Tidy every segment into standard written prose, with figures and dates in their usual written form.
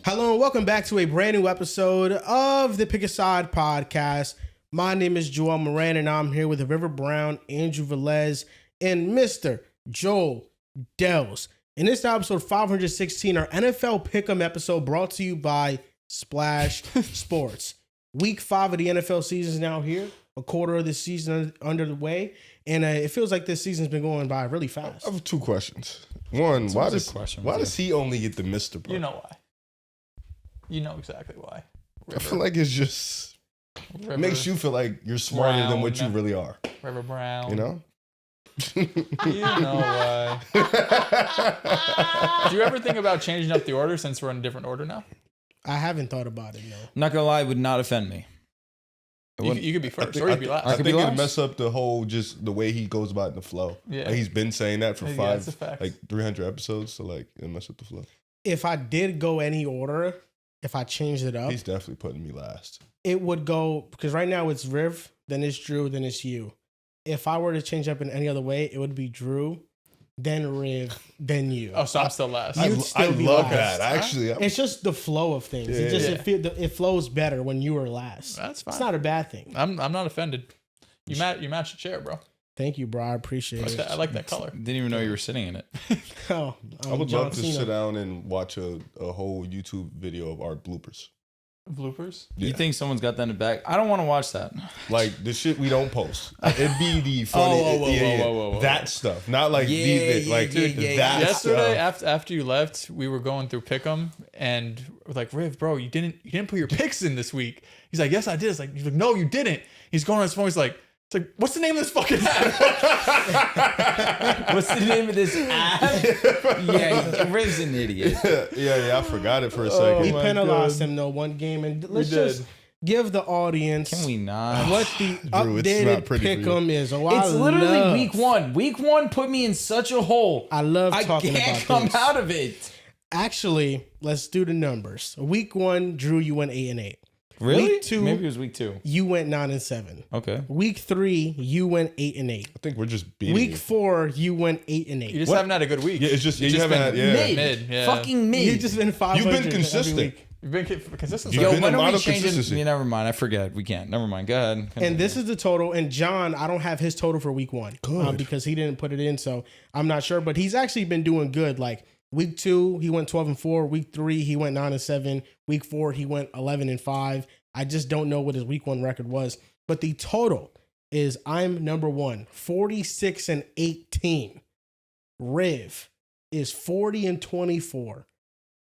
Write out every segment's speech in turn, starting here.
Hello and welcome back to a brand new episode of the Pick a Side podcast. My name is Joel Moran and I'm here with River Brown, Andrew Velez, and Mr. Joel Dells. In this episode 516, our NFL Pick'em episode brought to you by Splash Sports. Week 5 of the NFL season is now here. A quarter of the season under the way. And it feels like this season's been going by really fast. I have two questions. One, why does he only get the Mr. Bro? You know why. You know exactly why. I feel like it's just it makes you feel like you're smarter than what you really are. River Brown. You know? You know why. Do you ever think about changing up the order since we're in a different order now? I haven't thought about it, no. Not gonna lie, it would not offend me. You could be first, or you could be last. I think it'd mess up the whole, just the way he goes about in the flow. Yeah. Like he's been saying that for that's a fact. 300 episodes, so like it'll mess up the flow. If I did go any order, if I changed it up, He's definitely putting me last. it would go, because right now it's Riv, then it's Drew, then it's you. If I were to change up in any other way, it would be Drew, then Riv, then you. Oh, so I'm still last. I be love last. that. Actually, It's just the flow of things. It flows better when you were last. That's fine. It's not a bad thing. I'm not offended. You match the chair, bro. Thank you, bro. I appreciate it. I like that color. Didn't even know you were sitting in it. Oh, I would John love to Cena. sit down and watch a whole YouTube video of our bloopers. Bloopers? You think someone's got that in the back? I don't want to watch that. Like the shit we don't post. It'd be the funny, whoa. that stuff, not like that Yesterday, stuff. after you left, we were going through Pick'em, and we're like, Riv, bro, you didn't put your picks in this week. He's like, yes, I did. He's like, no, you didn't. He's going on his phone. He's like, what's the name of this fucking app? What's the name of this app? Yeah, Riv's an idiot. Yeah, I forgot it for a second. We penalized him though one game, and let's just give the audience Can we not? what the Drew, it's updated not pretty for you. pick'em is. It's literally week one. Week one put me in such a hole. I love talking I can't about come this. out of it. Actually, let's do the numbers. Week 1, Drew, you went 8-8. Really? Week 2, Maybe it was week 2. you went 9-7. Okay. Week 3, you went 8-8. I think we're just beating Week you. 4, you went 8-8. You just haven't had a good week. Yeah, it's just you just haven't had Mid. yeah. Fucking mid. You've just been 500. You've been every consistent. week. You've been consistent. You've Yo, been when a are we model changing? consistency. Yeah, never mind. I forget. We can't. Never mind. Go ahead. And this is the total. And John, I don't have his total for week 1 because he didn't put it in. So I'm not sure. But he's actually been doing good. Like week 2, he went 12-4. Week 3, he went 9-7. Week 4, he went 11-5. I just don't know what his week 1 record was. But the total is I'm number 1, 46-18. Riv is 40-24.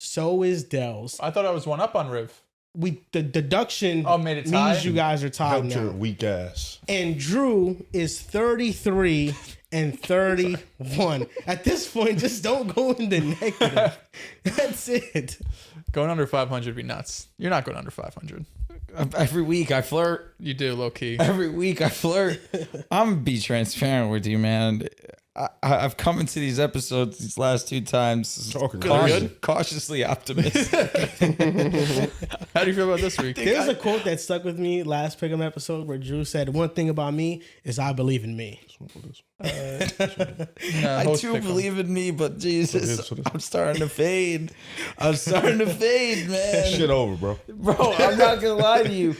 So is Dells. I thought I was one up on Riv. The deduction made it tie? means you guys are tied Helped now. your weak ass. And Drew is 33-31. At this point, just don't go in the negative. That's it. Going under 500 would be nuts. You're not going under 500. Every week I flirt. You do, low key. Every week I flirt. I'm gonna be transparent with you, man. I've come into these episodes these last 2 times cautiously optimistic. How do you feel about this week? There's a quote that stuck with me last Pick'em episode where Drew said, "One thing about me is I believe in me." I do believe in me, but Jesus, I'm starting to fade. I'm starting to fade, man. Shit over, bro. Bro, I'm not gonna lie to you.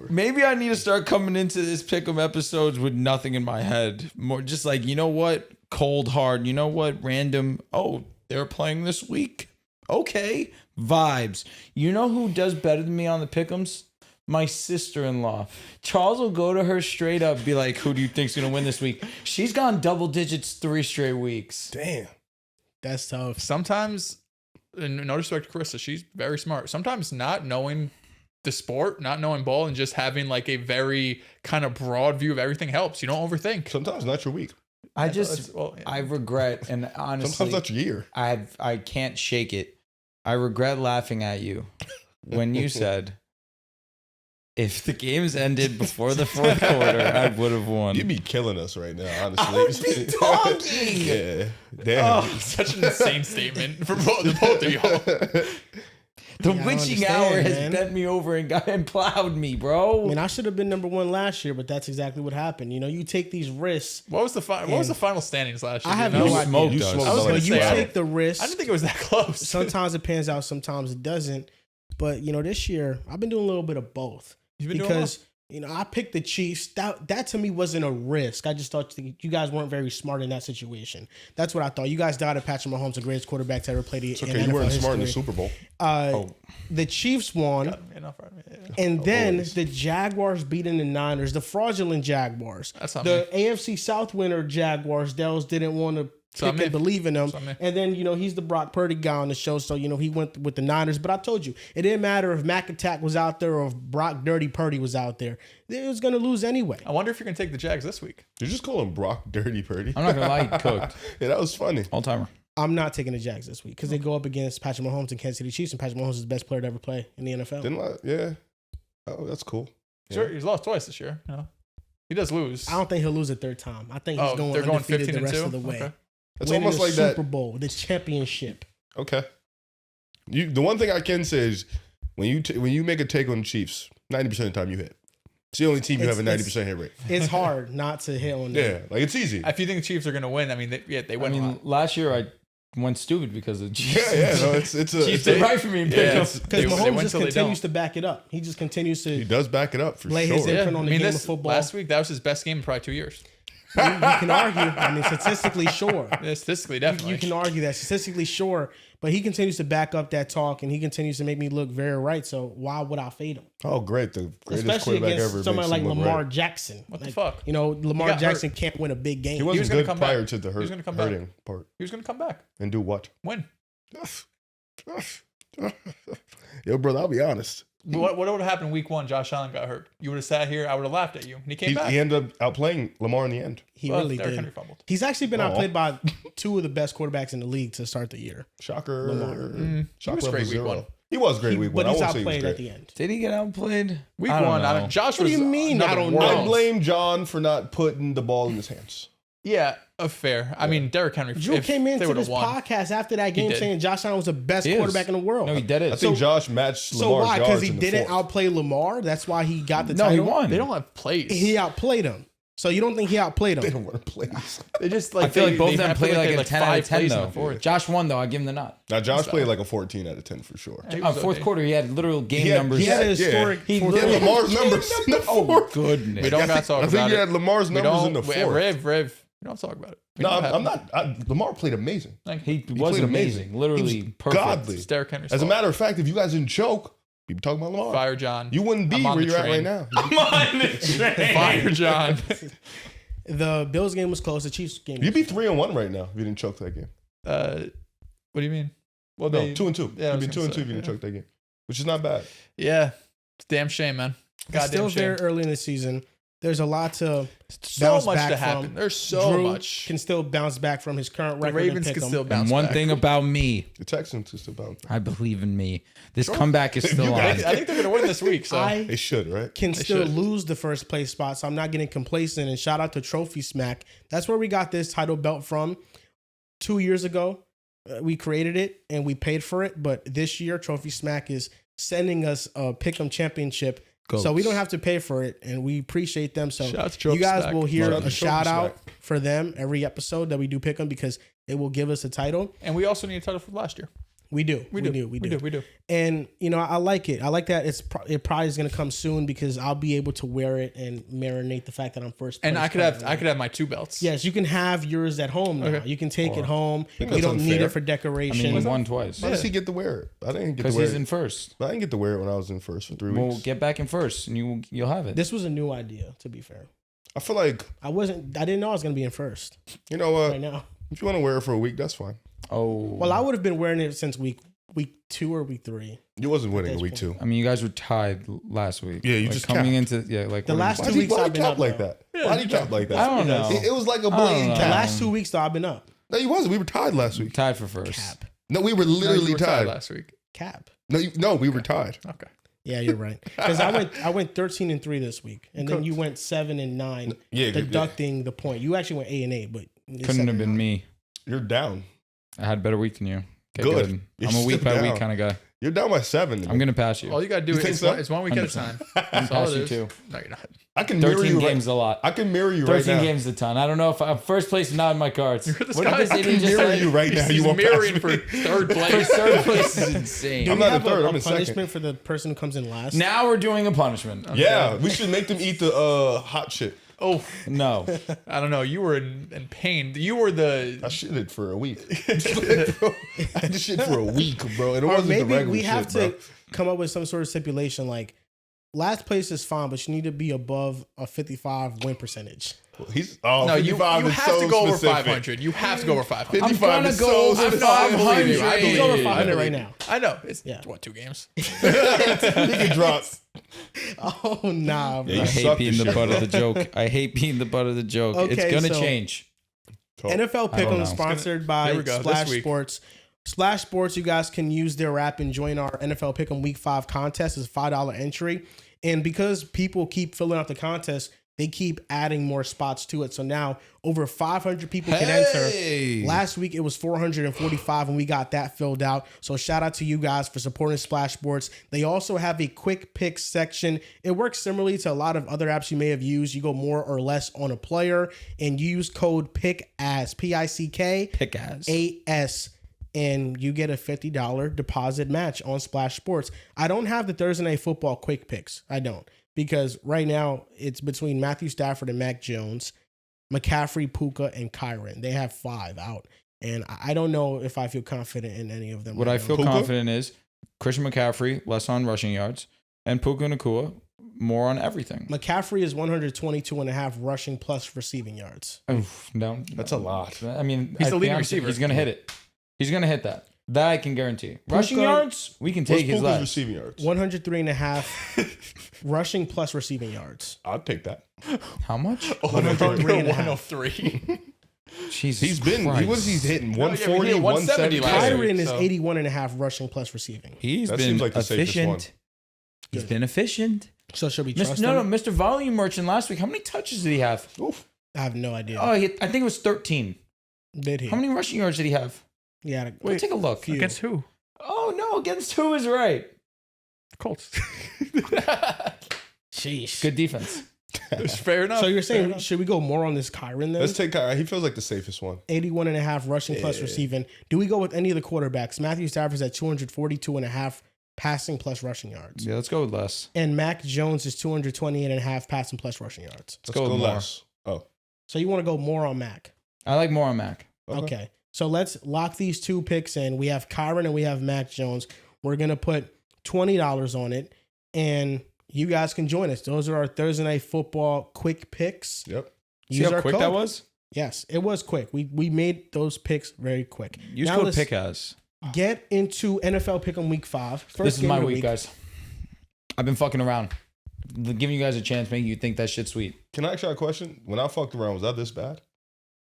Maybe I need to start coming into this Pick'em episodes with nothing in my head. More just like, you know what? Cold hard. You know what? Random. Oh, they're playing this week. Okay. Vibes. You know who does better than me on the Pick'ems? My sister-in-law. Charles will go to her straight up, be like, who do you think's gonna win this week? She's gone double digits 3 straight weeks. Damn. That's tough. Sometimes, and no disrespect to Carissa, she's very smart. Sometimes not knowing the sport, not knowing ball, and just having like a very kind of broad view of everything helps. You don't overthink. Sometimes not your week. I regret, and honestly, Sometimes not your year. I can't shake it. I regret laughing at you when you said, if the games ended before the 4th quarter, I would have won. You'd be killing us right now, honestly. I would be talking. Yeah. Damn. Such an insane statement for both of y'all. The Yeah, I witching understand, hour has man. bent me over and plowed me, bro. I mean, I should have been number 1 last year, but that's exactly what happened. You know, you take these risks. What was the final standings last year? I have Do you no know? idea. smoked You us. smoked I was us. gonna But you say, I take the risk. I didn't think it was that close. Sometimes it pans out, sometimes it doesn't. But you know, this year I've been doing a little bit of both. You've been doing Because you know, I picked the Chiefs. That to me wasn't a risk. I just thought you guys weren't very smart in that situation. That's what I thought. You guys doubted Patrick Mahomes, the greatest quarterback to ever play the It's in okay. NFL You weren't smart in the history. Super Bowl. The Chiefs won. And then Always. the Jaguars beating the Niners, the fraudulent Jaguars. That's not the AFC South winner Jaguars. Dells didn't want to pick and believe in them. And then, you know, he's the Brock Purdy guy on the show. So, you know, he went with the Niners. But I told you, it didn't matter if Mac Attack was out there or if Brock Dirty Purdy was out there. They was going to lose anyway. I wonder if you're going to take the Jags this week. Did you just call him Brock Dirty Purdy? I'm not gonna lie, he cooked. Yeah, that was funny. All timer. I'm not taking the Jags this week because they go up against Patrick Mahomes and Kansas City Chiefs. And Patrick Mahomes is the best player to ever play in the NFL. Didn't I? Yeah. Oh, that's cool. Sure, he's lost twice this year. You know? He does lose. I don't think he'll lose a third time. I think he's going they're going undefeated 15 the rest and 2? of the way. Okay. It's Winning almost the like that. Super Bowl, the championship. Okay. The one thing I can say is when you make a take on the Chiefs, 90% of the time you hit. It's the only team you have a 90% hit rate. It's hard not to hit on them. Yeah, like it's easy. If you think the Chiefs are going to win, I mean, they I win a mean, lot. last year I went stupid because of Yeah, no, it's a. Chiefs It's did a right for me and Yeah, picked it's- up. Because They Mahomes win just till they continues don't. to back it up. He just continues he to does back it up for lay sure. his imprint on the game of football. Last week, that was his best game in probably 2 years. You can argue. I mean, statistically, sure. Yeah, statistically, definitely. You can argue that statistically, sure. But he continues to back up that talk, and he continues to make me look very right. So why would I fade him? Oh, great. The greatest Especially quarterback against ever. somebody makes like him look Lamar right. Jackson. What the Like, fuck? You know, Lamar got Jackson can't win a big game. He wasn't gonna good come prior back. to the He was gonna come back. hurting part. He was going to come back. And do what? Win. Yo, brother, I'll be honest. What would have happened week 1? Josh Allen got hurt. You would have sat here. I would have laughed at you. And he came back. He ended up outplaying Lamar in the end. He Well, really Derrick did. Henry fumbled. He's actually been Aw. outplayed by 2 of the best quarterbacks in the league to start the year. Shocker. Lamar. He was great week 1. He was great week 1. But I he's won't say he was outplayed at great. the end. Did he get outplayed? Week I don't 1, know. Josh What was. do you mean? another I don't world. know. I blame John for not putting the ball in his hands. Yeah, fair. I mean, Derrick Henry. Drew if came they into would've this won. podcast after that game did. saying Josh Allen was the best He is. quarterback in the world. No, he did it. I think So- Josh matched So Lamar's why? yards Because he in the didn't fourth. outplay Lamar. That's why he got the no, title. he won. They don't have plays. He outplayed him. So you don't think he outplayed They him? don't want to play. They just like I feel like both they of them have to, played like they a had, 10 out 5 of 10 plays in though. the fourth. Josh won though. I give him the nod. Now, Josh played like a 14 out of 10 for sure. He On was fourth okay. quarter, he had literal game He had- numbers. He had a Yeah. historic. He fourth He had quarter. Lamar's numbers in the fourth. Goodness. We don't got to talk I about think you it. had Lamar's We numbers don't. in the fourth. Rev. We don't talk about it. We No, know what I'm happened. not. Lamar played amazing. He was played amazing. Literally He was perfect. godly. It's Derrick Henry's As a fault. matter of fact, if you guys didn't choke, you'd be talking about Lamar. Fire John. You wouldn't be I'm on where the you're at right train. now. I'm on the train. Fire John. The Bills game was close. The Chiefs game. You'd be 3-1 right now if you didn't choke that game. What do you mean? Well, No, they 2-2. Yeah, I You'd was be 2-2 gonna if say, you didn't yeah. choke that game, which is not bad. Yeah, it's a damn shame, man. It's Goddamn still shame. very early in the season. There's a lot to So bounce much back to from. happen. There's so Drew much. can still bounce back from his current The record. Ravens and can pick still him. bounce And one back. thing about me, The Texans is still bound. I believe in me. This comeback is still You on. guys- I think they're gonna win this week. So I They should, right? can still should. lose the first place spot, so I'm not getting complacent. And shout out to Trophy Smack. That's where we got this title belt from 2 years ago. We created it and we paid for it, but this year Trophy Smack is sending us a Pick'em Championship. So we don't have to pay for it, and we appreciate them. So Shout out to Trophy you guys Smack. will hear Shout out a to shout Trophy out for them every episode that we do Pick'em because it will give us a title. and we also need a title from last year. We do. We do. And you know, I like it. I like that it probably is going to come soon because I'll be able to wear it and marinate the fact that I'm first. And place I could have currently. my 2 belts. Yes, you can have yours at home now. Okay. You can take it home. You that's don't need unfair. it for I decoration. mean, he won twice. Why does he get to wear it? I didn't get to Because wear he's it. in first. I didn't get to wear it when I was in first for 3 weeks. Well, get back in first, and you'll have it. This was a new idea, to be fair. I feel like, I didn't know I was going to be in first you know what? right now. If you want to wear it for a week, that's fine. Oh, Well, I would have been wearing it since week 2 or week 3. You wasn't winning this week point. 2. I mean, you guys were tied last week. Yeah, you Like, just coming capped. into like The what last do Why two do you, weeks why I've do been you cap up, like though. that? Why do you cap like that? I don't know. It was like a I don't blatant know. The cap. last 2 weeks, though, I've been up. No, you wasn't. We were tied last week. Tied for first. Cap. No, we were No, you literally were tied. last week. Cap. No, we were tied. Okay. Yeah, you're right. Because I went 13-3 this week, and then you went 7-9, Yeah, deducting the point. You actually went 8-8, but it's Couldn't have 7-9. been me. You're down. I had a better week than you. Okay, Good. You're I'm a week still by week down. kind of guy. You're down by 7. I'm gonna pass you. All you gotta do is so? it's 1 week at a time. I'm That's all pass it you is. too. No, you're not. I can mirror 13 you. games a lot. I can mirror you right 13 now. ga's a ton. I don't know if first place is not in my cards. You're this What if guy. this I idiot can just mirror said you right now. He's You won't mirroring pass for me. third for place. third place is insane. Do I'm we not have in third, a I'm in second. punishment for the person who comes in last? Now we're doing a punishment. Yeah, we should make them eat the hot shit. Oh, No. I don't know. You were in pain. You were the. I shitted for a week. I just shit for a week, bro. And it Or wasn't the maybe regular we have shit, to come up with some sort of stipulation like last place is fine, but you need to be above a 55 win percentage. bro. He's No, you 55 is have so to go over specific. 500. You have to go over 500. 55 gonna is go so over specific. 500. I believe He's you. over I 500 believe right you. now. I know. It's Yeah. what, 2 games? He can drop. Oh nah, bro. Yeah, I you hate suck being this the shit, butt bro. of the joke. I hate being the butt of the joke. Okay, It's gonna so- change. NFL I don't Pick'em know. is sponsored Here by we go, Splash this week. Sports. Splash Sports, you guys can use their app and join our NFL Pick'em Week 5 contest. It's a $5 entry. And because people keep filling out the contest, they keep adding more spots to it. So now over 500 people can enter. Last week it was 445 and we got that filled out. So shout out to you guys for supporting Splash Sports. They also have a quick pick section. It works similarly to a lot of other apps you may have used. You go more or less on a player and use code PICKAS, P-I-C-K, Pick ass. AS, and you get a $50 deposit match on Splash Sports. I don't have the Thursday Night Football quick picks. I don't. Because right now it's between Matthew Stafford and Mac Jones, McCaffrey, Puka, and Kyron. They have 5 out. And I don't know if I feel confident in any of them. What right I now. feel Puka? confident is Christian McCaffrey, less on rushing yards, and Puka Nacua, more on everything. McCaffrey is 122.5 rushing plus receiving yards. Oof, no, That's a lot. I mean, He's the I'd be leading honest, receiver. He's going to hit it. He's going to hit that. That I can guarantee. Rushing yards, we can What's take his Puka's last. receiving yards? 103.5 rushing plus receiving yards. I'll take that. How much? 103.5. 103. Jesus He's been. Christ. What is he hitting? No, yeah, but he 140, hit 170 170 last week. Kyron is so- 81.5 rushing plus receiving. He's That been seems like the safest efficient. one. He's been efficient. So should we trust No, him? Mr. Volume Merchant last week. How many touches did he have? Oof. I have no idea. Oh, I think it was 13. Did he? How many rushing yards did he have? Yeah. Wait, take a look. Few. Against who? Oh no, against who is right? Colts. Sheesh. Good defense. It's fair enough. So you're Fair saying enough. should we go more on this Kyron then? Let's take Kyrie. He feels like the safest one. 81.5 rushing plus receiving. Do we go with any of the quarterbacks? Matthew Stafford's at 242.5 passing plus rushing yards. Yeah, let's go with less. And Mac Jones is 228.5 passing plus rushing yards. Let's go go with more. less. Oh, So you want to go more on Mac. I like more on Mac. Okay. So let's lock these 2 picks in. We have Kyron and we have Mac Jones. We're going to put $20 on it. And you guys can join us. Those are our Thursday Night Football quick picks. Yep. See Use how our quick code. that was? Yes, it was quick. We made those picks very quick. Use Now code let's PICKAS. Get into NFL Pick'em Week 5. First This is game my of the week, guys. I've been fucking around. Giving you guys a chance, making you think that shit's sweet. Can I ask you a question? When I fucked around, was that this bad?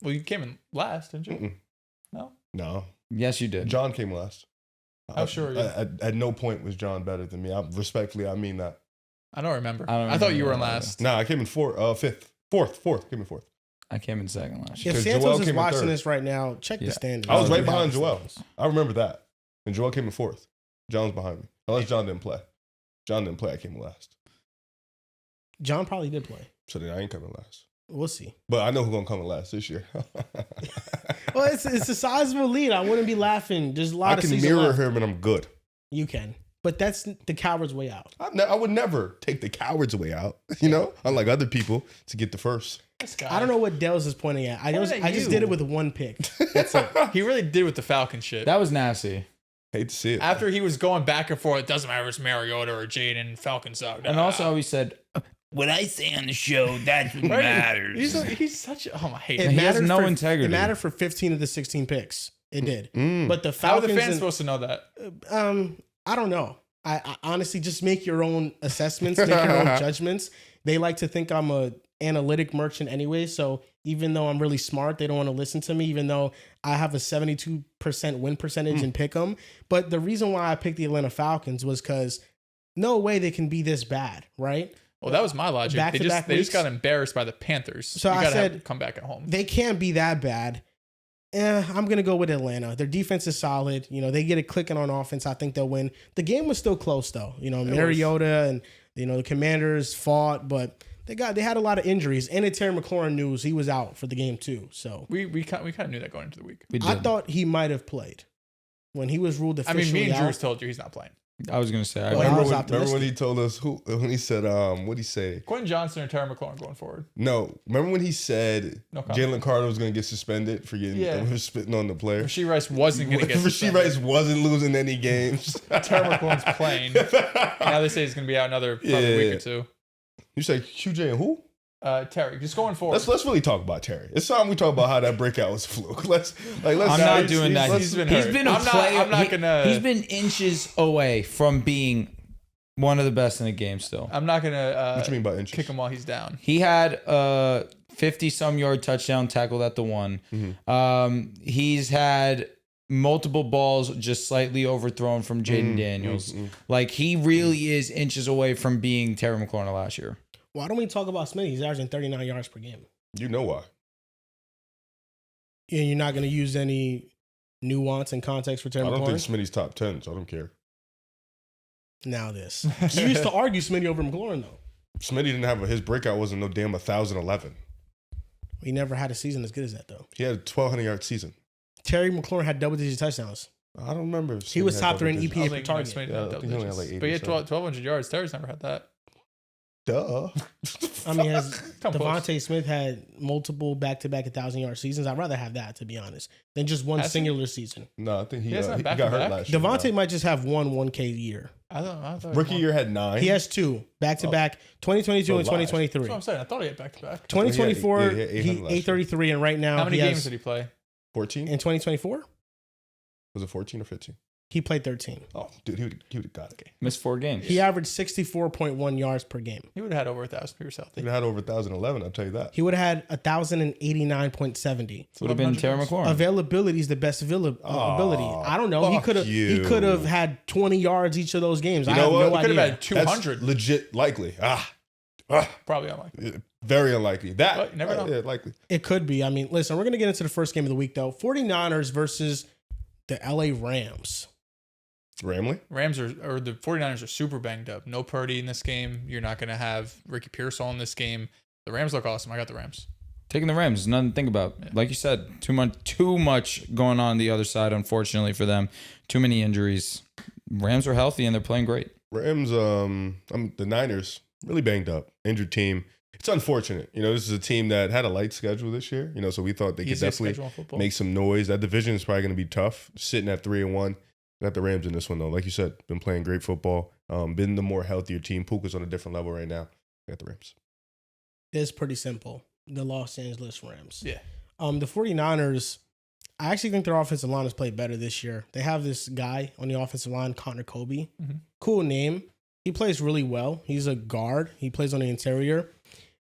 Well, you came in last, didn't you? Mm-mm. No. No. Yes, you did. John came last. Oh, sure, yeah. At no point was John better than me. Respectfully, I mean that. I don't remember. I don't I thought you were in remember last. Nah, I came in fifth. Came in fourth. I came in second last year. If Because Joel Santos came is in watching third. this right now, check Yeah. the standings. I was right Yeah. behind Joel. I remember that. And Joel came in fourth. John was behind me. Unless John didn't play. John didn't play. I came in last. John probably did play. So then I ain't coming last. We'll see. But I know who's gonna come in last this year. Well, it's a sizable lead. I wouldn't be laughing. There's a lot I of can season mirror left. him and I'm good. You can. But that's the coward's way out. I would never take the coward's way out, you know, unlike other people to get the first. This guy. I don't know what Dell's is pointing at. I Point at just you. did it with 1 pick. That's it. He really did with the Falcon shit. That was nasty. Hate to see it. After he was going back and forth, it doesn't matter if it's Mariota or Jaden, Falcon suck. And also, always said, what I say on the show, that's what matters. He's such a, I hate It him. He has mattered no for, integrity. It mattered for 15 of the 16 picks. It did. Mm. But the How are the Falcons fans and- supposed to know that? I don't know. I honestly just make your own assessments, make your own judgments. They like to think I'm a analytic merchant anyway. So even though I'm really smart, they don't want to listen to me, even though I have a 72% win percentage in pick'em. But the reason why I picked the Atlanta Falcons was because no way they can be this bad, right? Well, that was my logic. They Back-to-back just weeks. got embarrassed by the Panthers. So you I gotta said- come back at home. They can't be that bad. I'm going to go with Atlanta. Their defense is solid. You know, they get it clicking on offense. I think they'll win. The game was still close, though. You know, Mariota and, you know, the Commanders fought, but they had a lot of injuries. And Terry McLaurin news, he was out for the game, too. So we kind of knew that going into the week. I thought he might have played when he was ruled officially out. I mean, me and Drew told you he's not playing. I was gonna say. Remember when he told us when he said what'd he say? Quentin Johnson or Terry McLaurin going forward? No, remember when he said Jalen Carter was gonna get suspended for getting spitting on the player? Rasheed Rice wasn't gonna get suspended. Rasheed Rice wasn't losing any games. Terry McLaurin's playing. Now they say he's gonna be out another probably week or two. You say QJ and who? Terry, just going forward. Let's really talk about Terry. It's time we talk about how that breakout was a fluke. I'm not doing that. He's been a player. He's been inches away from being one of the best in the game still. I'm not gonna. What you mean by inches? Kick him while he's down. He had a 50-some yard touchdown tackled at the one. Mm-hmm. He's had multiple balls just slightly overthrown from Jaden Daniels. Like, he really is inches away from being Terry McLaurin last year. Why don't we talk about Smitty? He's averaging 39 yards per game. You know why. And you're not going to use any nuance and context for Terry McLaurin? I don't think Smitty's top 10, so I don't care. Now this. You used to argue Smitty over McLaurin, though. Smitty didn't have his breakout wasn't no damn 1,011. He never had a season as good as that, though. He had a 1,200-yard season. Terry McLaurin had double-digit touchdowns. I don't remember. He was top 3 in EPA per target. I think he only had like 80. But he had 1,200 yards. Terry's never had that. Duh. I mean, Devontae Smith had multiple back-to-back 1,000-yard seasons. I'd rather have that, to be honest, than just one singular season. No, I think he got back hurt last year. Devontae might just have one 1K year. I thought Rookie year had 9. He has 2 back-to-back, 2022 and 2023. That's what I'm saying. I thought he had back-to-back. 2024, he 833, and right now how many games did he play? 14? In 2024? Was it 14 or 15? He played 13. Oh, dude, he would have got it. Missed 4 games. He averaged 64.1 yards per game. He would have had over 1,000. He was healthy. He would have had over 1,011, I'll tell you that. He would have had 1,089.70. Would have been Terry McLaurin. Availability is the best ability. I don't know. He could have had 20 yards each of those games. You know what? He could have had 200. That's legit likely. Probably unlikely. Very unlikely. That you never know. Yeah, likely. It could be. I mean, listen, we're going to get into the first game of the week, though. 49ers versus the LA Rams. Ramley? The 49ers are super banged up. No Purdy in this game. You're not going to have Ricky Pearsall in this game. The Rams look awesome. I got the Rams. Taking the Rams. Nothing to think about. Yeah. Like you said, too much going on the other side, unfortunately for them. Too many injuries. Rams are healthy, and they're playing great. Rams, the Niners, really banged up. Injured team. It's unfortunate. You know, this is a team that had a light schedule this year. You know, so we thought they could definitely make some noise. That division is probably going to be tough, sitting at 3-1. Got the Rams in this one, though. Like you said, been playing great football. Been the more healthier team. Puka's on a different level right now. Got the Rams. It's pretty simple. The Los Angeles Rams. Yeah. The 49ers, I actually think their offensive line has played better this year. They have this guy on the offensive line, Connor Kobe. Mm-hmm. Cool name. He plays really well. He's a guard. He plays on the interior.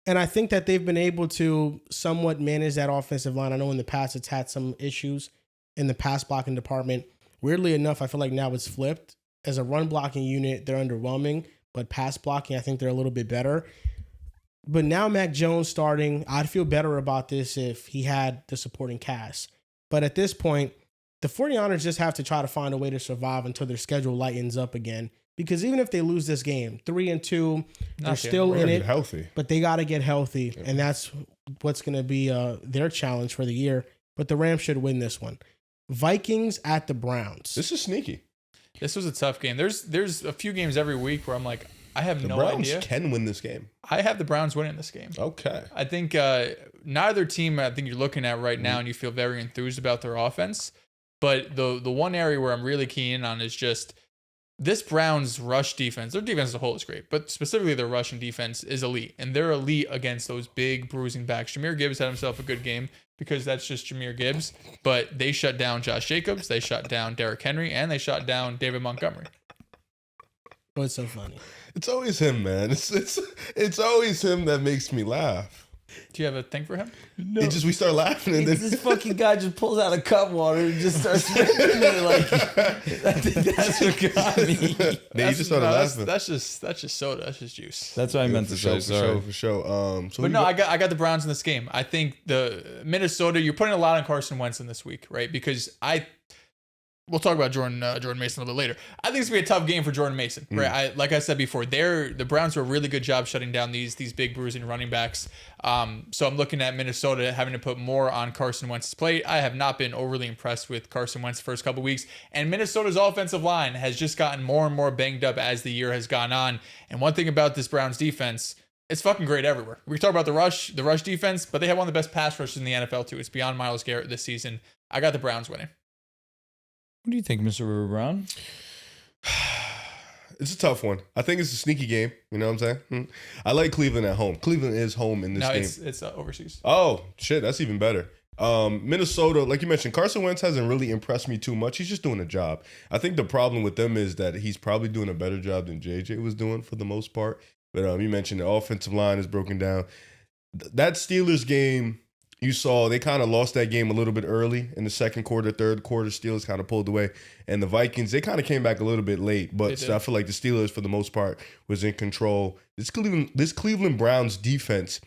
And I think that they've been able to somewhat manage that offensive line. I know in the past it's had some issues in the pass blocking department. Weirdly enough, I feel like now it's flipped. As a run blocking unit, they're underwhelming, but pass blocking, I think they're a little bit better. But now Mac Jones starting, I'd feel better about this if he had the supporting cast. But at this point, the 49ers just have to try to find a way to survive until their schedule lightens up again. Because even if they lose this game, 3-2, they're still in it. Healthy. But they got to get healthy, and that's what's going to be their challenge for the year. But the Rams should win this one. Vikings at the Browns. This is sneaky. This was a tough game. There's a few games every week where I'm like, I have no Browns idea. Can win this game. I have the Browns winning this game. Okay. I think neither team I think you're looking at right now and you feel very enthused about their offense. But the one area where I'm really keen on is just this Browns rush defense. Their defense as a whole is great, but specifically their rushing defense is elite. And they're elite against those big bruising backs. Jahmyr Gibbs had himself a good game because that's just Jahmyr Gibbs. But they shut down Josh Jacobs, they shut down Derrick Henry, and they shut down David Montgomery. What's so funny? It's always him, man. It's always him that makes me laugh. Do you have a thing for him? No. It just we start laughing and then This fucking guy just pulls out a cup water and just starts drinking it. Like, I think that's what got me. then you just started laughing. That's just soda. That's just juice. That's what I meant to say. Sorry. For sure. But no, I got the Browns in this game. I think the Minnesota. You're putting a lot on Carson Wentz in this week, right? Because we'll talk about Jordan Mason a little bit later. I think it's gonna be a tough game for Jordan Mason, right? Like I said before, the Browns do a really good job shutting down these big bruising running backs. So I'm looking at Minnesota having to put more on Carson Wentz's plate. I have not been overly impressed with Carson Wentz the first couple weeks, and Minnesota's offensive line has just gotten more and more banged up as the year has gone on. And one thing about this Browns defense, it's fucking great everywhere. We talk about the rush defense, but they have one of the best pass rushes in the NFL too. It's beyond Myles Garrett this season. I got the Browns winning. What do you think, Mr. River Brown? It's a tough one. I think it's a sneaky game. You know what I'm saying? I like Cleveland at home. Cleveland is home in this game. It's overseas. Oh, shit. That's even better. Minnesota, like you mentioned, Carson Wentz hasn't really impressed me too much. He's just doing a job. I think the problem with them is that he's probably doing a better job than JJ was doing for the most part. But you mentioned the offensive line is broken down. That Steelers game, you saw they kind of lost that game a little bit early in the second quarter, third quarter. Steelers kind of pulled away. And the Vikings, they kind of came back a little bit late. But I feel like the Steelers, for the most part, was in control. This Cleveland Browns defense,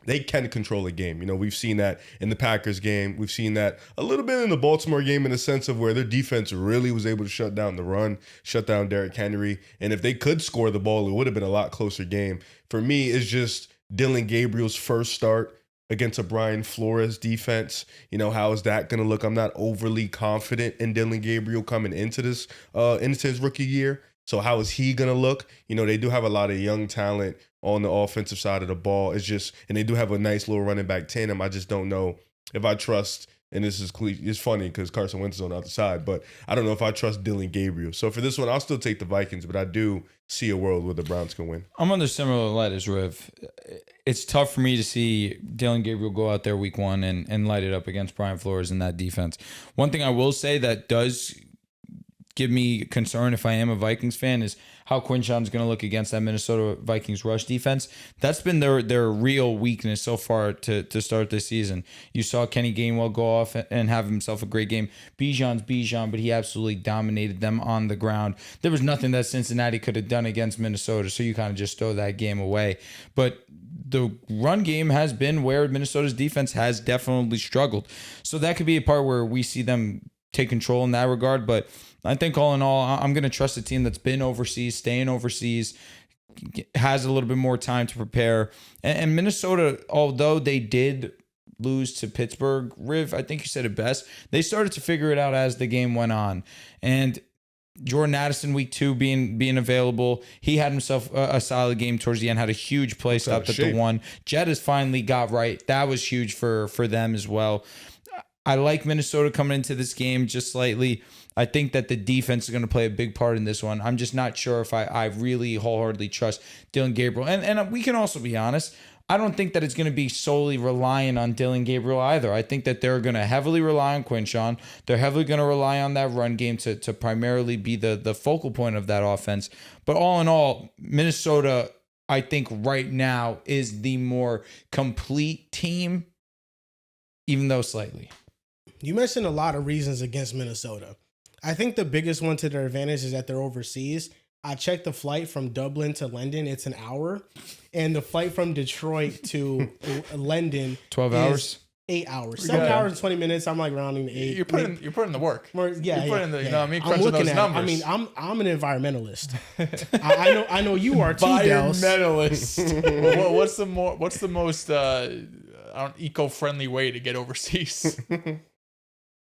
they can control a game. You know, we've seen that in the Packers game. We've seen that a little bit in the Baltimore game in the sense of where their defense really was able to shut down the run, shut down Derrick Henry. And if they could score the ball, it would have been a lot closer game. For me, it's just Dylan Gabriel's first start against a Brian Flores defense. You know, how is that going to look? I'm not overly confident in Dylan Gabriel coming into this, into his rookie year. So how is he going to look? You know, they do have a lot of young talent on the offensive side of the ball. It's just, and they do have a nice little running back tandem. I just don't know if I trust, and this is it's funny because Carson Wentz is on the other side, but I don't know if I trust Dylan Gabriel. So for this one, I'll still take the Vikings, but I do see a world where the Browns can win. I'm on the similar light as Riv. It's tough for me to see Dylan Gabriel go out there week one and light it up against Brian Flores in that defense. One thing I will say that does give me concern if I am a Vikings fan is how Quinshon's going to look against that Minnesota Vikings rush defense. That's been their real weakness so far to start this season. You saw Kenny Gainwell go off and have himself a great game. Bijan's Bijan, but he absolutely dominated them on the ground. There was nothing that Cincinnati could have done against Minnesota, so you kind of just throw that game away. But the run game has been where Minnesota's defense has definitely struggled. So that could be a part where we see them take control in that regard. But I think all in all, I'm going to trust a team that's been overseas, staying overseas, has a little bit more time to prepare. And Minnesota, although they did lose to Pittsburgh, Riv, I think you said it best, they started to figure it out as the game went on. And Jordan Addison, week 2, being available. He had himself a solid game towards the end, had a huge play stop at the one. Jett has finally got right. That was huge for them as well. I like Minnesota coming into this game just slightly. I think that the defense is going to play a big part in this one. I'm just not sure if I really wholeheartedly trust Dylan Gabriel. And we can also be honest, I don't think that it's going to be solely relying on Dylan Gabriel either. I think that they're going to heavily rely on Quinshon. They're heavily going to rely on that run game to primarily be the focal point of that offense. But all in all, Minnesota, I think right now is the more complete team, even though slightly. You mentioned a lot of reasons against Minnesota. I think the biggest one to their advantage is that they're overseas. I checked the flight from Dublin to London. It's an hour. And the flight from Detroit to London 12 hours? 8 hours. 7 hours and 20 minutes. I'm like rounding to 8. You're putting the work. Yeah, you're putting the, you know what I mean? I'm Crunching looking those at numbers. I mean, I'm an environmentalist. I know you are too, Dels. Environmentalist. What's the most eco-friendly way to get overseas?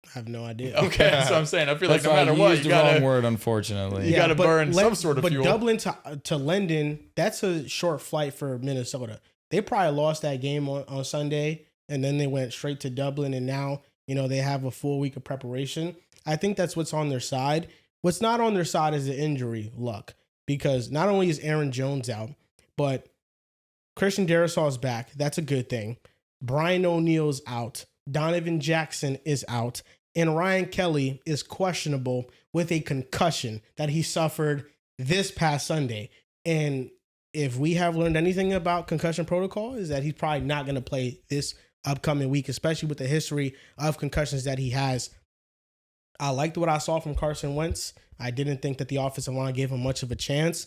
I have no idea. Okay, that's what I'm saying. I feel like no matter what, you gotta. Wrong word, unfortunately. You gotta burn some sort of fuel. But Dublin to London, that's a short flight for Minnesota. They probably lost that game on Sunday, and then they went straight to Dublin, and now they have a full week of preparation. I think that's what's on their side. What's not on their side is the injury luck, because not only is Aaron Jones out, but Christian Darrisaw is back. That's a good thing. Brian O'Neill's out. Donovan Jackson is out. And Ryan Kelly is questionable with a concussion that he suffered this past Sunday. And if we have learned anything about concussion protocol, is that he's probably not going to play this upcoming week, especially with the history of concussions that he has. I liked what I saw from Carson Wentz. I didn't think that the offensive line gave him much of a chance.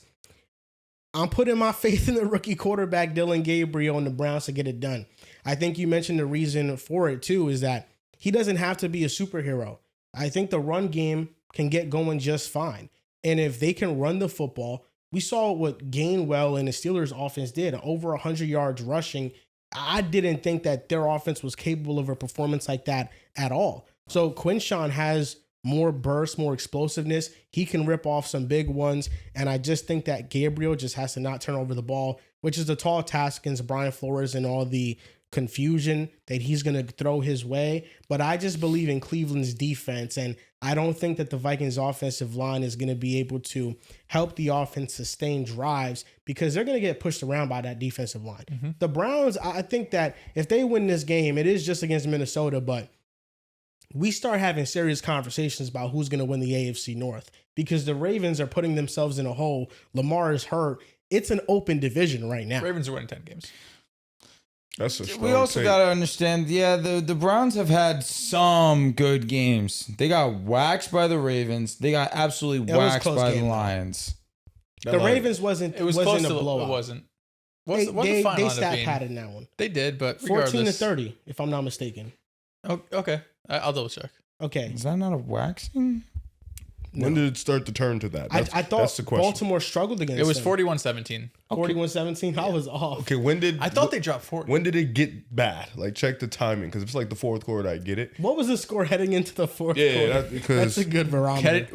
I'm putting my faith in the rookie quarterback, Dylan Gabriel, and the Browns to get it done. I think you mentioned the reason for it, too, is that he doesn't have to be a superhero. I think the run game can get going just fine. And if they can run the football, we saw what Gainwell and the Steelers offense did, over 100 yards rushing. I didn't think that their offense was capable of a performance like that at all. So Quinshawn has more burst, more explosiveness. He can rip off some big ones. And I just think that Gabriel just has to not turn over the ball, which is a tall task against Brian Flores and all the confusion that he's going to throw his way. But I just believe in Cleveland's defense, and I don't think that the Vikings offensive line is going to be able to help the offense sustain drives because they're going to get pushed around by that defensive line. Mm-hmm. The Browns, I think that if they win this game, it is just against Minnesota, but we start having serious conversations about who's going to win the AFC North because the Ravens are putting themselves in a hole. Lamar is hurt. It's an open division right now. Ravens are winning 10 games. That's a strong We also got to understand, the Browns have had some good games. They got waxed by the Ravens. They got absolutely waxed by the Lions. The Ravens wasn't a blowout. It wasn't. They stat padded in that one. They did, but 14-30, if I'm not mistaken. Oh, okay. I'll double check. Okay. Is that not a waxing? When did it start to turn to that? I thought Baltimore struggled against it. It was them. 41-17. 41-17? I was off. Okay, I thought they dropped 40. When did it get bad? Like, check the timing, because if it's like the fourth quarter, I get it. What was the score heading into the fourth quarter? That's a good barometer.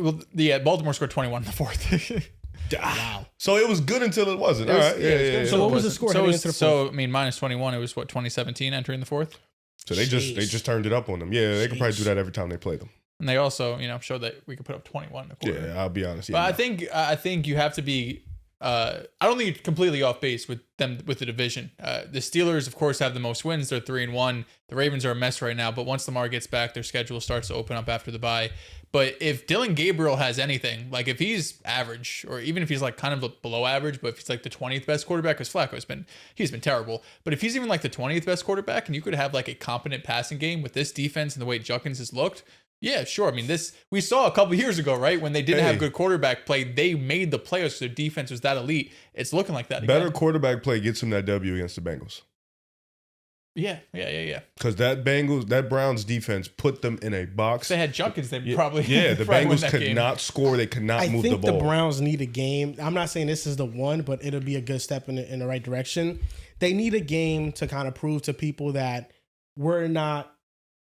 Baltimore scored 21 in the fourth. Wow. So it was good until it wasn't. All right. Yeah. So what was the score heading into the fourth? So, I mean, minus 21, it was 2017 entering the fourth? So they just turned it up on them. Yeah, they could probably do that every time they play them. And they also, showed that we could put up 21 in the quarter. Yeah, I'll be honest. But I think you have to be. I don't think you're completely off base with them with the division. The Steelers, of course, have the most wins. They're 3-1. The Ravens are a mess right now. But once Lamar gets back, their schedule starts to open up after the bye. But if Dylan Gabriel has anything, like if he's average, or even if he's like kind of below average, but if he's like the 20th best quarterback, because Flacco's been terrible. But if he's even like the 20th best quarterback, and you could have like a competent passing game with this defense and the way Junkins has looked. Yeah, sure. I mean, we saw a couple years ago, right? When they didn't have good quarterback play, they made the playoffs because their defense was that elite. It's looking like that again. Better quarterback play gets them that W against the Bengals. Yeah. Because that Browns defense put them in a box. If they had Junkins, they probably the Bengals could not score. They could not move the ball. I think the Browns need a game. I'm not saying this is the one, but it'll be a good step in the right direction. They need a game to kind of prove to people that we're not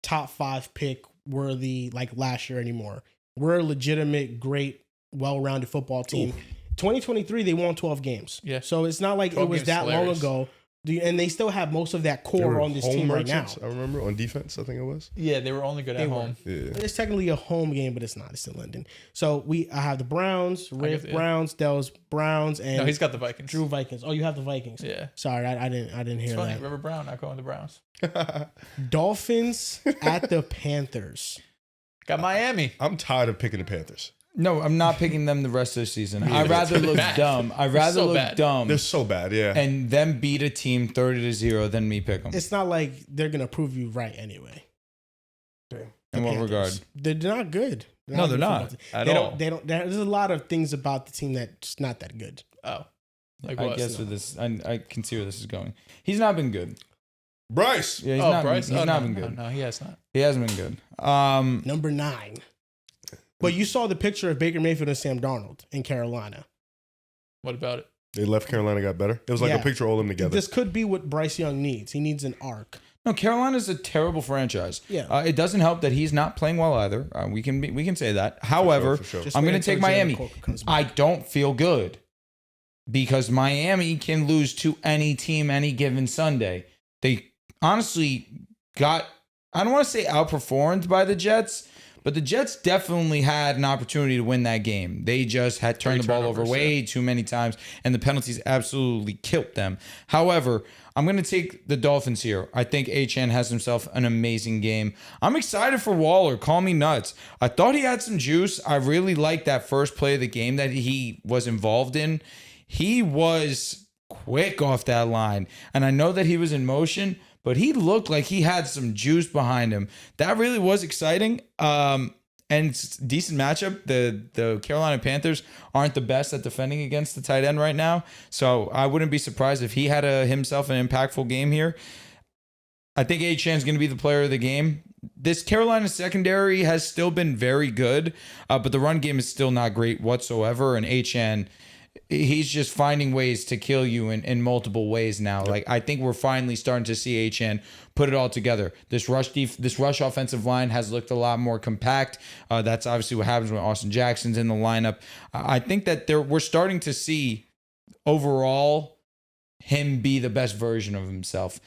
top 5 pick worthy like last year anymore. We're a legitimate, great, well-rounded football team. Ooh. 2023, they won 12 games. Yeah. So it's not like it was that long ago. And they still have most of that core on this team right now. I remember on defense, I think it was. Yeah, they were only good at home. Yeah. It's technically a home game, but it's not. It's in London. So I have the Browns, Browns, Dell's Browns, and no, he's got the Vikings. Drew Vikings. Oh, you have the Vikings. Yeah. Sorry, I didn't hear funny. that. River Brown not going to the Browns. Dolphins at the Panthers. Got Miami. I'm tired of picking the Panthers. No, I'm not picking them the rest of the season. I'd rather look dumb. I'd rather look dumb. They're so bad, yeah. And them beat a team 30-0 than me pick them. It's not like they're gonna prove you right anyway. In what regard? They're not good. No, they're not at all. They don't. There's a lot of things about the team that's not that good. Oh, like I guess with this, I can see where this is going. He's not been good. Bryce. Yeah, he's not been good. No, he has not. He hasn't been good. Number 9. But you saw the picture of Baker Mayfield and Sam Darnold in Carolina. What about it? They left Carolina, got better. It was like a picture of all of them together. This could be what Bryce Young needs. He needs an arc. No, Carolina's a terrible franchise. Yeah. It doesn't help that he's not playing well either. We can say that. However, for sure. I'm going to take Miami. I don't feel good because Miami can lose to any team any given Sunday. They honestly got, I don't want to say outperformed by the Jets, but the Jets definitely had an opportunity to win that game. They just had turned the ball over way too many times, and the penalties absolutely killed them. However, I'm going to take the Dolphins here. I think Achane has himself an amazing game. I'm excited for Waller. Call me nuts. I thought he had some juice. I really liked that first play of the game that he was involved in. he was quick off that line. And I know that he was in motion, but he looked like he had some juice behind him. That really was exciting. And it's a decent matchup. The Carolina Panthers aren't the best at defending against the tight end right now. So I wouldn't be surprised if he had himself an impactful game here. I think Achan's going to be the player of the game. This Carolina secondary has still been very good, but the run game is still not great whatsoever. And Achan, he's just finding ways to kill you in multiple ways now. Like, I think we're finally starting to see Achan put it all together. This rush offensive line has looked a lot more compact. That's obviously what happens when Austin Jackson's in the lineup. I think that we're starting to see overall him be the best version of himself.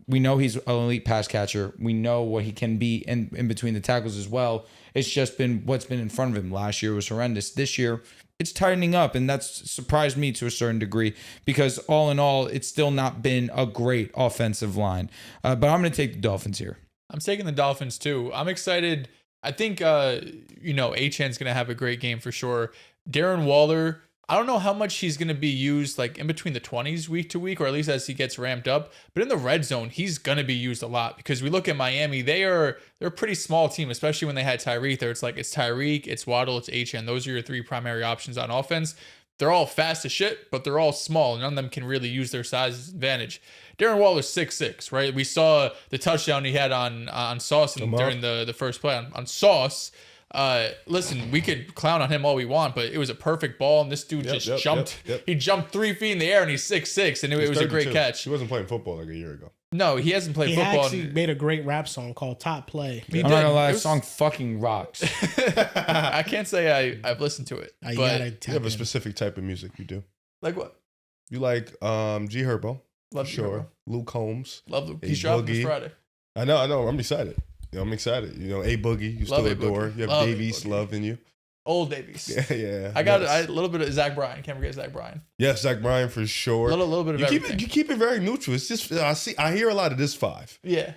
We know he's an elite pass catcher. We know what he can be in between the tackles as well. It's just been what's been in front of him. Last year was horrendous. This year, it's tightening up, and that's surprised me to a certain degree because all in all, it's still not been a great offensive line. But I'm going to take the Dolphins here. I'm taking the Dolphins too. I'm excited. I think, Achan's going to have a great game for sure. Darren Waller, I don't know how much he's going to be used like in between the 20s week to week, or at least as he gets ramped up. But in the red zone, he's going to be used a lot because we look at Miami. They're a pretty small team, especially when they had Tyreek there. It's like it's Tyreek, it's Waddle, it's Achan. Those are your three primary options on offense. They're all fast as shit, but they're all small. None of them can really use their size advantage. Darren Waller's 6'6", right? We saw the touchdown he had on Sauce during the first play on Sauce. Listen, we could clown on him all we want, but it was a perfect ball, and this dude jumped. He jumped 3 feet in the air, and he's 6'6", and it was a great catch. He wasn't playing football like a year ago. No, he hasn't played football. He actually made a great rap song called Top Play. I'm not gonna lie, that song fucking rocks. I can't say I've listened to it, but you have a specific type of music you do. Like what? You like G Herbo. Love sure. Luke Combs. Love Luke. He's dropping this Friday. I know. I'm excited. I'm excited. A Boogie, you still adore. You have Davies love in you. Old Davies. Yeah. I got a little bit of Zach Bryan. Can't forget Zach Bryan. Yes, Zach Bryan for sure. A little bit of everything. You keep it very neutral. It's just I hear a lot of this five. Yeah.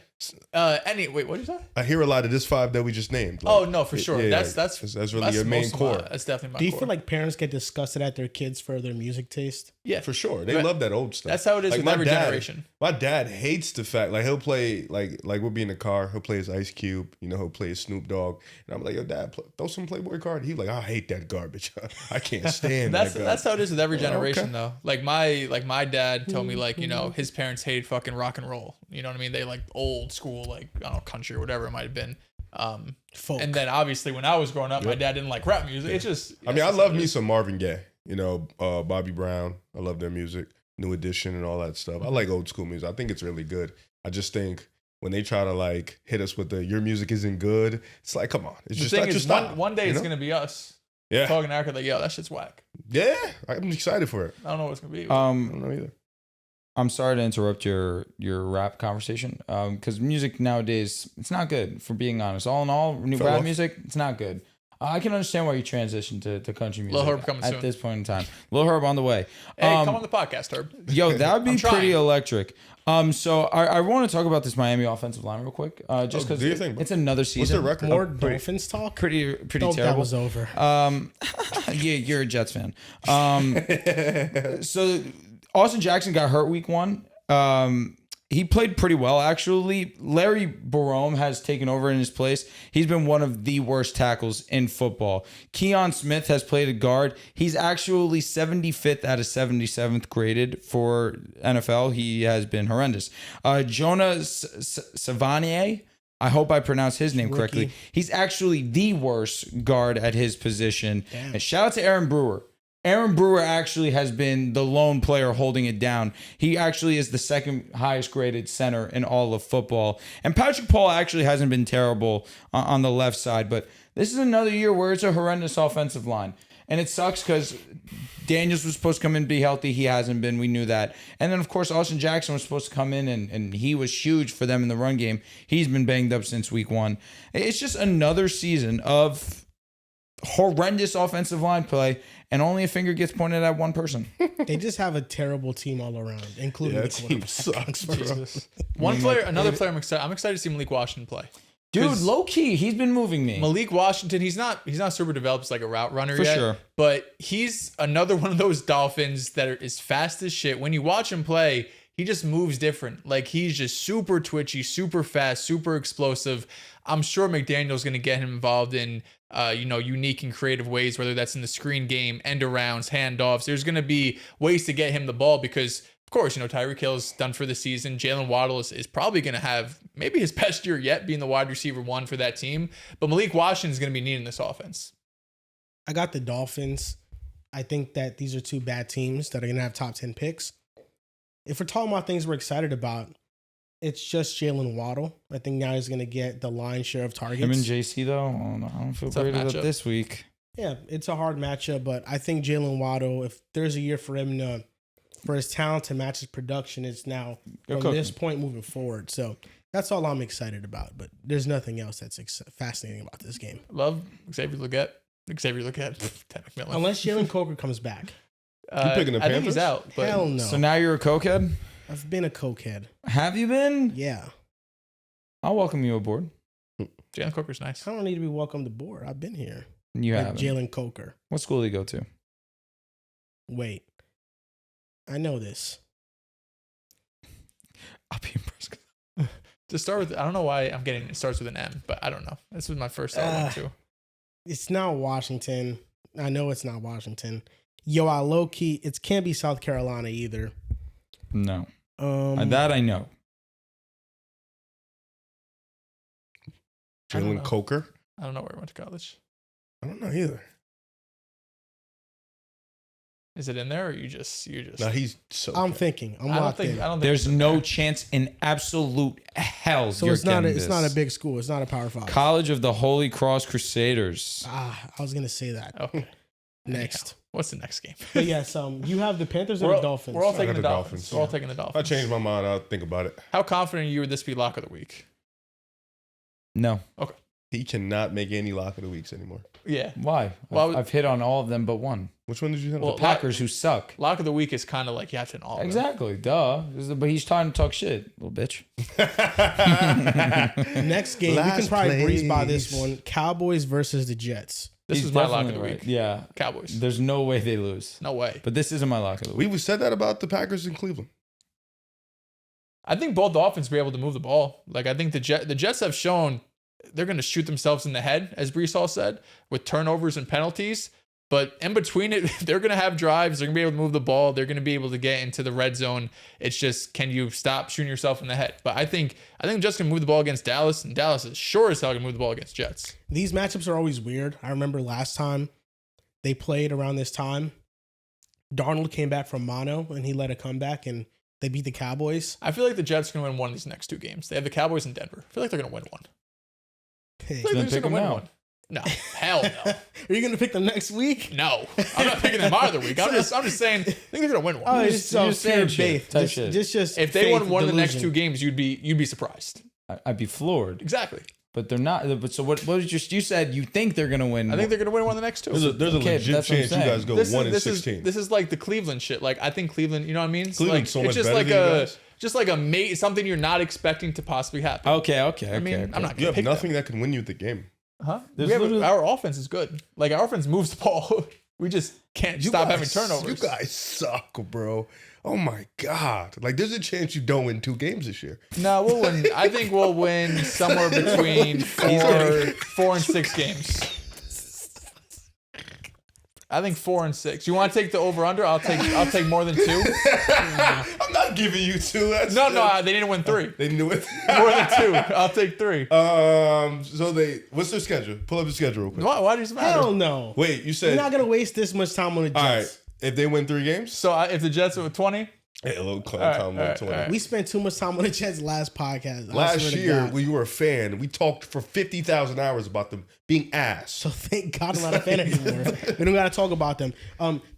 Wait, what did you say? I hear a lot of this five that we just named. Like, no, for sure. That's really your main core. That's definitely my core. Do you feel like parents get disgusted at their kids for their music taste? Yeah, for sure. They love that old stuff. That's how it is with every generation. My dad hates the fact he'll play like we'll be in the car. He'll play his Ice Cube. He'll play his Snoop Dogg, and I'm like, yo, Dad, throw some Playboy Cardi. He's like, I hate that garbage. I can't stand that. That's how it is with every generation, though. Like my dad told me his parents hated fucking rock and roll. You know what I mean? They like old school country or whatever it might have been. Folk. And then obviously when I was growing up, my dad didn't like rap music. It's just. I love me some Marvin Gaye. Bobby Brown. I love their music. New Edition and all that stuff. I like old school music. I think it's really good. I just think when they try to hit us with your music isn't good, it's like, come on. It's just not your style. One day it's gonna be us. Yeah. Talking to like, yo, that shit's whack. Yeah. I'm excited for it. I don't know what it's gonna be. I don't know either. I'm sorry to interrupt your rap conversation, because music nowadays, it's not good, for being honest. All in all, new rap music, it's not good. I can understand why you transitioned to country music. Lil Herb coming soon. At this point in time. Lil Herb on the way. Hey, come on the podcast, Herb. Yo, that would be pretty electric. So I want to talk about this Miami offensive line real quick, just because it's another season. What's their record? More Dolphins talk? Pretty terrible. That was over. Yeah, you're a Jets fan. So Austin Jackson got hurt week 1. He played pretty well, actually. Larry Barome has taken over in his place. He's been one of the worst tackles in football. Keon Smith has played a guard. He's actually 75th out of 77th graded for NFL. He has been horrendous. Jonah Savanier, I hope I pronounced his name correctly. He's actually the worst guard at his position. Damn. And shout out to Aaron Brewer. Aaron Brewer actually has been the lone player holding it down. He actually is the second highest graded center in all of football. And Patrick Paul actually hasn't been terrible on the left side, but this is another year where it's a horrendous offensive line. And it sucks because Daniels was supposed to come in and be healthy. He hasn't been. We knew that. And then, of course, Austin Jackson was supposed to come in, and he was huge for them in the run game. He's been banged up since week 1. It's just another season of horrendous offensive line play, and only a finger gets pointed at one person. They just have a terrible team all around, including the team sucks, bro. Another player I'm excited to see Malik Washington play. Dude, low key, he's been moving me. Malik Washington, he's not super developed as like a route runner For yet. sure. But he's another one of those Dolphins that is fast as shit. When you watch him play, he just moves different. Like he's just super twitchy, super fast, super explosive. I'm sure McDaniel's going to get him involved in unique and creative ways, whether that's in the screen game, end arounds, handoffs. There's going to be ways to get him the ball because, of course, Tyreek Hill's done for the season. Jalen Waddle is probably going to have maybe his best year yet being the wide receiver 1 for that team. But Malik Washington is going to be needing this offense. I got the Dolphins. I think that these are 2 bad teams that are going to have top 10 picks. If we're talking about things we're excited about, it's just Jalen Waddle. I think now he's going to get the lion's share of targets. Him and JC, though, I don't feel great about this week. Yeah, it's a hard matchup, but I think Jalen Waddle, if there's a year for him for his talent to match his production, it's now from this point moving forward. So that's all I'm excited about, but there's nothing else that's fascinating about this game. Love Xavier Legette, Terry McLaurin. Unless Jalen Coker comes back. You picking the Panthers? I think he's out. But Hell no. So now you're a cokehead? I've been a cokehead. Have you been? Yeah. I'll welcome you aboard. Jalen Coker's nice. I don't need to be welcomed aboard. I've been here. You like have Jalen Coker. What school do you go to? Wait. I know this. I'll be impressed. To start with, I don't know why I'm getting it starts with an M, but I don't know. This was my first thought I went to. It's not Washington. I know it's not Washington. Yo, I low key, it can't be South Carolina either. No. That I know. Jalen Coker? I don't know where he went to college. I don't know either. Is it in there or you just No, he's so I'm good. thinking. I don't think There's no chance in absolute hell so you're it's not getting it's not a big school. It's not a Power 5. College of the Holy Cross Crusaders. I was gonna say that. Okay. Next. Anyhow, what's the next game? But yes, you have the Panthers and the Dolphins. We're all taking I got the the Dolphins. Dolphins, We're all yeah. taking the If Dolphins. I change my mind, I'll think about it. How confident are you would this be lock of the week? No. Okay. He cannot make any lock of the weeks anymore. Yeah. Why? Well, I've hit on all of them but one. Which one did you have? Well, The Packers, who suck. Lock of the week is kind of like you have to know all of them. Exactly. Duh. But he's trying to talk shit, little bitch. Next game, we Last can probably breeze by place. this one. Cowboys versus the Jets. This He's is my lock of definitely the right. week. Yeah. Cowboys. There's no way they lose. No way. But this isn't my lock of the week. We said that about the Packers in Cleveland. I think both Dolphins will be able to move the ball. Like I think the Jets have shown they're going to shoot themselves in the head, as Brees Hall said, with turnovers and penalties. But in between it, they're going to have drives. They're going to be able to move the ball. They're going to be able to get into the red zone. It's just, can you stop shooting yourself in the head? But I think Jets can move the ball against Dallas, and Dallas is sure as hell going to move the ball against Jets. These matchups are always weird. I remember last time they played around this time, Darnold came back from mono, and he led a comeback, and they beat the Cowboys. I feel like the Jets are going to win one of these next 2 games. They have the Cowboys in Denver. I feel like they're going to win one. Hey. I feel like they're just pick gonna them win now. one. No, hell no. Are you going to pick them next week? No, I'm not picking them either week. I'm just saying. I think they're gonna win one. Oh, You're it's just so saying fear shit. faith. Type shit. Just If they won faith, one of the next 2 delusion. games, you'd be surprised. I'd be floored. Exactly. But they're not. But so what was just you said you think they're going to win? I think they're gonna win one of the next 2. There's a Okay, legit that's what I'm chance you saying. guys go 1-16. This is like the Cleveland shit. Like I think Cleveland, you know what I mean? Cleveland's so much it's just better like than you guys. just like something you're not expecting to possibly happen. Okay. I mean, I'm not You gonna have pick nothing that can win you the game. them. Huh? There's We have literally- our offense is good. Like our offense moves the ball. We just can't stop having turnovers. You guys suck, bro. Oh my God. Like there's a chance you don't win 2 games this year. No, we'll win. I think we'll win somewhere between 4 and 6 games. I think 4 and 6. You want to take the over under? I'll take more than 2. I'm not giving you 2. That's No, they didn't win 3. They knew it. More than 2. I'll take 3. So what's their schedule? Pull up the schedule real quick. Why does it matter? Hell no. Wait, you You're said not going to waste this much time on the Jets. all right. If they win 3 games, So if the Jets are with 20, hey, a little all right, time, all right, 20. all right. We spent too much time on the Jets last podcast. I Last swear to year, God. when you were a fan, we talked for 50,000 hours about them being ass. So thank God I'm not a fan anymore. We don't got to talk about them.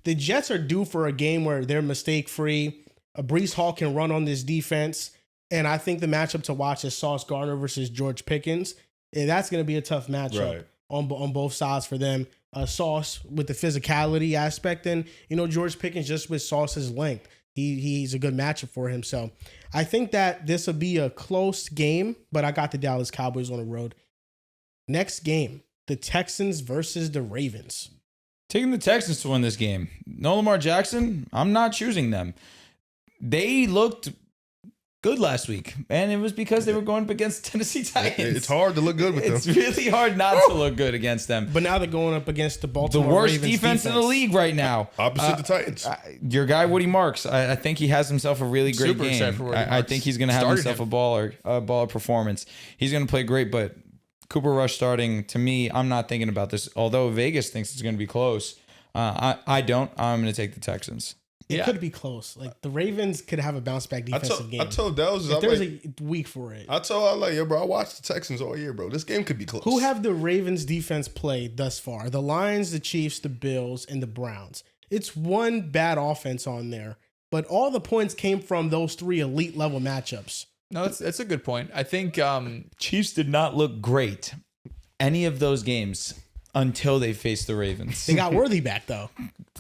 The Jets are due for a game where they're mistake free. Brees Hall can run on this defense, and I think the matchup to watch is Sauce Gardner versus George Pickens. And that's going to be a tough matchup Right. on both sides for them. Sauce with the physicality aspect, and George Pickens just with Sauce's length. He's a good matchup for him. So I think that this will be a close game, but I got the Dallas Cowboys on the road Next game, the Texans versus the Ravens. Taking the Texans to win this game. No Lamar Jackson, I'm not choosing them. They looked good last week, and it was because they were going up against Tennessee Titans. It's hard to look good with them. It's really hard not to look good against them. But now they're going up against the Baltimore worst Ravens defense in the league right now. Opposite the Titans. Your guy Woody Marks, I think he has himself a really great Super excited game. for Woody I Marks. think he's going to have himself a baller performance. He's going to play great, but Cooper Rush starting, to me, I'm not thinking about this. Although Vegas thinks it's going to be close, I don't. I'm going to take the Texans. It could be close. Like the Ravens could have a bounce back defensive game. I told Dells, if there's a week for it. I'm like, yo, bro, I watched the Texans all year, bro. This game could be close. Who have the Ravens defense played thus far? The Lions, the Chiefs, the Bills, and the Browns. It's one bad offense on there, but all the points came from those three elite level matchups. No, that's a good point. I think Chiefs did not look great any of those games until they faced the Ravens. They got Worthy back though.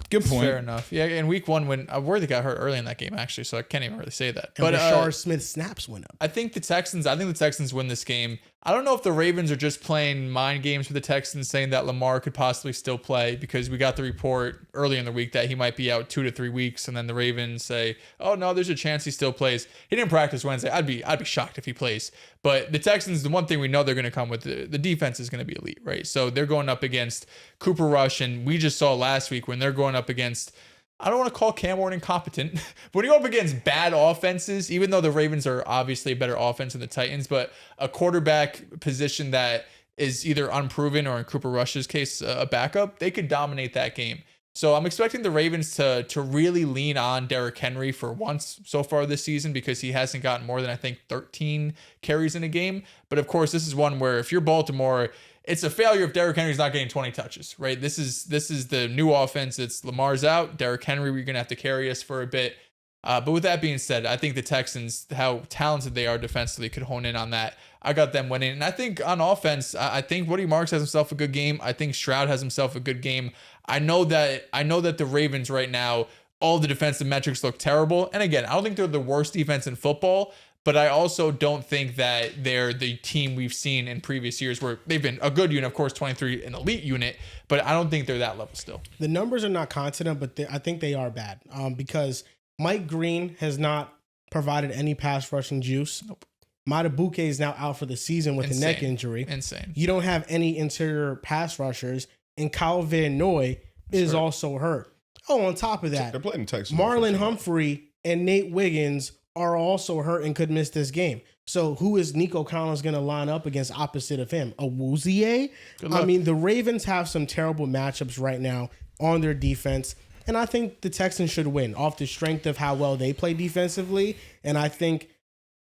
Good point. Fair enough. Yeah, in week one when Worthy got hurt early in that game, actually, so I can't even really say that. And Rashard Smith's snaps went up. I think the Texans win this game. I don't know if the Ravens are just playing mind games with the Texans, saying that Lamar could possibly still play, because we got the report early in the week that he might be out 2 to 3 weeks, and then the Ravens say, "Oh no, there's a chance he still plays." He didn't practice Wednesday. I'd be shocked if he plays. But the Texans, the one thing we know they're going to come with, the defense is going to be elite, right? So they're going up against Cooper Rush, and we just saw last week when they're going up against, I don't want to call Cam Warren incompetent, but when you go up against bad offenses, even though the Ravens are obviously a better offense than the Titans, but a quarterback position that is either unproven or, in Cooper Rush's case, a backup, they could dominate that game. So I'm expecting the Ravens to really lean on Derrick Henry for once so far this season, because he hasn't gotten more than, I think, 13 carries in a game. But of course, this is one where if you're Baltimore, it's a failure if Derrick Henry's not getting 20 touches, right? This is the new offense. It's Lamar's out. Derrick Henry, we're going to have to carry us for a bit. But with that being said, I think the Texans, how talented they are defensively, could hone in on that. I got them winning. And I think on offense, I think Woody Marks has himself a good game. I think Stroud has himself a good game. I know that the Ravens right now, all the defensive metrics look terrible. And again, I don't think they're the worst defense in football, but I also don't think that they're the team we've seen in previous years where they've been a good unit, of course, 23, an elite unit, but I don't think they're that level still. The numbers are not constant, but I think they are bad because Mike Green has not provided any pass rushing juice. Nope. Matabuke is now out for the season with a neck injury. Insane. You don't have any interior pass rushers, and Kyle Van Noy is also hurt. Oh, on top of that, they're playing Texans. Marlon Humphrey and Nate Wiggins are also hurt and could miss this game. So who is Nico Collins going to line up against opposite of him? Awuzie? I mean, the Ravens have some terrible matchups right now on their defense, and I think the Texans should win off the strength of how well they play defensively, and I think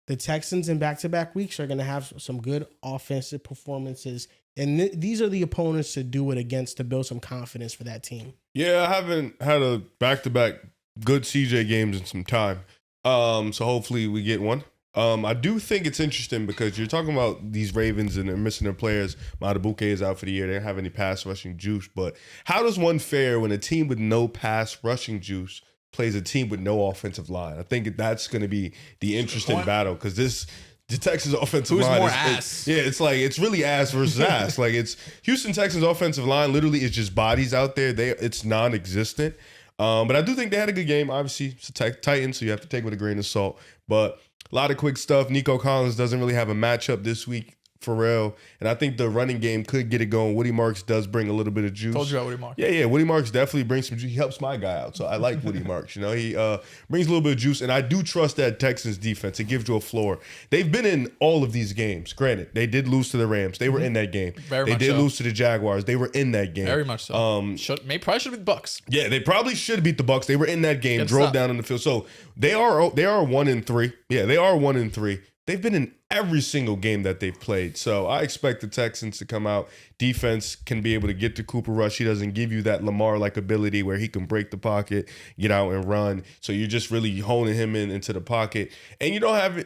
the Texans in back-to-back weeks are going to have some good offensive performances, and these are the opponents to do it against to build some confidence for that team. Yeah, I haven't had a back-to-back good CJ games in some time, so hopefully we get one. I do think it's interesting because you're talking about these Ravens and they're missing their players. Matabuke is out for the year. They don't have any pass rushing juice, but how does one fare when a team with no pass rushing juice plays a team with no offensive line? I think that's going to be the interesting battle because the Texans offensive line more ass? It's really ass versus ass. Like it's Houston Texans offensive line literally is just bodies out there. It's non-existent. But I do think they had a good game. Obviously, it's a Titans, so you have to take it with a grain of salt. But a lot of quick stuff. Nico Collins doesn't really have a matchup this week for real. And I think the running game could get it going. Woody Marks does bring a little bit of juice. Told you about Woody Marks. Yeah. Woody Marks definitely brings some juice. He helps my guy out. So I like Woody Marks. You know, he brings a little bit of juice. And I do trust that Texans defense. It gives you a floor. They've been in all of these games. Granted, they did lose to the Rams. They were in that game. They did lose to the Jaguars. They were in that game. Very much so. Probably should have beat the Bucs. Yeah, they probably should beat the Bucs. They were in that game, drove down on the field. So they are 1-3. Yeah, they are 1-3. They've been in every single game that they've played. So I expect the Texans to come out. Defense can be able to get to Cooper Rush. He doesn't give you that Lamar-like ability where he can break the pocket, get out and run. So you're just really honing him into the pocket. And you don't have,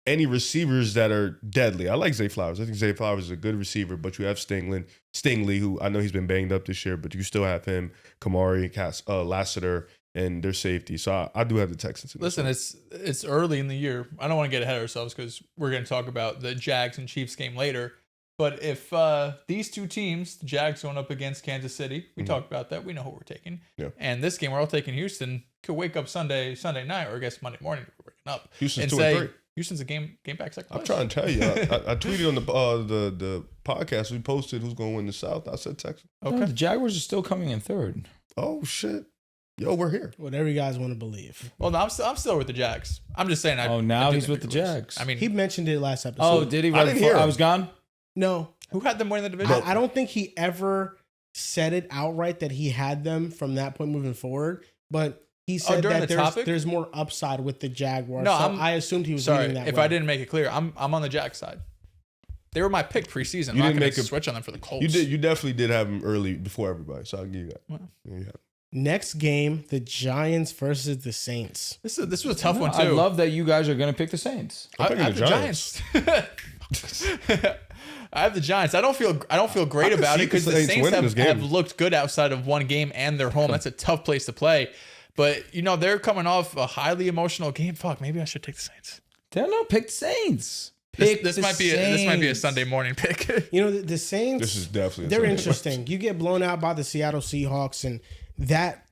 any receivers that are deadly. I like Zay Flowers. I think Zay Flowers is a good receiver, but you have Stingley, who I know he's been banged up this year, but you still have him, Kamari, Lassiter, and their safety. So I do have the Texans. Listen, it's early in the year. I don't want to get ahead of ourselves because we're going to talk about the Jags and Chiefs game later. But if these two teams, the Jags going up against Kansas City, we talked about that. We know who we're taking. Yeah. And this game, we're all taking Houston. Could wake up Sunday night, or I guess Monday morning, we're waking up. Houston's and 2-3. Houston's a game back second place. I'm trying to tell you. I tweeted on the podcast we posted who's going to win the South. I said Texas. Okay. No, the Jaguars are still coming in third. Oh, shit. Yo, we're here. Whatever you guys want to believe. Well, no, I'm still with the Jags. I'm just saying. Now I he's with the think we're Jags. close. I mean, He mentioned it last episode. Oh, did he? Right I didn't before hear him. I was gone? No. who had them winning the division? I don't think he ever said it outright that he had them from that point moving forward, but he said during that the there's, topic? there's more upside with the Jaguars. No, so I assumed he was Sorry, leaning that if way. I didn't make it clear, I'm on the Jags side. They were my pick preseason. I'm You not didn't going make to a switch on them for the Colts. You did. You definitely did have them early before everybody. So I'll give you that. Wow. Yeah. Next game, the Giants versus the Saints. This was a tough one too. I love that you guys are going to pick the Saints. I'm picking I have the Giants. I have the Giants. I don't feel great I can about see it because the the Saints Saints winning this game. have looked good outside of one game and they're home. That's a tough place to play. But they're coming off a highly emotional game. Fuck, maybe I should take the Saints. No, pick the Saints. This might be a Sunday morning pick. The Saints. This is definitely. They're interesting. You get blown out by the Seattle Seahawks, and that,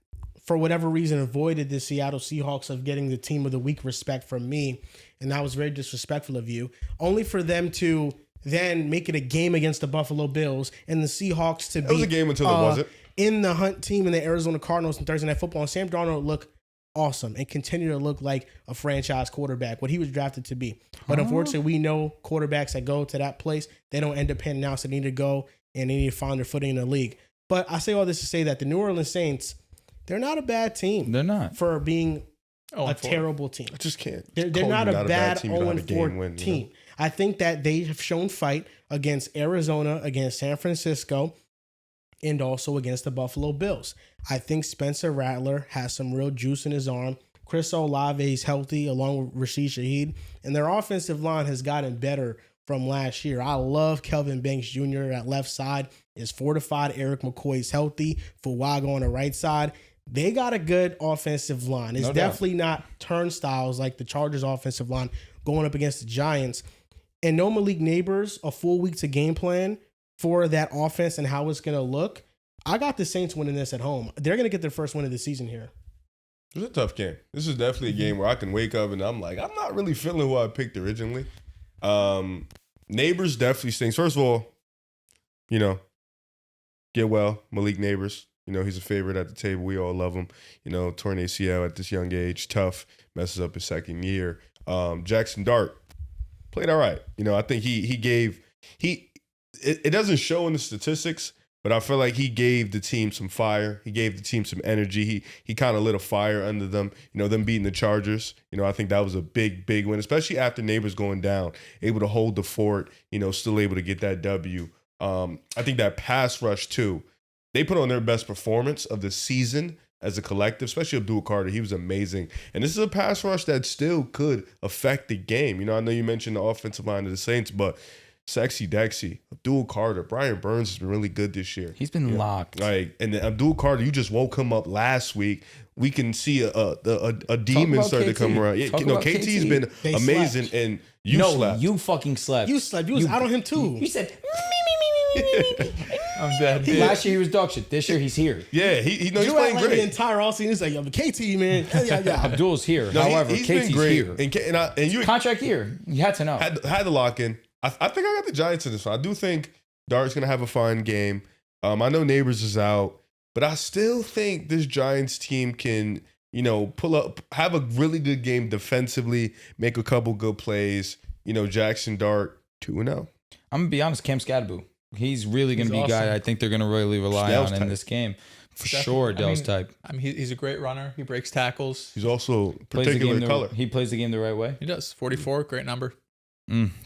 for whatever reason, avoided the Seattle Seahawks of getting the team of the week respect from me, and that was very disrespectful of you. Only for them to then make it a game against the Buffalo Bills and the Seahawks to be. It was a game until it wasn't. In the hunt team in the Arizona Cardinals and Thursday Night Football, and Sam Darnold looked awesome and continue to look like a franchise quarterback, what he was drafted to be. But unfortunately, we know quarterbacks that go to that place, they don't end up panning out, so they need to go and they need to find their footing in the league. But I say all this to say that the New Orleans Saints, they're not a bad team. They're not. For being a terrible team. I just can't. They're not a bad team. You don't have a 0-4 game win, team. you know? I think that they have shown fight against Arizona, against San Francisco, and also against the Buffalo Bills. I think Spencer Rattler has some real juice in his arm. Chris Olave is healthy along with Rashid Shaheed. And their offensive line has gotten better from last year. I love Kelvin Banks Jr. at left side. Is fortified. Eric McCoy's healthy. Fuaga on the right side. They got a good offensive line. It's definitely not turnstiles like the Chargers offensive line going up against the Giants. And no Malik Neighbors, a full week to game plan for that offense and how it's going to look. I got the Saints winning this at home. They're going to get their first win of the season here. It's a tough game. This is definitely a game where I can wake up and I'm like, I'm not really feeling who I picked originally. Neighbors definitely stinks. First of all, get well, Malik Neighbors. He's a favorite at the table. We all love him. Torn ACL at this young age, tough, messes up his second year. Jackson Dart played all right. I think it doesn't show in the statistics, but I feel like he gave the team some fire. He gave the team some energy. He kind of lit a fire under them. Them beating the Chargers. I think that was a big, big win, especially after Neighbors going down, able to hold the fort, still able to get that W. I think that pass rush too, they put on their best performance of the season as a collective, especially Abdul Carter. He was amazing. And this is a pass rush that still could affect the game. I know you mentioned the offensive line of the Saints, but Sexy Dexy, Abdul Carter, Brian Burns has been really good this year. He's been locked. Right. And then Abdul Carter, you just woke him up last week. We can see a demon start to come around. KT's been amazing, slept. And you slept. You fucking slept. You slept. You was out on him too. You said, I'm dead. Last year he was dog shit. This year he's here. Yeah, he's You playing like great. the entire all season. He's like, yo, the KT, man. Yeah. Abdul's here. No, However, he's KT's been great. here. And you Contract year. You had to know. had to lock in. I think I got the Giants in this one. I do think Dart's going to have a fine game. I know Neighbors is out, but I still think this Giants team can, pull up, have a really good game defensively, make a couple good plays. Jackson Dart, 2-0. I'm going to be honest, Cam Scadaboo. He's really going to be a guy I think they're going to really rely Dell's on type. in this game. For sure, Dell's type. He's a great runner. He breaks tackles. He's also Plays the particular game color. he plays the game the right way. He does. 44, great number.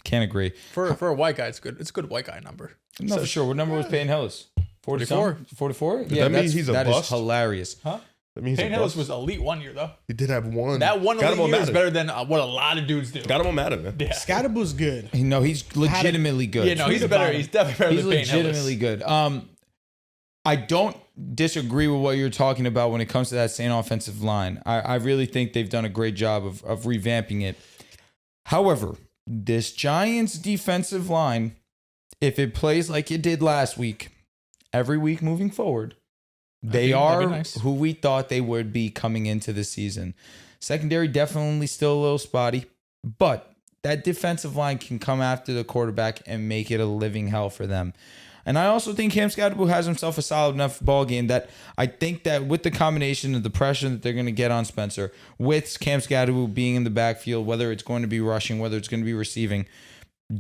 Can't agree. For a white guy, it's good. It's a good white guy number. No, for sure. What number was Payne Hillis? 44. 44? that mean he's a that bust? is hilarious. Huh? That means Payne Hillis was elite 1 year though. He did have one. That one Got him elite on year is Madden. better than what a lot of dudes do. Got him on Madden, man. Yeah. Scadaboo's good. No, he's legitimately good. Yeah, no, he's better. He's definitely better He's than Payne Hillis. legitimately good. I don't disagree with what you're talking about when it comes to that Saint offensive line. I really think they've done a great job of revamping it. However, this Giants defensive line if it plays like it did last week, every week moving forward, they are who we thought they would be coming into the season. Secondary definitely still a little spotty, but that defensive line can come after the quarterback and make it a living hell for them. And I also think Cam Skattebo has himself a solid enough ball game that I think that with the combination of the pressure that they're going to get on Spencer, with Cam Skattebo being in the backfield, whether it's going to be rushing, whether it's going to be receiving,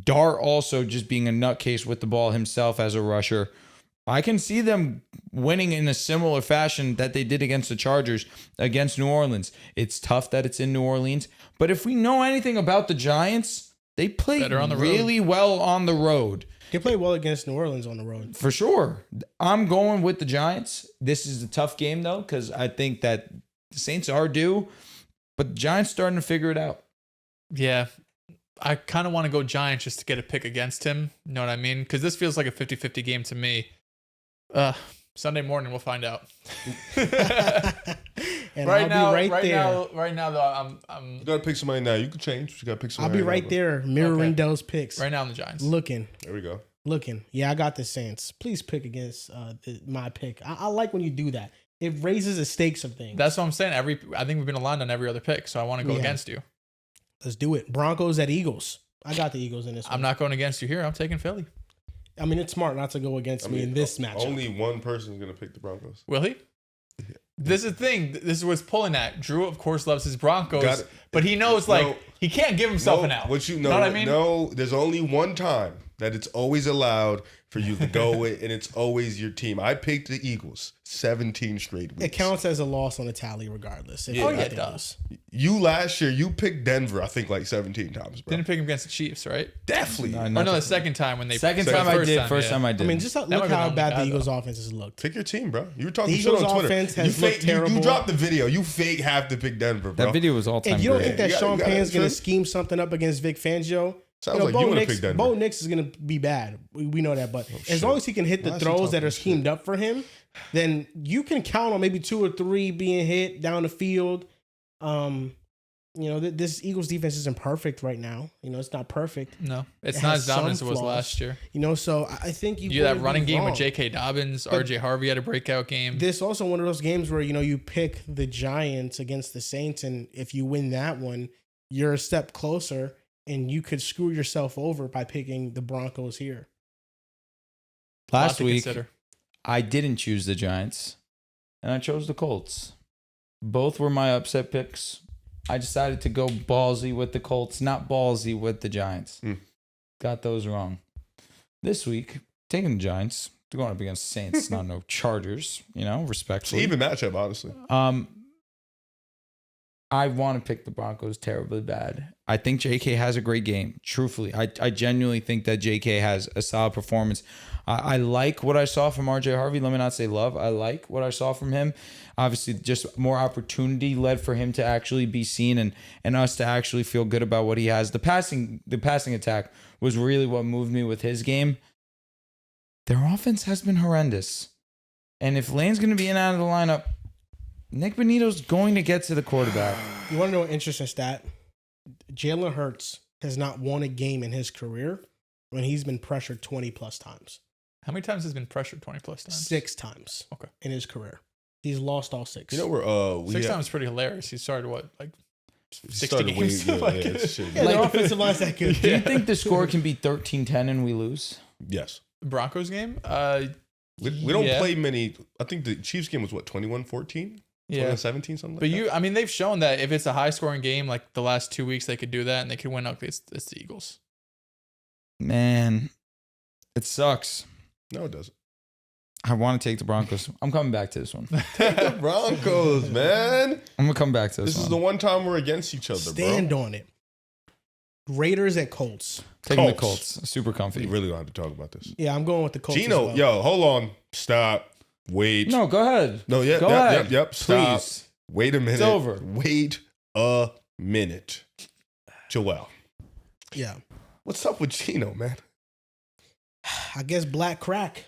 Dart also just being a nutcase with the ball himself as a rusher, I can see them winning in a similar fashion that they did against the Chargers, against New Orleans. It's tough that it's in New Orleans, but if we know anything about the Giants, they play really well on the road. They play well against New Orleans on the road. For sure. I'm going with the Giants. This is a tough game, though, because I think that the Saints are due, but the Giants starting to figure it out. Yeah. I kind of want to go Giants just to get a pick against him. You know what I mean? Because this feels like a 50-50 game to me. Sunday morning, we'll find out. And right now, there. Right now, though, I'm. You gotta pick somebody now. You can change. You gotta pick somebody. I'll be right there, mirroring Dell's picks. Right now, I'm the Giants. Looking. There we go. Looking. Yeah, I got the Saints. Please pick against my pick. I like when you do that. It raises the stakes of things. That's what I'm saying. I think we've been aligned on every other pick, so I want to go against you. Let's do it. Broncos at Eagles. I got the Eagles in this one. I'm not going against you here. I'm taking Philly. I mean, it's smart not to go against me in this matchup. Only one person is going to pick the Broncos. Will he? Yeah. This is the thing. This is what's pulling at. Drew, of course, loves his Broncos, but he knows he can't give himself an out. What you know what I mean? No, there's only one time that it's always allowed for you to go with, and it's always your team. I picked the Eagles 17 straight weeks. It counts as a loss on the tally regardless. It does. You last year, you picked Denver, I think, like 17 times, bro. Didn't pick him against the Chiefs, right? Definitely. No, the second time when they... Second time I did. First time I did. I mean, just look how bad the Eagles' offense has looked. Pick your team, bro. You were talking shit on Twitter. Offense has looked terrible. You dropped the video. You fake have to pick Denver, bro. That video was all-time great. If you don't think that Sean Payne's going to scheme something up against Vic Fangio... Sounds like you want to pick Denver. Bo Nix is going to be bad. We know that. But as long as he can hit the throws that are schemed up for him, then you can count on maybe 2 or 3 being hit down the field. This Eagles defense isn't perfect right now. It's not perfect. No, it's not as dominant as it was last year. So I think you that running game with J.K. Dobbins, R.J. Harvey had a breakout game. This also one of those games where, you pick the Giants against the Saints, and if you win that one, you're a step closer. And you could screw yourself over by picking the Broncos here. Last week, I didn't choose the Giants, and I chose the Colts. Both were my upset picks. I decided to go ballsy with the Colts, not ballsy with the Giants. Got those wrong. This week, taking the Giants. They're going up against the Saints, not no Chargers, respectfully. It's an even matchup, honestly. I want to pick the Broncos terribly bad. I think JK has a great game. Truthfully, I genuinely think that JK has a solid performance. I like what I saw from RJ Harvey. Let me not say love. I like what I saw from him. Obviously, just more opportunity led for him to actually be seen and us to actually feel good about what he has. The passing attack was really what moved me with his game. Their offense has been horrendous. And if Lane's going to be in and out of the lineup, Nick Benito's going to get to the quarterback. You want to know an interesting stat? Jalen Hurts has not won a game in his career when he's been pressured 20 plus times. How many times has he been pressured 20 plus times? 6 times. Okay. In his career. He's lost all 6. We're 6 times is pretty hilarious. He started 60 games. The offensive line's that good. Do you think the score can be 13-10 and we lose? Yes. The Broncos game? We don't play many. I think the Chiefs game was 21-14? Yeah, 17, something like that. They've shown that if it's a high scoring game, like the last 2 weeks, they could do that and they could win up against the Eagles. Man, it sucks. No, it doesn't. I want to take the Broncos. I'm coming back to this one. Take the Broncos, man. I'm going to come back to this one. This is the one time we're against each other, Stand on it. Raiders at Colts. Taking the Colts. Super comfy. We really don't have to talk about this. Yeah, I'm going with the Colts. Gino, yo, hold on. Stop. Wait. No, go ahead. No, go ahead. Yep. Stop. Please. Wait a minute. It's over. Wait a minute. Joel. Yeah. What's up with Gino, man? I guess black crack.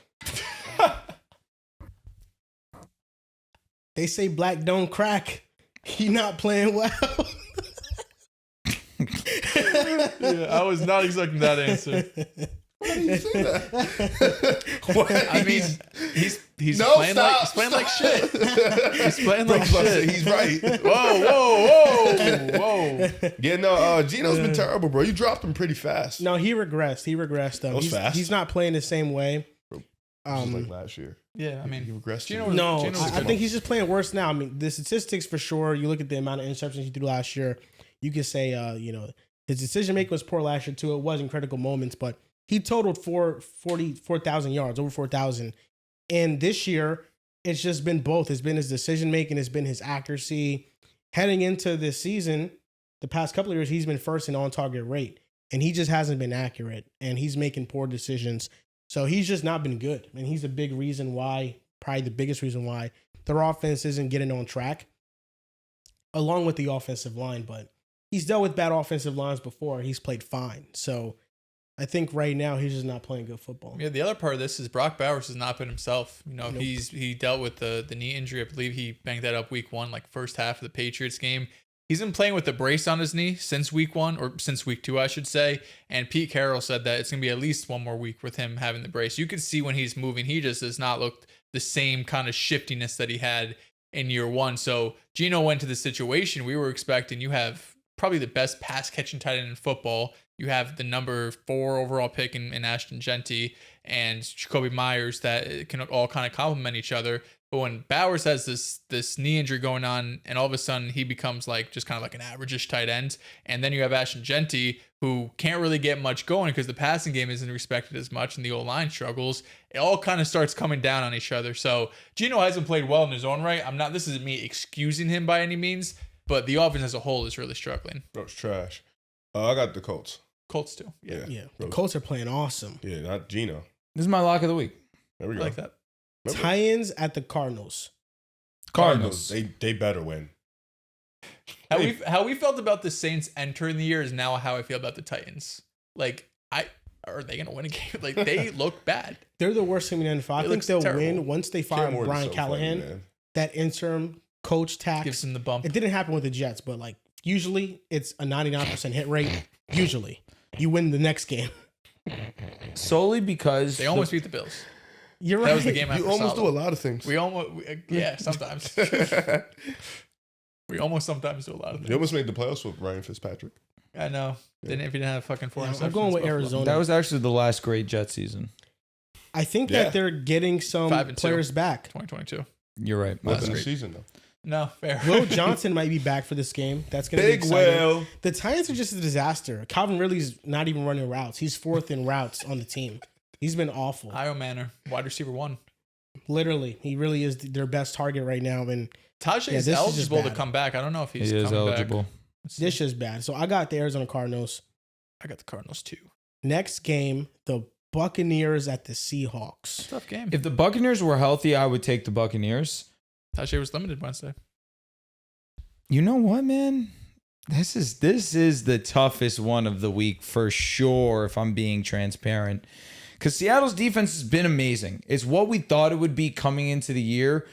They say black don't crack. He not playing well. Yeah, I was not expecting that answer. How do you say that? What? I mean, he's No, playing stop, he's playing like shit. He's playing Bro, like shit. he's right. Whoa. Yeah, no, Gino's been terrible, bro. You dropped him pretty fast. No, he regressed. That was fast. He's not playing the same way. Just like last year. Yeah, I mean, He regressed. Gino No, Gino's I good. think he's just playing worse now. I mean, the statistics for sure. You look at the amount of interceptions he threw last year. You could say, his decision making was poor last year too. It was in critical moments, but he totaled 4,000 yards, over 4,000. And this year, it's just been both. It's been his decision making. It's been his accuracy. Heading into this season, the past couple of years, he's been first in on target rate, and he just hasn't been accurate. And he's making poor decisions. So he's just not been good. And he's a big reason why, probably the biggest reason why their offense isn't getting on track, along with the offensive line. But he's dealt with bad offensive lines before. He's played fine. So I think right now he's just not playing good football. Yeah, the other part of this is Brock Bowers has not been himself. Nope. He dealt with the knee injury. I believe he banged that up week 1, like first half of the Patriots game. He's been playing with the brace on his knee since week 1, or since week 2, I should say. And Pete Carroll said that it's going to be at least one more week with him having the brace. You can see when he's moving, he just does not look the same kind of shiftiness that he had in year 1. So Gino went to the situation we were expecting. You have probably the best pass catching tight end in football. You have the number 4 overall pick in Ashton Genty and Jacoby Myers that can all kind of complement each other. But when Bowers has this knee injury going on, and all of a sudden he becomes like just kind of like an average-ish tight end, and then you have Ashton Genty who can't really get much going because the passing game isn't respected as much and the O-line struggles. It all kind of starts coming down on each other. So Gino hasn't played well in his own right. This isn't me excusing him by any means, but the offense as a whole is really struggling. Bro, it's trash. I got the Colts. Colts too. Yeah. The Colts are playing awesome. Yeah, not Gino. This is my lock of the week. There we go. I like that. Titans at the Cardinals. Cardinals. They better win. How we felt about the Saints entering the year is now how I feel about the Titans. Like, are they gonna win a game? Like, they look bad. They're the worst team in the NFL. I think they'll win once they fire Brian Callahan. Funny, that interim coach tax Gives them the bump. It didn't happen with the Jets, but like usually it's a 99% hit rate. Usually, you win the next game. Solely because They almost beat the Bills. You're right. That was the game after You almost Saleh. do a lot of things. Sometimes. We almost sometimes do a lot of things. You almost made the playoffs with Ryan Fitzpatrick. I know. If you didn't have fucking 4 interceptions. I'm going with both of them. Arizona. that was actually the last great Jet season. I think Yeah. that they're getting some 5-2. players back. 2022. You're right. Not That's in the great. season though. No, fair. Will Johnson might be back for this game. That's going to be Big exciting. Will. The Titans are just a disaster. Calvin Ridley's not even running routes. He's 4th in routes on the team. He's been awful. Io Manor, wide receiver 1. Literally, he really is their best target right now. And Tajay Yeah, is this is just eligible to bad. come back. I don't know if he's He is coming eligible. back. this is bad. So I got the Arizona Cardinals. I got the Cardinals too. Next game, the Buccaneers at the Seahawks. Tough game. If the Buccaneers were healthy, I would take the Buccaneers. Tajay was limited Wednesday. You know what, man? This is the toughest one of the week for sure, if I'm being transparent. Because Seattle's defense has been amazing. It's what we thought it would be coming into the year.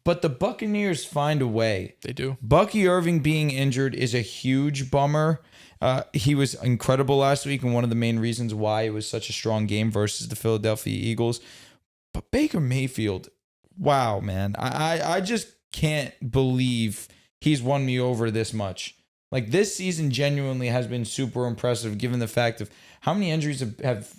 But the Buccaneers find a way. They do. Bucky Irving being injured is a huge bummer. He was incredible last week and one of the main reasons why it was such a strong game versus the Philadelphia Eagles. But Baker Mayfield, wow, man. I just can't believe he's won me over this much. Like, this season genuinely has been super impressive given the fact of how many injuries have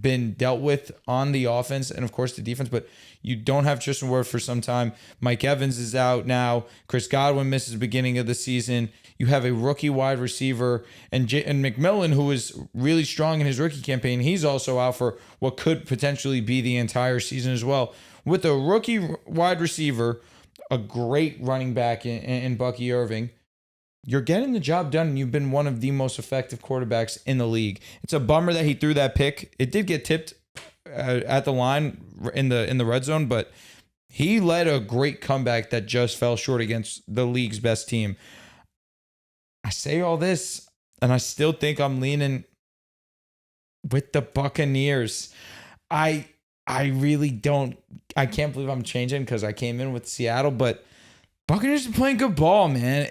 been dealt with on the offense and, of course, the defense. But you don't have Tristan Wirfs for some time. Mike Evans is out now. Chris Godwin misses the beginning of the season. You have a rookie wide receiver. And McMillan, who was really strong in his rookie campaign, he's also out for what could potentially be the entire season as well. With a rookie wide receiver, a great running back in Bucky Irving, you're getting the job done, and you've been one of the most effective quarterbacks in the league. It's a bummer that he threw that pick. It did get tipped at the line in the red zone, but he led a great comeback that just fell short against the league's best team. I say all this, and I still think I'm leaning with the Buccaneers. I really don't. I can't believe I'm changing because I came in with Seattle, but Buccaneers are playing good ball, man.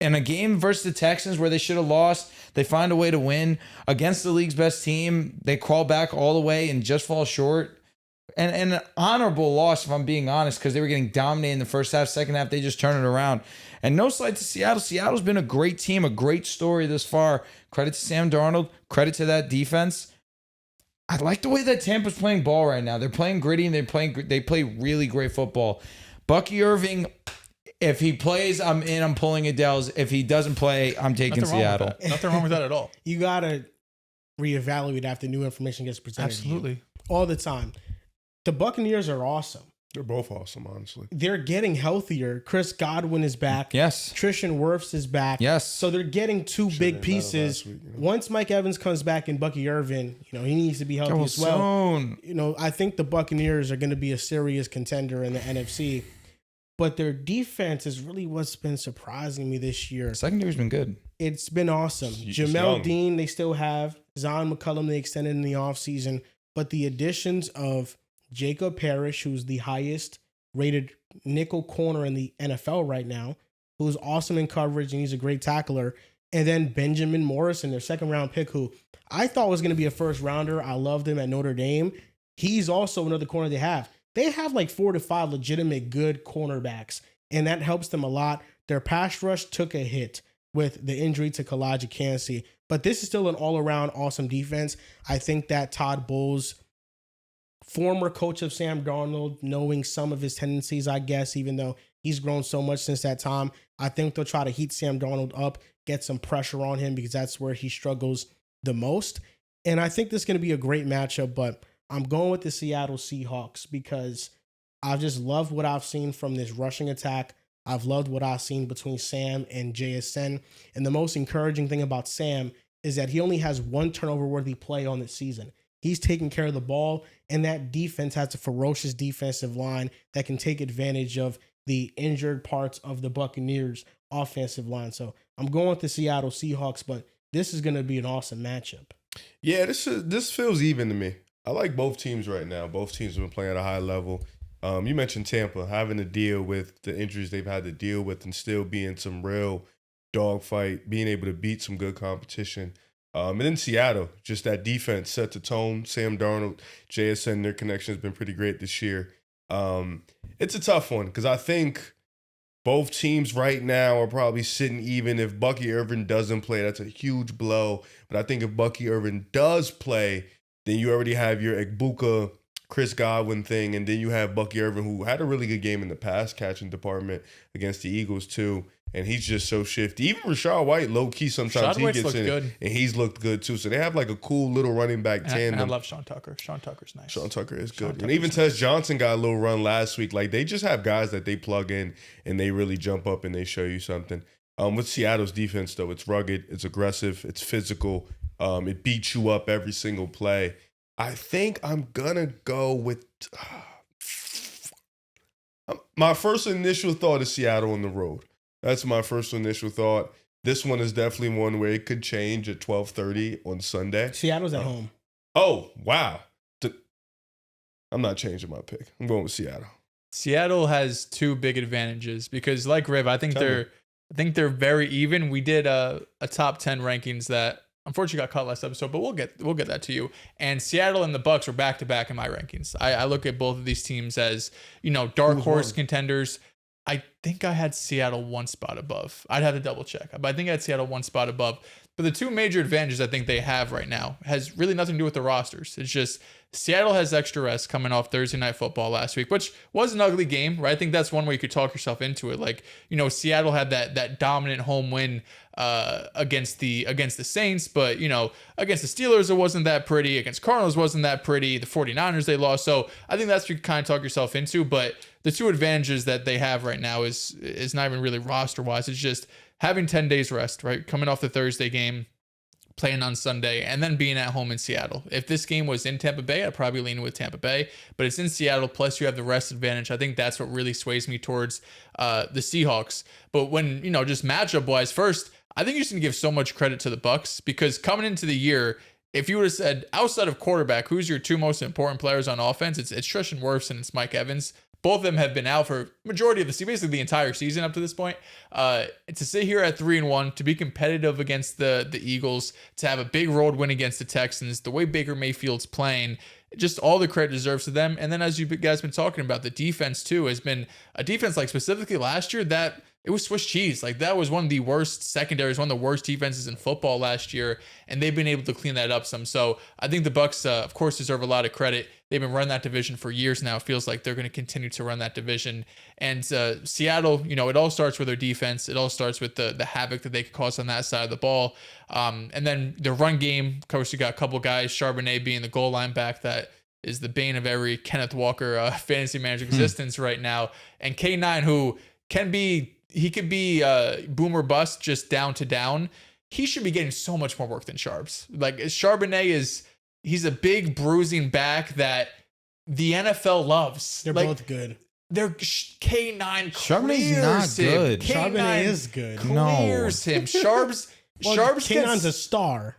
in a game versus the Texans where they should have lost, they find a way to win. Against the league's best team, they crawl back all the way and just fall short. And an honorable loss, if I'm being honest, because they were getting dominated in the first half. Second half, they just turn it around. And no slight to Seattle. Seattle's been a great team, a great story this far. Credit to Sam Darnold. Credit to that defense. I like the way that Tampa's playing ball right now. They're playing gritty and they play really great football. Bucky Irving, if he plays, I'm in. I'm pulling Adele's. If he doesn't play, I'm taking Seattle. Nothing wrong with that at all. You gotta reevaluate after new information gets presented. Absolutely, to you all the time. The Buccaneers are awesome. They're both awesome, honestly. They're getting healthier. Chris Godwin is back. Yes. Trishan Wirfs is back. Yes. So they're getting two big pieces. Week, Once Mike Evans comes back and Bucky Irvin, he needs to be healthy as well. I think the Buccaneers are going to be a serious contender in the NFC. But their defense is really what's been surprising me this year. Secondary's been good. It's been awesome. Jamel Dean, they still have. Zon McCullum, they extended in the offseason. But the additions of Jacob Parrish, who's the highest rated nickel corner in the NFL right now, who's awesome in coverage and he's a great tackler. And then Benjamin Morrison, their second round pick, who I thought was going to be a first rounder. I loved him at Notre Dame. He's also another corner they have. They have like 4 to 5 legitimate good cornerbacks, and that helps them a lot. Their pass rush took a hit with the injury to Kalaji Kancey, but this is still an all-around awesome defense. I think that Todd Bowles, former coach of Sam Darnold, knowing some of his tendencies, I guess, even though he's grown so much since that time, I think they'll try to heat Sam Darnold up, get some pressure on him because that's where he struggles the most. And I think this is going to be a great matchup, but I'm going with the Seattle Seahawks because I've just loved what I've seen from this rushing attack. I've loved what I've seen between Sam and JSN. And the most encouraging thing about Sam is that he only has one turnover-worthy play on the season. He's taking care of the ball, and that defense has a ferocious defensive line that can take advantage of the injured parts of the Buccaneers' offensive line. So I'm going with the Seattle Seahawks, but this is going to be an awesome matchup. Yeah, this feels even to me. I like both teams right now. Both teams have been playing at a high level. You mentioned Tampa having to deal with the injuries they've had to deal with and still being some real dogfight, being able to beat some good competition. And then Seattle, just that defense set the tone. Sam Darnold, JSN, their connection has been pretty great this year. It's a tough one because I think both teams right now are probably sitting even. If Bucky Irvin doesn't play, that's a huge blow. But I think if Bucky Irvin does play, then you already have your Egbuka, Chris Godwin thing, and then you have Bucky Irvin, who had a really good game in the pass catching department against the Eagles too, and he's just so shifty. Even Rachaad White, low key, sometimes he gets in it, and he's looked good too. So they have like a cool little running back tandem. And I love Sean Tucker. Sean Tucker's nice. Sean Tucker is good. And even Tez Johnson got a little run last week. Like they just have guys that they plug in and they really jump up and they show you something. With Seattle's defense though, it's rugged, it's aggressive, it's physical. It beats you up every single play. I think I'm going to go with my first initial thought is Seattle on the road. That's my first initial thought. This one is definitely one where it could change at 12:30 on Sunday. Seattle's at home. Oh, wow. I'm not changing my pick. I'm going with Seattle. Seattle has two big advantages because, like Riv, I think they're very even. We did a top 10 rankings that unfortunately got cut last episode, but we'll get that to you. And Seattle and the Bucs are back to back in my rankings. I look at both of these teams as dark horse contenders. I think I had Seattle one spot above. I'd have to double check, but I think I had Seattle one spot above. But the two major advantages I think they have right now has really nothing to do with the rosters. It's just Seattle has extra rest coming off Thursday Night Football last week, which was an ugly game, right? I think that's one way you could talk yourself into it. Like, Seattle had that dominant home win against the Saints, but against the Steelers it wasn't that pretty. Against Cardinals wasn't that pretty. The 49ers they lost. So I think that's what you kind of talk yourself into. But the two advantages that they have right now is not even really roster wise. It's just having 10 days rest, right? Coming off the Thursday game, playing on Sunday, and then being at home in Seattle. If this game was in Tampa Bay, I'd probably lean with Tampa Bay, but it's in Seattle, plus you have the rest advantage. I think that's what really sways me towards the Seahawks. But when, just matchup-wise, first, I think you should give so much credit to the Bucs because coming into the year, if you would have said, outside of quarterback, who's your two most important players on offense, it's Trishan Wirfs and it's Mike Evans. both of them have been out for majority of the season, basically the entire season up to this point. To sit here at 3-1, to be competitive against the Eagles, to have a big road win against the Texans, the way Baker Mayfield's playing, just all the credit deserves to them. And then as you guys been talking about, the defense too has been a defense like specifically last year that it was Swiss cheese. Like that was one of the worst secondaries, one of the worst defenses in football last year, and they've been able to clean that up some. So I think the Bucs, of course, deserve a lot of credit. They've been running that division for years now. It feels like they're going to continue to run that division. And Seattle, you know, it all starts with their defense. It all starts with the havoc that they could cause on that side of the ball. And then the run game, of course, you got a couple guys, Charbonnet being the goal line back that is the bane of every Kenneth Walker fantasy manager existence right now. And K9, who can be, he could be boom or bust, just down to down. He should be getting so much more work than Charbs. Like Charbonnet he's a big bruising back that the NFL loves. They're both good. They're K9 Charbonnet's not good. Charbonnet is good. Clears him. Charbs K9's a star.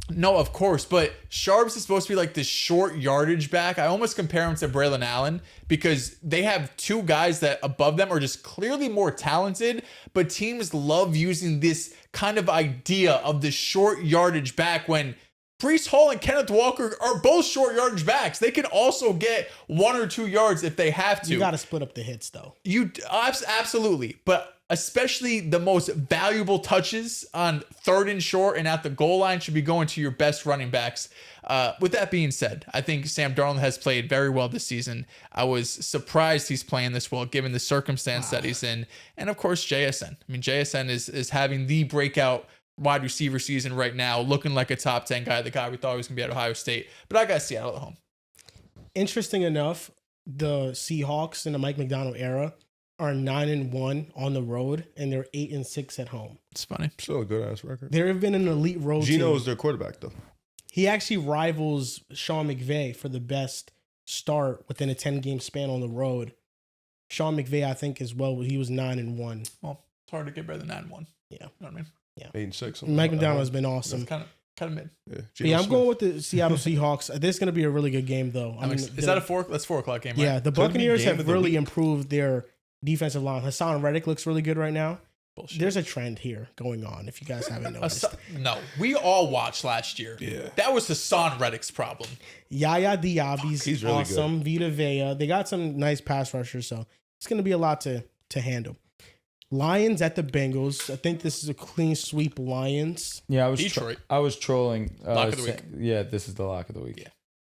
No, of course, but Charbs is supposed to be like this short yardage back. I almost compare him to Braylon Allen because they have two guys that above them are just clearly more talented, but teams love using this kind of idea of the short yardage back when Breece Hall and Kenneth Walker are both short yardage backs. They can also get 1 or 2 yards if they have to. You got to split up the hits, though. You absolutely, but especially the most valuable touches on 3rd and short and at the goal line should be going to your best running backs. With that being said, I think Sam Darnold has played very well this season. I was surprised he's playing this well given the circumstance that he's in. And of course, JSN. I mean, JSN is having the breakout wide receiver season right now, looking like a top 10 guy, the guy we thought was going to be at Ohio State. But I got Seattle at home. Interesting enough, the Seahawks in the Mike McDonald era are 9-1 on the road, and they're 8-6 at home. It's funny. Still a good ass record. There have been an elite road Gino team. is their quarterback, though. He actually rivals Sean McVay for the best start within a 10-game span on the road. Sean McVay, I think, as well, he was 9-1. Well, it's hard to get better than 9-1. Yeah. You know what I mean? Yeah. 8-6. Mike McDonald has been awesome. It's kind of mid. Yeah, I'm going with the Seattle Seahawks. This is going to be a really good game, though. Is that a 4 o'clock game, right? Yeah, the Buccaneers have really improved their defensive line. Hassan Reddick looks really good right now. Bullshit. There's a trend here going on, if you guys haven't noticed. No, we all watched last year. Yeah. That was Hassan Reddick's problem. Yaya Diaby's he's really awesome. good. Vita Vea. They got some nice pass rushers, so it's going to be a lot to handle. Lions at the Bengals. I think this is a clean sweep Lions. Yeah, I was Detroit. I was trolling. Lock of the week. Yeah, this is the lock of the week. Yeah.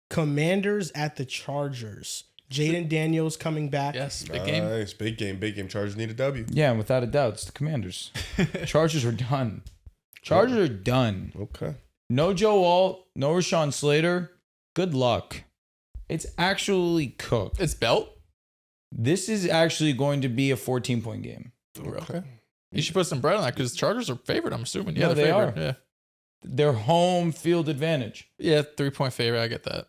Commanders at the Chargers. Jaden Daniels coming back. Yes, big game. Nice. Big game. Chargers need a W. Yeah, and without a doubt, it's the Commanders. Chargers are done. Chargers are done. Okay. No Joe Alt, no Rashawn Slater. Good luck. It's actually cooked. It's belt. This is actually going to be a 14-point game. Okay. You should put some bread on that because Chargers are favored, I'm assuming. Yeah, No, they're they favored. are. Yeah. Their home field advantage. Yeah, 3-point favorite. I get that.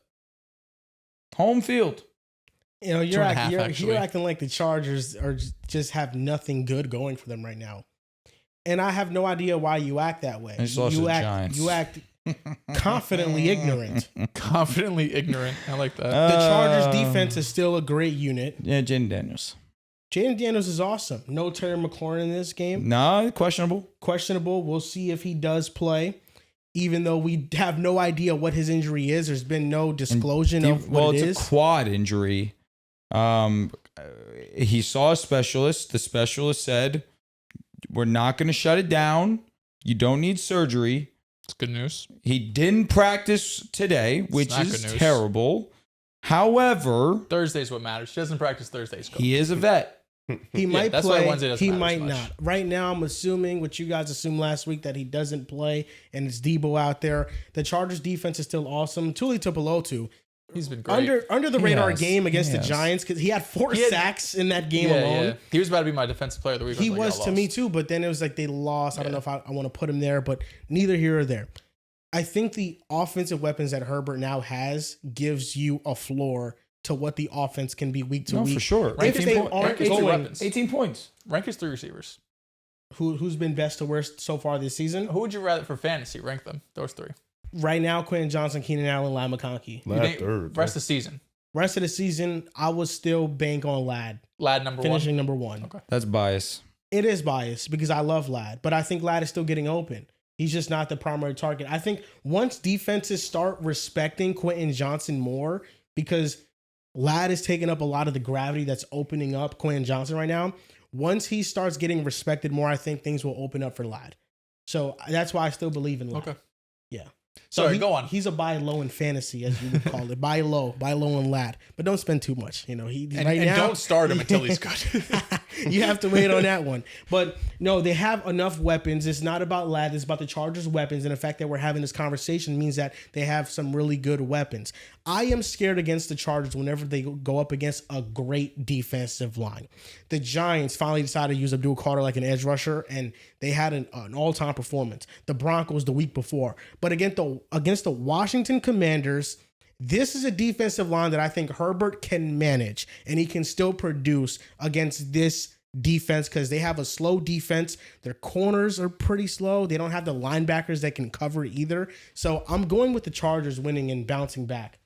Home field. You know, 2.5, you're actually. acting like the Chargers are just have nothing good going for them right now. And I have no idea why you act that way. They just lost to the Giants. You act confidently ignorant. Confidently ignorant. I like that. The Chargers defense is still a great unit. Yeah, Jaden Daniels. Jaden Daniels is awesome. No Terry McLaurin in this game. Nah, questionable. Questionable. We'll see if he does play. Even though we have no idea what his injury is, there's been no disclosure of what it is. It's a quad injury. He saw a specialist. The specialist said, "We're not going to shut it down. You don't need surgery." It's good news. He didn't practice today, which is terrible. However, Thursday's what matters. He doesn't practice Thursdays. He is a vet. He might that's play. Why Wednesday doesn't he matter might as much. not. Right now, I'm assuming what you guys assumed last week that he doesn't play, and it's Debo out there. The Chargers defense is still awesome. Tuli Tuipulotu, he's been great. under the radar game against the Giants because he had 4 sacks in that game alone. Yeah. He was about to be my defensive player of the week. He was to me too, but then it was like they lost. I don't know if I want to put him there, but neither here or there. I think the offensive weapons that Herbert now has gives you a floor to what the offense can be week to week. For sure. If they aren't going, 18 points. Rank his 3 receivers. Who's been best to worst so far this season? Who would you rather for fantasy? Rank them. Those 3. Right now, Quentin Johnson, Keenan Allen, Lai McConkey. Last third. Rest of the season. Rest of the season, I would still bank on Ladd. Ladd number finishing one. number one. Okay. That's bias. It is biased because I love Ladd, but I think Ladd is still getting open. He's just not the primary target. I think once defenses start respecting Quentin Johnson more, because Ladd is taking up a lot of the gravity that's opening up Quentin Johnson right now. Once he starts getting respected more, I think things will open up for Ladd. So that's why I still believe in Ladd. Okay. Yeah. Sorry, go on. He's a buy low in fantasy, as you would call it. Buy low in Ladd, but don't spend too much. You know, now don't start him until he's good. You have to wait on that one. But no, they have enough weapons. It's not about Ladd. It's about the Chargers' weapons, and the fact that we're having this conversation means that they have some really good weapons. I am scared against the Chargers whenever they go up against a great defensive line. The Giants finally decided to use Abdul Carter like an edge rusher, and they had an all-time performance. The Broncos the week before. But against the Washington Commanders, this is a defensive line that I think Herbert can manage, and he can still produce against this defense because they have a slow defense. Their corners are pretty slow. They don't have the linebackers that can cover either. So I'm going with the Chargers winning and bouncing back.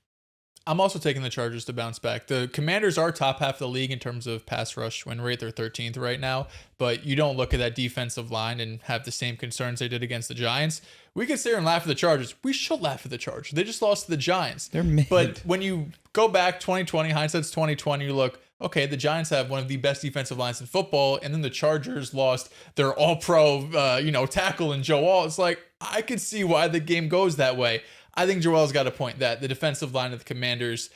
I'm also taking the Chargers to bounce back. The Commanders are top half of the league in terms of pass rush win rate. They're 13th right now, but you don't look at that defensive line and have the same concerns they did against the Giants. We can sit here and laugh at the Chargers. We should laugh at the Chargers. They just lost to the Giants. They're mid. But when you go back 2020, hindsight's 2020, you look, okay, the Giants have one of the best defensive lines in football, and then the Chargers lost their all-pro, tackle in Joe Alt. It's like, I could see why the game goes that way. I think Joel's got a point that the defensive line of the Commanders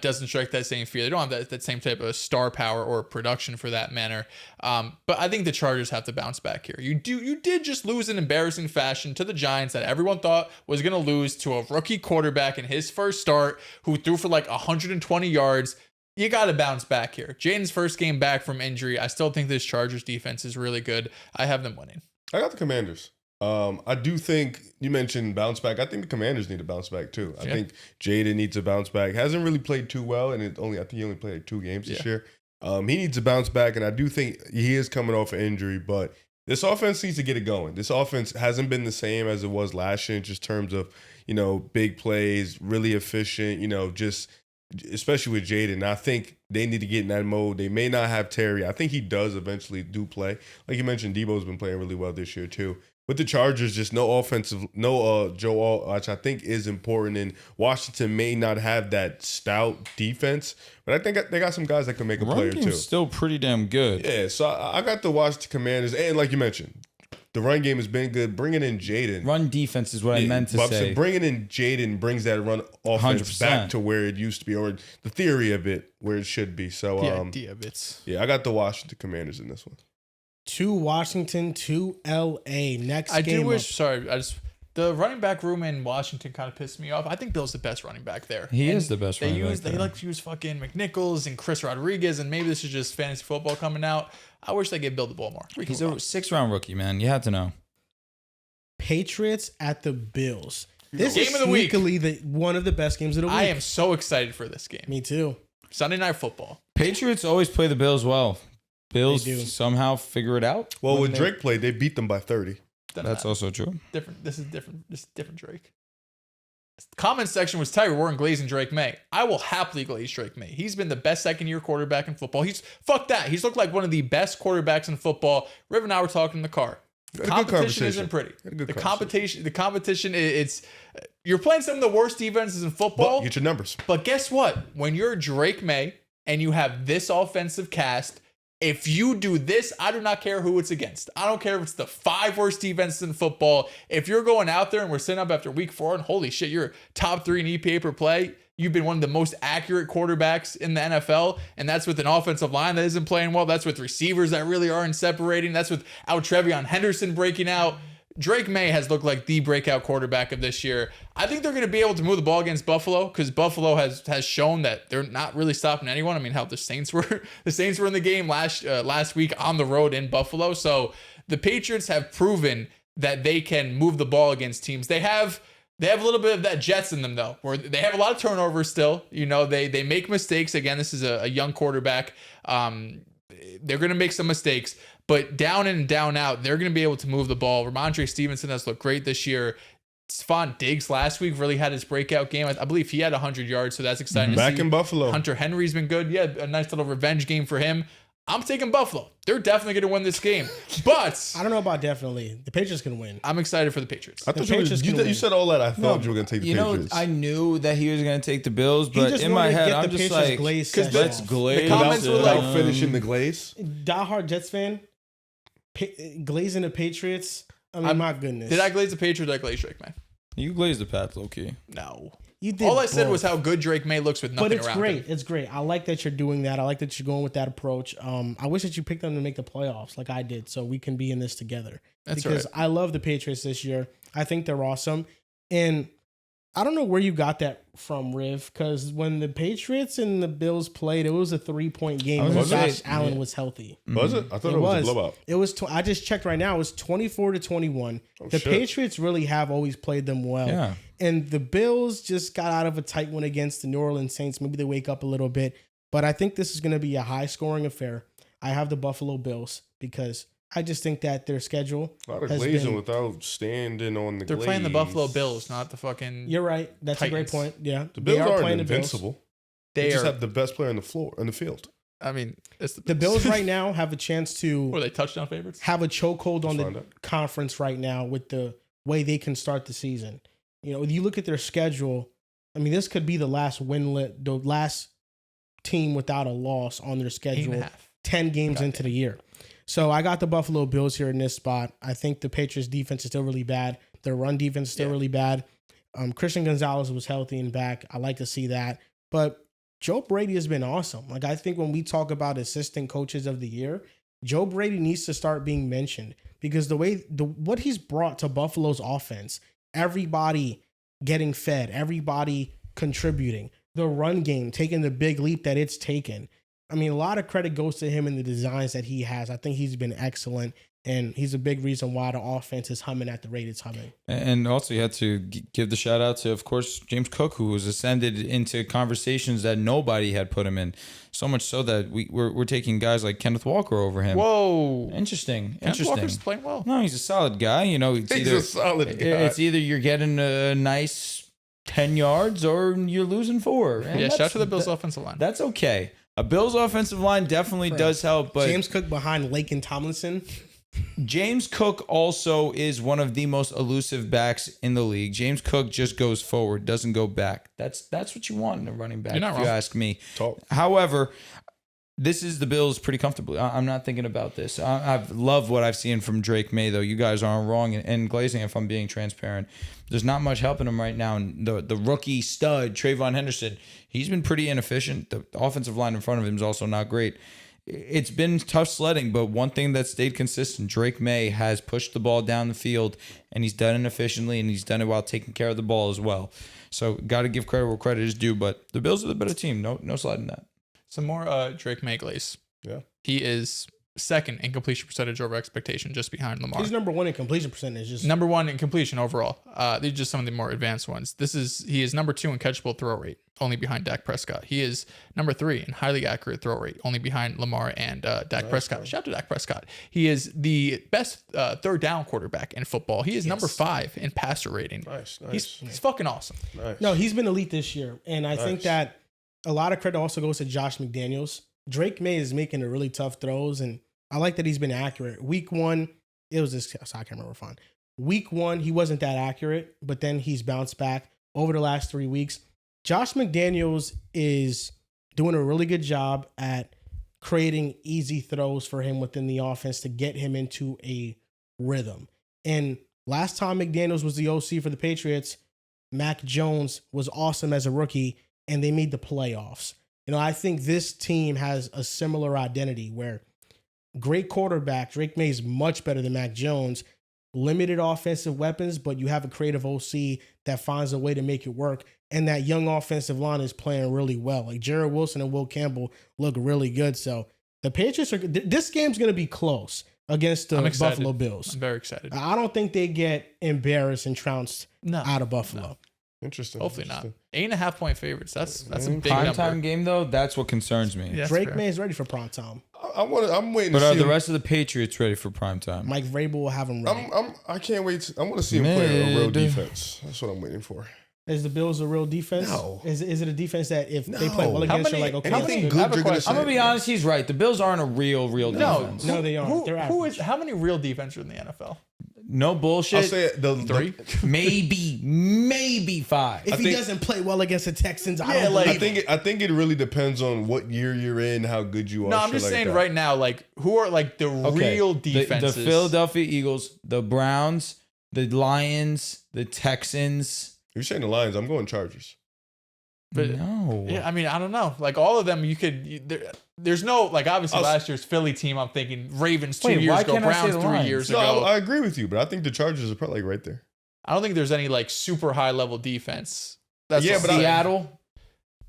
doesn't strike that same fear. They don't have that same type of star power or production for that matter. But I think the Chargers have to bounce back here. You did just lose in embarrassing fashion to the Giants that everyone thought was going to lose to a rookie quarterback in his first start who threw for like 120 yards. You got to bounce back here. Jaden's first game back from injury. I still think this Chargers defense is really good. I have them winning. I got the Commanders. I do think you mentioned bounce back. I think the Commanders need to bounce back too. I think Jaden needs to bounce back. Hasn't really played too well, and I think he only played like 2 games this year. He needs to bounce back, and I do think he is coming off an injury, but this offense needs to get it going. This offense hasn't been the same as it was last year in just terms of, big plays, really efficient, just especially with Jaden. I think they need to get in that mode. They may not have Terry. I think he does eventually do play. Like you mentioned, Debo's been playing really well this year too. With the Chargers, just no Joe Alt, which I think is important. And Washington may not have that stout defense, but I think they got some guys that can make a player too. Still pretty damn good. Yeah, so I got the Washington Commanders, and like you mentioned, the run game has been good. Bringing in Jaden, run defense is what I meant to say. Bringing in Jaden brings that run offense 100%. Back to where it used to be, or the theory of it where it should be. So the idea of it. Yeah, I got the Washington Commanders in this one. To Washington, to LA. Next game. The running back room in Washington kind of pissed me off. I think Bill's the best running back there. He is the best running back there. They like to use fucking McNichols and Chris Rodriguez, and maybe this is just fantasy football coming out. I wish they gave Bill the ball more. He's a 6th-round rookie, man. You had to know. Patriots at the Bills. This game is of the week. One of the best games of the week. I am so excited for this game. Me too. Sunday Night Football. Patriots always play the Bills well. Bills somehow figure it out. Well, when Drake played, they beat them by 30. That's also true. This is different Drake. The comment section was Tyree Warren glazing Drake May. I will happily glaze Drake May. He's been the best second-year quarterback in football. Fuck that. He's looked like one of the best quarterbacks in football. Riv and I were talking in the car. Competition isn't pretty. The competition, it's you're playing some of the worst defenses in football. But get your numbers. But guess what? When you're Drake May and you have this offensive cast, if you do this, I do not care who it's against. I don't care if it's the 5 worst defenses in football. If you're going out there and we're sitting up after week 4 and holy shit, you're top 3 in EPA per play. You've been one of the most accurate quarterbacks in the NFL. And that's with an offensive line that isn't playing well. That's with receivers that really aren't separating. That's without Trevion Henderson breaking out. Drake May has looked like the breakout quarterback of this year. I think they're going to be able to move the ball against Buffalo because Buffalo has shown that they're not really stopping anyone. I mean, hell, the Saints were in the game last week on the road in Buffalo. So the Patriots have proven that they can move the ball against teams. They have a little bit of that Jets in them though, where they have a lot of turnovers still. They make mistakes. Again, this is a young quarterback. They're going to make some mistakes, but down in and down out, they're going to be able to move the ball. Ramondre Stevenson has looked great this year. Stephon Diggs last week really had his breakout game. I believe he had 100 yards, so that's exciting. Back in Buffalo. Hunter Henry's been good. Yeah, a nice little revenge game for him. I'm taking Buffalo. They're definitely going to win this game. But I don't know about definitely. The Patriots can win. I'm excited for the Patriots. I thought you said all that. I thought you were going to take the Patriots. I knew that he was going to take the Bills, but in my head, I'm just like, because let's glaze. The comments were like, finishing the glaze. Diehard Jets fan, glazing the Patriots. I mean, my goodness. Did I glaze the Patriots or did I glaze Drake May? You glazed the Pats, low-key. No. You did all I said both. was how good Drake May looks with nothing around him. But it's great. It's great. I like that you're doing that. I like that you're going with that approach. I wish that you picked them to make the playoffs like I did so we can be in this together. That's because right. I love the Patriots this year. I think they're awesome. And I don't know where you got that from, Riv, because when the Patriots and the Bills played, it was a 3-point game when Josh Allen was healthy. Was it? I thought it was a blowout. It was. I just checked right now. It was 24-21. The Patriots really have always played them well. Yeah. And the Bills just got out of a tight one against the New Orleans Saints. Maybe they wake up a little bit. But I think this is going to be a high-scoring affair. I have the Buffalo Bills because I just think that their schedule a lot of glazing without standing on the They're glaze. playing the Buffalo Bills, not the fucking You're right. That's Titans. a great point. Yeah. The Bills aren't playing invincible. They just have the best player on the field. I mean, it's The Bills right now have a chance to Were they touchdown favorites? have a chokehold on Let's the find out. conference right now with the way they can start the season. You know, you look at their schedule. I mean, this could be the last the last team without a loss on their schedule. 8.5. 10 games into the year. So I got the Buffalo Bills here in this spot. I think the Patriots defense is still really bad. Their run defense is still really bad. Christian Gonzalez was healthy and back. I like to see that. But Joe Brady has been awesome. Like, I think when we talk about assistant coaches of the year, Joe Brady needs to start being mentioned because what he's brought to Buffalo's offense, everybody getting fed, everybody contributing, the run game taking the big leap that it's taken. I mean, a lot of credit goes to him in the designs that he has. I think he's been excellent, and he's a big reason why the offense is humming at the rate it's humming. And also, you had to give the shout out to, of course, James Cook, who was ascended into conversations that nobody had put him in. So much so that we're taking guys like Kenneth Walker over him. Whoa. Interesting. Kenneth Walker's playing well. No, he's a solid guy. You know, He's a solid guy. It's either you're getting a nice 10 yards or you're losing 4. And Yeah, shout out to the Bills offensive line. That's okay. A Bills offensive line definitely does help, but James Cook behind Laken Tomlinson. James Cook also is one of the most elusive backs in the league. James Cook just goes forward, doesn't go back. That's what you want in a running back, You're not if wrong. you ask me. Talk. However, this is the Bills pretty comfortably. I'm not thinking about this. I've loved what I've seen from Drake May, though. You guys aren't wrong. And glazing, if I'm being transparent, there's not much helping him right now. And the rookie stud, Trayvon Henderson, he's been pretty inefficient. The offensive line in front of him is also not great. It's been tough sledding, but one thing that stayed consistent, Drake May has pushed the ball down the field, and he's done it efficiently, and he's done it while taking care of the ball as well. So got to give credit where credit is due, but the Bills are the better team. No sliding that. Some more Drake May glaze. Yeah. He is second in completion percentage over expectation, just behind Lamar. He's number 1 in completion percentage. Just Number 1 in completion overall. These are just some of the more advanced ones. He is number 2 in catchable throw rate, only behind Dak Prescott. He is number 3 in highly accurate throw rate, only behind Lamar and Dak Prescott. Shout out to Dak Prescott. He is the best third down quarterback in football. He is number 5 in passer rating. Nice. He's fucking awesome. Nice. No, he's been elite this year. And I think that a lot of credit also goes to Josh McDaniels. Drake May is making the really tough throws, and I like that he's been accurate. Week 1, it was this. I can't remember fine. Week 1, he wasn't that accurate, but then he's bounced back over the last 3 weeks. Josh McDaniels is doing a really good job at creating easy throws for him within the offense to get him into a rhythm. And last time McDaniels was the OC for the Patriots, Mac Jones was awesome as a rookie, and they made the playoffs. You know, I think this team has a similar identity where great quarterback, Drake May is much better than Mac Jones, limited offensive weapons, but you have a creative OC that finds a way to make it work. And that young offensive line is playing really well. Like Jarrett Wilson and Will Campbell look really good. So the Patriots this game's going to be close against the Buffalo Bills. I'm very excited. I don't think they get embarrassed and trounced out of Buffalo. No. Interesting. Hopefully not. 8.5 point favorites. That's a big Primetime number. game though. That's what concerns me. Yeah, Drake fair. May is ready for primetime. I'm waiting. But to are see the him. rest of the Patriots ready for primetime? Mike Vrabel will have him ready. I can't wait. I want to see him play a real defense. That's what I'm waiting for. Is the Bills a real defense? No. Is it a defense that if they play well against you, like, okay, Anything that's good good? I have a you're gonna question. I'm gonna be honest. He's right. The Bills aren't a real defense. No, they aren't. They're average. How many real defenses are in the NFL? No bullshit. I'll say the 3. maybe 5. If he doesn't play well against the Texans, I don't like- believe I think it really depends on what year you're in, how good you are. No, I'm just saying right now, like, who are like the real defenses? The Philadelphia Eagles, the Browns, the Lions, the Texans. If you're saying the Lions, I'm going Chargers. But no. yeah, I mean, I don't know. Like all of them, there's no like obviously last year's Philly team. I'm thinking Ravens 2 years ago, Browns 3 years No, ago. I agree with you, but I think the Chargers are probably right there. I don't think there's any like super high level defense. That's Yeah, but Seattle.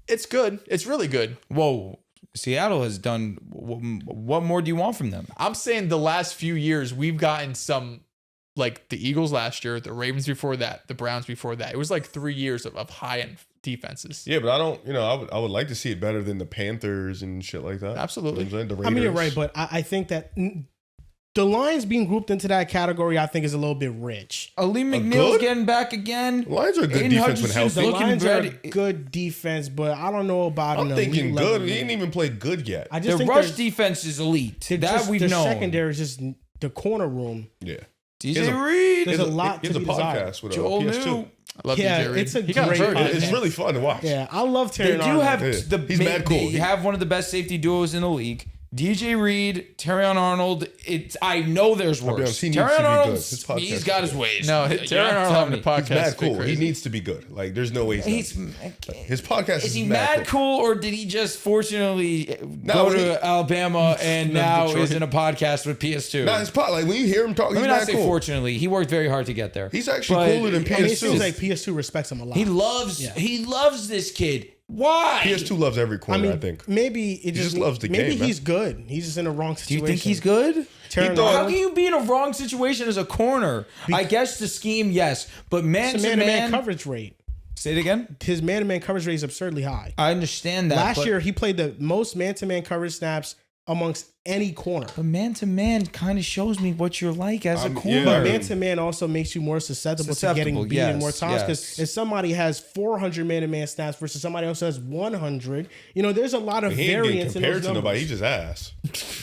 it's good. It's really good. Whoa. Seattle has done. What more do you want from them? I'm saying the last few years we've gotten some, like the Eagles last year, the Ravens before that, the Browns before that. It was like 3 years of high end defenses. Yeah, but I don't. I would like to see it better than the Panthers and shit like that. Absolutely. You know what I'm saying? The I mean, you're Raiders. right, but I think that the Lions being grouped into that category, I think, is a little bit rich. Ali McNeil's good? getting back again. Lions are a good Aiden defense when Hutchinson's The healthy. looking Lions are a ready. good defense, but I don't know about I'm an thinking elite good. level. He ain't even played good yet. I just Their think rush there's- defense is elite. they're That just- we've the known. secondary is just the corner room. Yeah. DJ Reed. There's a lot He to has be a desired. podcast with Joel PS2. New. I love Yeah, DJ Reed. it's a He got great hurt. podcast. It's really fun to watch. Yeah, I love Terry. They do Arnold. have Yeah. He's mad cool. They have one of the best safety duos in the league. DJ Reed, Terrion Arnold. I know there's I'll be worse. honest, he needs to Terrion be Arnold, good. His podcast he's got is his good. ways. No, You're Terry not Arnold telling having me. the podcast. He's mad is pretty cool. He crazy. needs to be good. Like, there's no way he's not. His podcast Is is he mad mad cool, or did he just fortunately No, go when to Alabama and now Detroit. is in a podcast with PS2? Nah, his like when you hear him talk, Let he's me not mad say cool. fortunately. He worked very hard to get there. He's actually But, cooler than I mean, it PS2. seems like PS2 respects him a lot. He loves this kid. Why? PS2 loves every I corner, mean, I think. maybe it just loves the maybe game, man. he's good. He's just in a wrong Do situation. you think he's good? Terry He thought- How can you be in a wrong situation as a corner? I guess the scheme, yes, but man It's to a man-to-man man. coverage rate. Say it again. His man-to-man coverage rate is absurdly high. I understand that. Last but- year, he played the most man-to-man coverage snaps amongst any corner. but man to man kind of shows me what you're like as a corner. yeah. But man-to-man also makes you more susceptible to getting beat yes, more times. Because yes. if somebody has 400 man-to-man snaps versus somebody else has 100, there's a lot of He ain't getting variance in compared those to numbers. nobody. He just ass.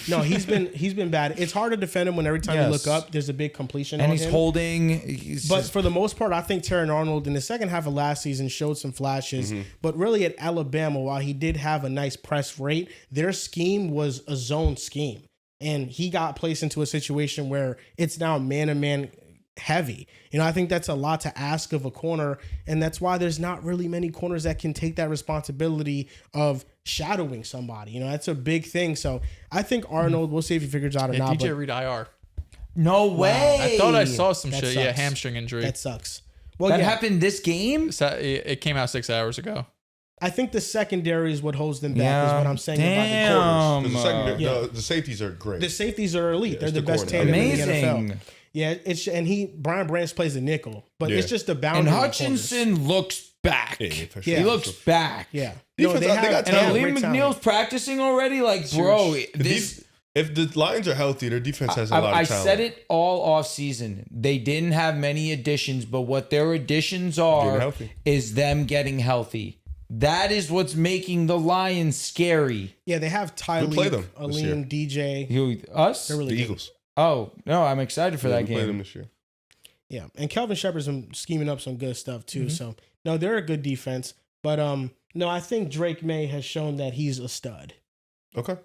No, he's been bad. It's hard to defend him when every time you Yes. look up, there's a big completion and on he's him. holding. But for the most part, I think Terry Arnold in the second half of last season showed some flashes. But really at Alabama, while he did have a nice press rate, their scheme was a zone scheme. And he got placed into a situation where it's now man-to-man heavy. I think that's a lot to ask of a corner. And that's why there's not really many corners that can take that responsibility of shadowing somebody. That's a big thing. So I think Arnold, we'll see if he figures out or not. DJ But Reed IR. no way. I thought I saw some That shit. Yeah, sucks. hamstring injury. that sucks. Well, that yeah, happened this game. It came out 6 hours ago. I think the secondary is what holds them back, is Yeah. what I'm saying about the corners. The, Yeah. the safeties are great. The safeties are elite. They're it's the the best corner. tandem in the NFL. Amazing. Yeah, Brian Branch plays the nickel, but Yeah. it's just the And boundary. of corners. Hutchinson looks back. Yeah, for Yeah. He looks back. Yeah. Defense, they got And talent. Ali great talent. McNeil's practicing already. Like, bro, this. If the Lions are healthy, their defense has a lot I of talent. said it all off season. They didn't have many additions, but what their additions Getting are healthy. is them getting healthy. That is what's making the Lions scary. Yeah, they have play Tyleek, them this year. Aleem, DJ. Us? They're really The good. Eagles. Oh, no, I'm excited for that we played them game. this year. Yeah, and Kelvin Shepard's been scheming up some good stuff too. So no, they're a good defense, but no, I think Drake May has shown that he's a stud. Okay.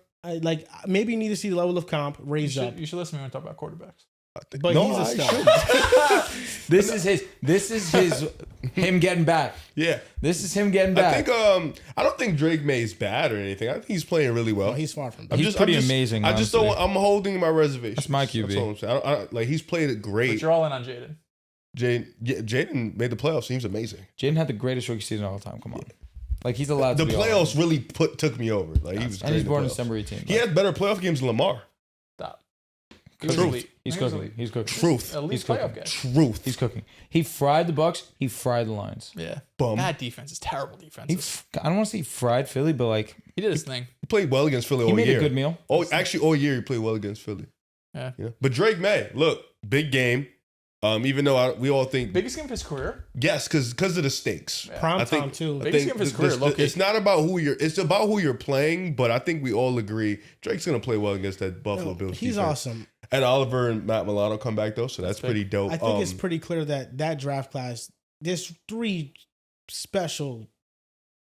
Maybe you need to see the level of comp raise up, You should listen to me when I talk about quarterbacks. but he's a stud. This is him getting back. Yeah. This is him getting back. I don't think Drake May's bad or anything. I think he's playing really well. He's far from. I'm He's pretty amazing, I just honestly. don't. I'm holding my reservation. That's my QB. That's all I'm saying. Like he's played it But great. you're all in on Jaden. Jaden made the playoffs. Seems amazing. Jaden had the greatest rookie season of all time. Come on. Like, he's allowed The to be all playoffs in. really took me over. Like he was. And he's great born in the playoffs. December 18th. He had better playoff games than Lamar. Stop. Truth. He's cooking. He's cooking. Truth. Elite He's playoff cooking. guy. Truth. He's cooking. He fried the Bucs. He fried the Lions. Yeah. Bum. Bad defenses. Terrible defenses. I don't want to say he fried Philly, but like He did his thing. He played well against Philly he all made year. a good meal. Oh, actually, all year he played well against Philly. Yeah. But Drake May, look, big game. Even though we all think Biggest game of his career. yes, because of the stakes. Yeah. Prime I think- time too. I Biggest think game of his this- career, low-key. it's not about who you're. It's about who you're playing. But I think we all agree Drake's gonna play well against that Buffalo Bills. He's defense. awesome. And Oliver and Matt Milano come back though, so that's big. pretty dope. I think it's pretty clear that draft class, there's 3 special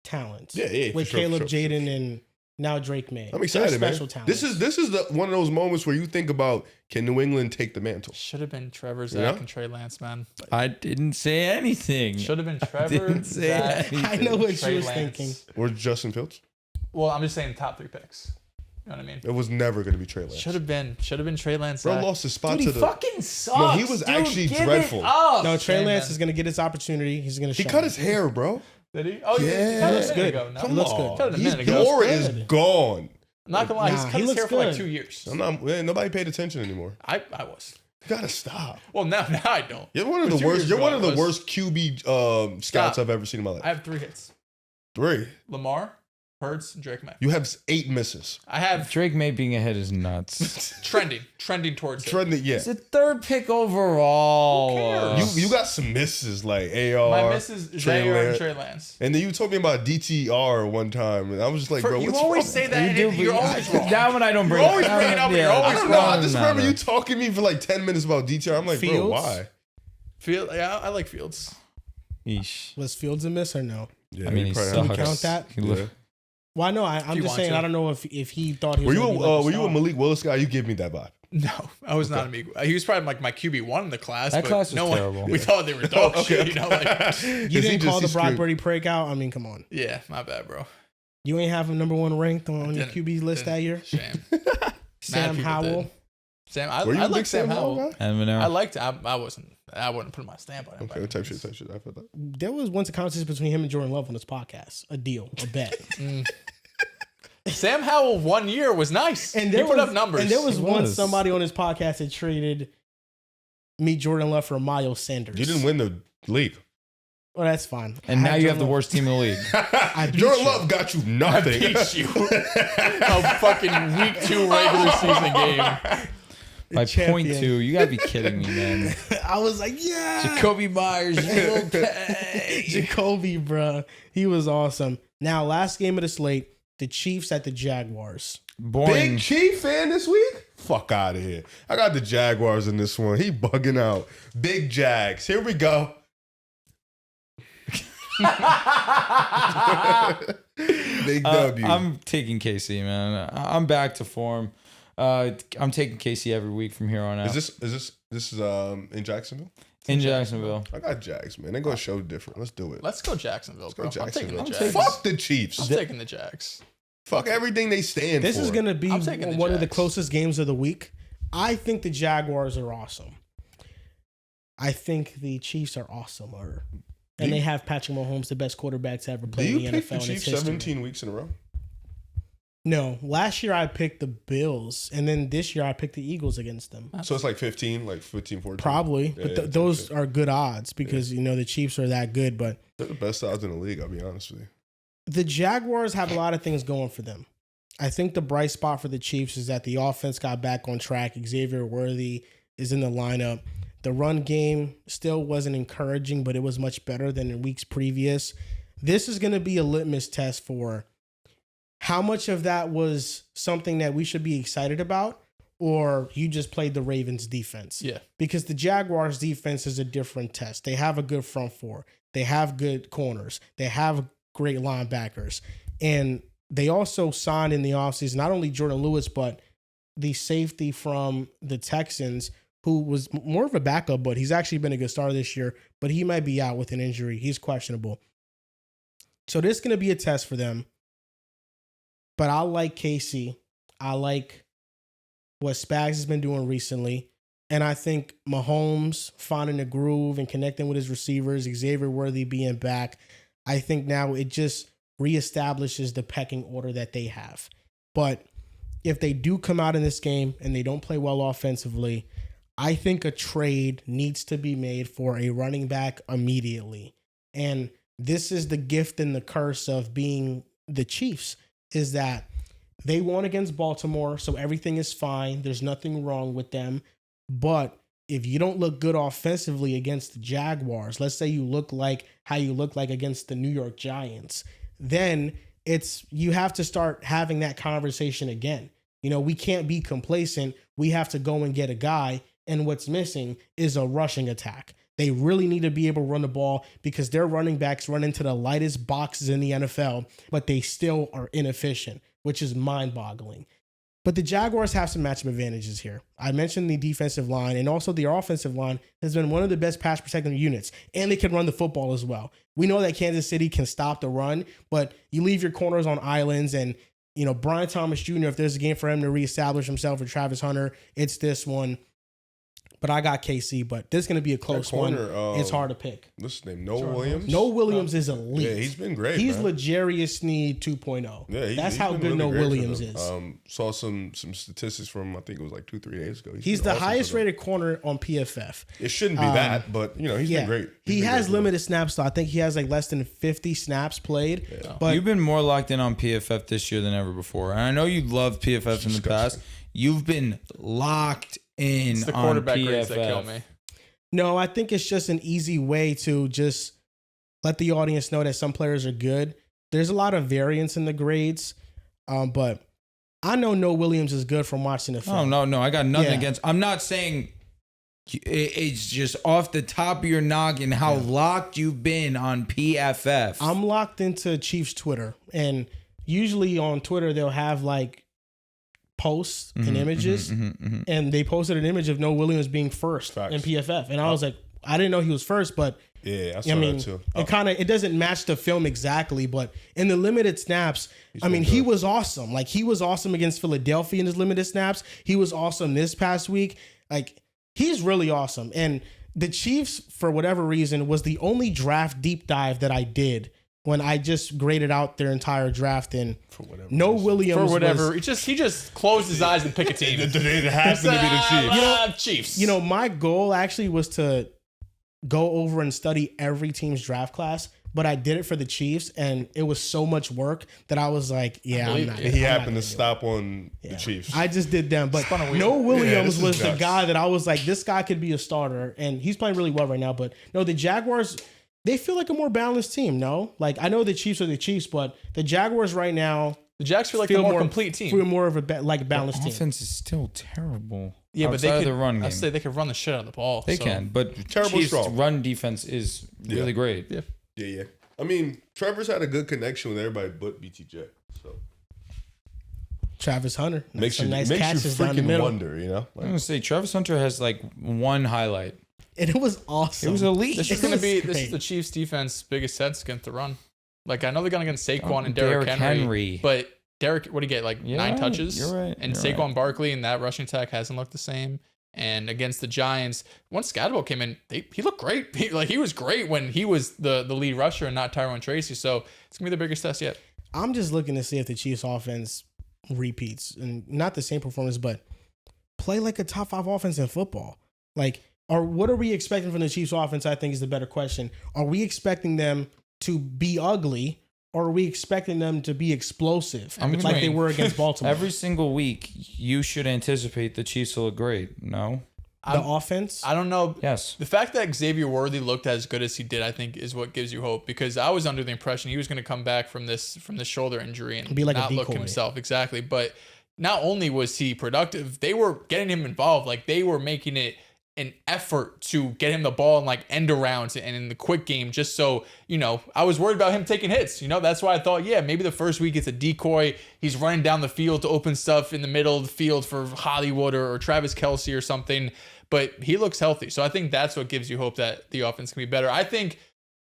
talents. Yeah, for with sure, Caleb, for sure. Jaden, and now Drake May. I'm excited, They're man. special talents. This is the one of those moments where you think about, can New England take the mantle? Should have been Trevor, Zach, Yeah. and Trey Lance, man. I didn't say anything. Should have been Trevor, didn't say Zach, anything. I know what Trey you was Lance. thinking. Or Justin Fields? Well, I'm just saying top 3 picks. You know what I mean? It was never going to be Trey Lance. Should have been Trey Lance. Bro Zach. lost his spot Dude, he to the. fucking sucks. No, he was dude. actually Give it dreadful. up. No, Trey Hey, Lance man. is going to get his opportunity. He's going to He shine. cut his hair, bro. Did he? Oh, Yeah. yeah. He Cut it looks a minute good. ago. No, Come looks on. good. Cut it a His minute ago. aura Looks is good. gone. I'm not gonna lie. Nah, He's he cut his looks hair for like good. 2 years. Nobody paid attention anymore. I was. You gotta stop. Well, now I don't. You're one of But the 2 worst. years You're ago, one of I the was. worst QB scouts Stop. I've ever seen in my life. I have 3 hits: 3. Lamar, Hurts, and Drake May. You have 8 misses. I have Drake May being ahead is nuts. trending towards it. Trending, yeah. It's a 3rd pick overall. Who cares? You got some misses like AR. My misses Zaire and Trey Lance. And then you told me about DTR one time, and I was just like, bro, You what's always wrong? say that. You do, and you're but always wrong. that one I don't bring. You're always that bringing one- up, you're always I don't know. I wrong. just No, remember no. you talking to me for like 10 minutes about DTR. I'm like, bro, Fields? why? Yeah, I like Fields. Yeesh. Was Fields a miss or no? Yeah, I mean, you he probably sucks. have Can we to- count that? He look- Yeah. Well, no, I'm you just want saying. to. I don't know if he thought he Were was. you gonna be like were the you a star. Malik Willis guy? You give me that vibe. No, I was not a Miguel. He was probably like my QB1 in the class. That but class was no one, terrible. We thought they were dog shit. You know, like You didn't call the Brock Purdy breakout. I mean, come on. yeah, my bad, bro. You ain't have him number 1 ranked on your Didn't- QB list didn't. that year. Shame. Sam people Howell. did. Sam, I Were you a like big Sam Howell. guy? And Monero. I liked. I wouldn't put my stamp on him. Okay, type shit. I feel that. There was once a contest between him and Jordan Love on this podcast. A deal, a bet. Sam Howell 1 year was nice. And he there put was, up numbers. And there was He once was. somebody on his podcast that traded me Jordan Love for Miles Sanders. You didn't win the league. Well, that's fine. and I now had you have the Jordan Love. worst team in the league. beat Jordan you. Love got you I nothing. beat you. A fucking week 2 regular season game. By champion. point 2, you gotta be kidding me, man. I was like, yeah. Jacoby Myers, you will pay. Jacoby, bro. He was awesome. Now, last game of the slate, the Chiefs at the Jaguars. Boring. Big Chief fan this week? Fuck out of here. I got the Jaguars in this one. He bugging out. Big Jags. Here we go. Big W. I'm taking KC, man. I'm back to form. I'm taking KC every week from here on out. Is this in Jacksonville? in Jacksonville? I got Jags, man. They're gonna show different. Let's do it. Let's go Jacksonville, bro. go I'm taking the Jacksonville. Jags. Fuck the Chiefs. I'm taking the Jags. Fuck everything they stand This for. is going to be I'm taking the one of the Jags. closest games of the week. I think the Jaguars are awesome. I think the Chiefs are awesomer. And they have Patrick Mahomes, the best quarterback to ever Do play in you the pick NFL the in its Chiefs history. 17 weeks in a row? No, last year I picked the Bills, and then this year I picked the Eagles against them. So it's like 15, 14. Probably, Yeah, but yeah, those yeah. are good odds because you know the Chiefs are that good. But They're the best odds in the league, I'll be honest with you. the Jaguars have a lot of things going for them. I think the bright spot for the Chiefs is that the offense got back on track. Xavier Worthy is in the lineup. The run game still wasn't encouraging, but it was much better than in weeks previous. This is going to be a litmus test for how much of that was something that we should be excited about, or you just played the Ravens defense. Yeah. Because the Jaguars defense is a different test. They have a good front four. They have good corners. They have great linebackers. And they also signed in the offseason not only Jordan Lewis, but the safety from the Texans, who was more of a backup, but he's actually been a good starter this year, but he might be out with an injury. He's questionable. So this is going to be a test for them. But I like Casey. I like what Spags has been doing recently. And I think Mahomes finding a groove and connecting with his receivers, Xavier Worthy being back, I think now it just reestablishes the pecking order that they have. But if they do come out in this game and they don't play well offensively, I think a trade needs to be made for a running back immediately. And this is the gift and the curse of being the Chiefs, is that they won against Baltimore, so everything is fine. There's nothing wrong with them. But if you don't look good offensively against the Jaguars, let's say you look like how you look like against the New York Giants, then you have to start having that conversation again. You know, we can't be complacent. We have to go and get a guy, and what's missing is a rushing attack. They really need to be able to run the ball because their running backs run into the lightest boxes in the NFL, but they still are inefficient, which is mind-boggling. But the Jaguars have some matchup advantages here. I mentioned the defensive line, and also their offensive line has been one of the best pass protecting units, and they can run the football as well. We know that Kansas City can stop the run, but you leave your corners on islands, and you know Brian Thomas Jr., if there's a game for him to reestablish himself with Travis Hunter, it's this one. But I got KC, but this is going to be a close one. It's hard to pick. What's his name? Noah Williams? Noah Williams is elite. Yeah, he's been great, He's man. L'Jarius Sneed 2.0. Yeah, that's how good Noah Williams is. Saw some statistics from, I think it was like 2-3 days ago. He's the highest rated corner on PFF. It shouldn't be that, but you know, he's been great. He has limited snaps, though. I think he has like less than 50 snaps played. Yeah. But you've been more locked in on PFF this year than ever before. And I know you loved PFF in the past. You've been locked in it's the on quarterback PFF. grades that kill me. No, I think it's just an easy way to just let the audience know that some players are good. There's a lot of variance in the grades, but I know Noah Williams is good from watching the film. Oh, no. I got nothing against. I'm not saying it's just off the top of your noggin how locked you've been on PFF. I'm locked into Chiefs Twitter, and usually on Twitter they'll have like posts and images, and they posted an image of Noah Williams being first in PFF, and I was like, I didn't know he was first, but yeah, I saw that too. It doesn't match the film exactly, but in the limited snaps, he was awesome. Like he was awesome against Philadelphia in his limited snaps. He was awesome this past week. Like he's really awesome, and the Chiefs, for whatever reason, was the only draft deep dive that I did when I just graded out their entire draft, and Noah Williams he just closed his eyes and picked a team. It happened to be the Chiefs. Chiefs. You know, my goal actually was to go over and study every team's draft class, but I did it for the Chiefs, and it was so much work that I was like, I'm not. He happened to stop on the Chiefs. I just did them, but Noah Williams was the guy that I was like, this guy could be a starter, and he's playing really well right now. But no, the Jaguars, they feel like a more balanced team, no? Like, I know the Chiefs are the Chiefs, but the Jaguars right now... The Jags feel like a more complete team. Feel more of a balanced team. Offense is still terrible. Yeah, but they could, the run game. I say they could run the shit out of the ball. They can, but Chiefs' run defense is really great. Yeah. I mean, Trevor's had a good connection with everybody but BTJ. So Travis Hunter. Makes you catches down the freaking middle. wonder, you know? I'm going to say Travis Hunter has like one highlight. And it was awesome. It was elite. This is the Chiefs' defense biggest sense against the run. Like, I know they're going against Saquon and Derrick Henry, but Derrick, what do you get? Like 9 touches? You're right. And Saquon Barkley and that rushing attack hasn't looked the same. And against the Giants, once Scatterbo came in, he looked great. He was great when he was the lead rusher and not Tyrone Tracy. So it's going to be the biggest test yet. I'm just looking to see if the Chiefs offense repeats. And not the same performance, but play like a top 5 offense in football. Like, or what are we expecting from the Chiefs offense, I think is the better question. Are we expecting them to be ugly, or are we expecting them to be explosive like they were against Baltimore? Every single week, you should anticipate the Chiefs will look great. No? The offense? I don't know. Yes. The fact that Xavier Worthy looked as good as he did, I think, is what gives you hope, because I was under the impression he was going to come back from this shoulder injury and be like not a look decoy. himself. Exactly. But not only was he productive, they were getting him involved. Like, they were making it an effort to get him the ball in like end arounds and in the quick game, just so, you know, I was worried about him taking hits. You know, that's why I thought, maybe the first week it's a decoy. He's running down the field to open stuff in the middle of the field for Hollywood or Travis Kelce or something. But he looks healthy. So I think that's what gives you hope that the offense can be better. I think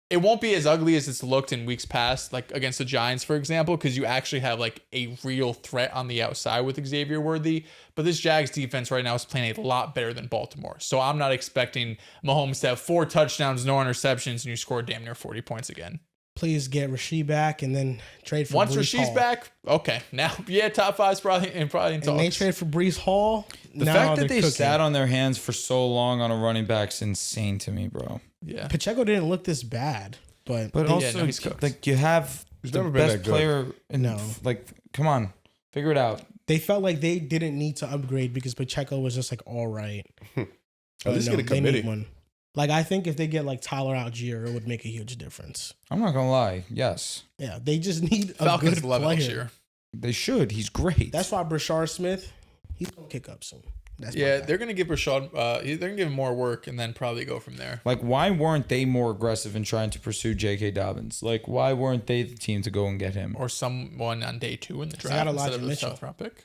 it won't be as ugly as it's looked in weeks past, like against the Giants, for example, because you actually have like a real threat on the outside with Xavier Worthy. But this Jags defense right now is playing a lot better than Baltimore. So I'm not expecting Mahomes to have 4 touchdowns, no interceptions, and you score damn near 40 points again. please get Rasheed back and then trade for Once Breece Rasheed's Hall. back, okay. Now, top 5's probably in talks. And they trade for Breece Hall. The fact that they sat on their hands for so long on a running back's insane to me, bro. Yeah. Pacheco didn't look this bad, but also, he's cooked. like, you have He's the never been best that good. player. No. Like, come on. Figure it out. they felt like they didn't need to upgrade because Pacheco was just like all right. At least get a they committee. need one. Like I think if they get like Tyler Algier, it would make a huge difference. I'm not going to lie. Yes. Yeah, they just need a Falcons good love it player. this year. They should. He's great. That's why Brashard Smith, he's gonna kick up soon. That's my Yeah, guy. they're gonna give Rashad. They're gonna give him more work and then probably go from there. Like, why weren't they more aggressive in trying to pursue J.K. Dobbins? Like, why weren't they the team to go and get him? Or someone on day 2 in the They draft got instead Elijah of the Mitchell. 7th round pick.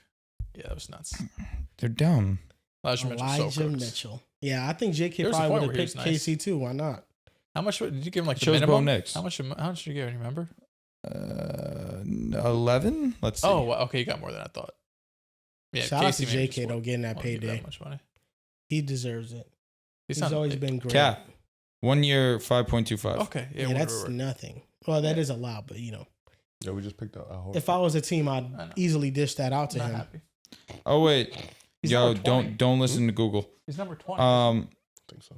Yeah, that was nuts. They're dumb. Elijah Mitchell's so Elijah cooked. Mitchell. Yeah, I think J.K. There was a probably point would have where he picked was nice. KC too. Why not? How much did you give him? Like the Chose Bo minimum? Nix. How much did you give him? Remember? 11? Let's see. Oh, well, okay, you got more than I thought. Yeah, Shout out to Casey maybe J.K. just though, getting that won't give payday. That much money. He deserves it. He's not always big. been great. Cap. 1 year, 5.25. Okay, yeah, Yeah, whatever. that's nothing. Well, that is a lot, but you know, Yeah, we just picked out. if I was a team, I'd I know. easily dish that out to Not him. happy. Oh, wait. He's Yo, number 20. don't listen to Google. He's number 20. I think so.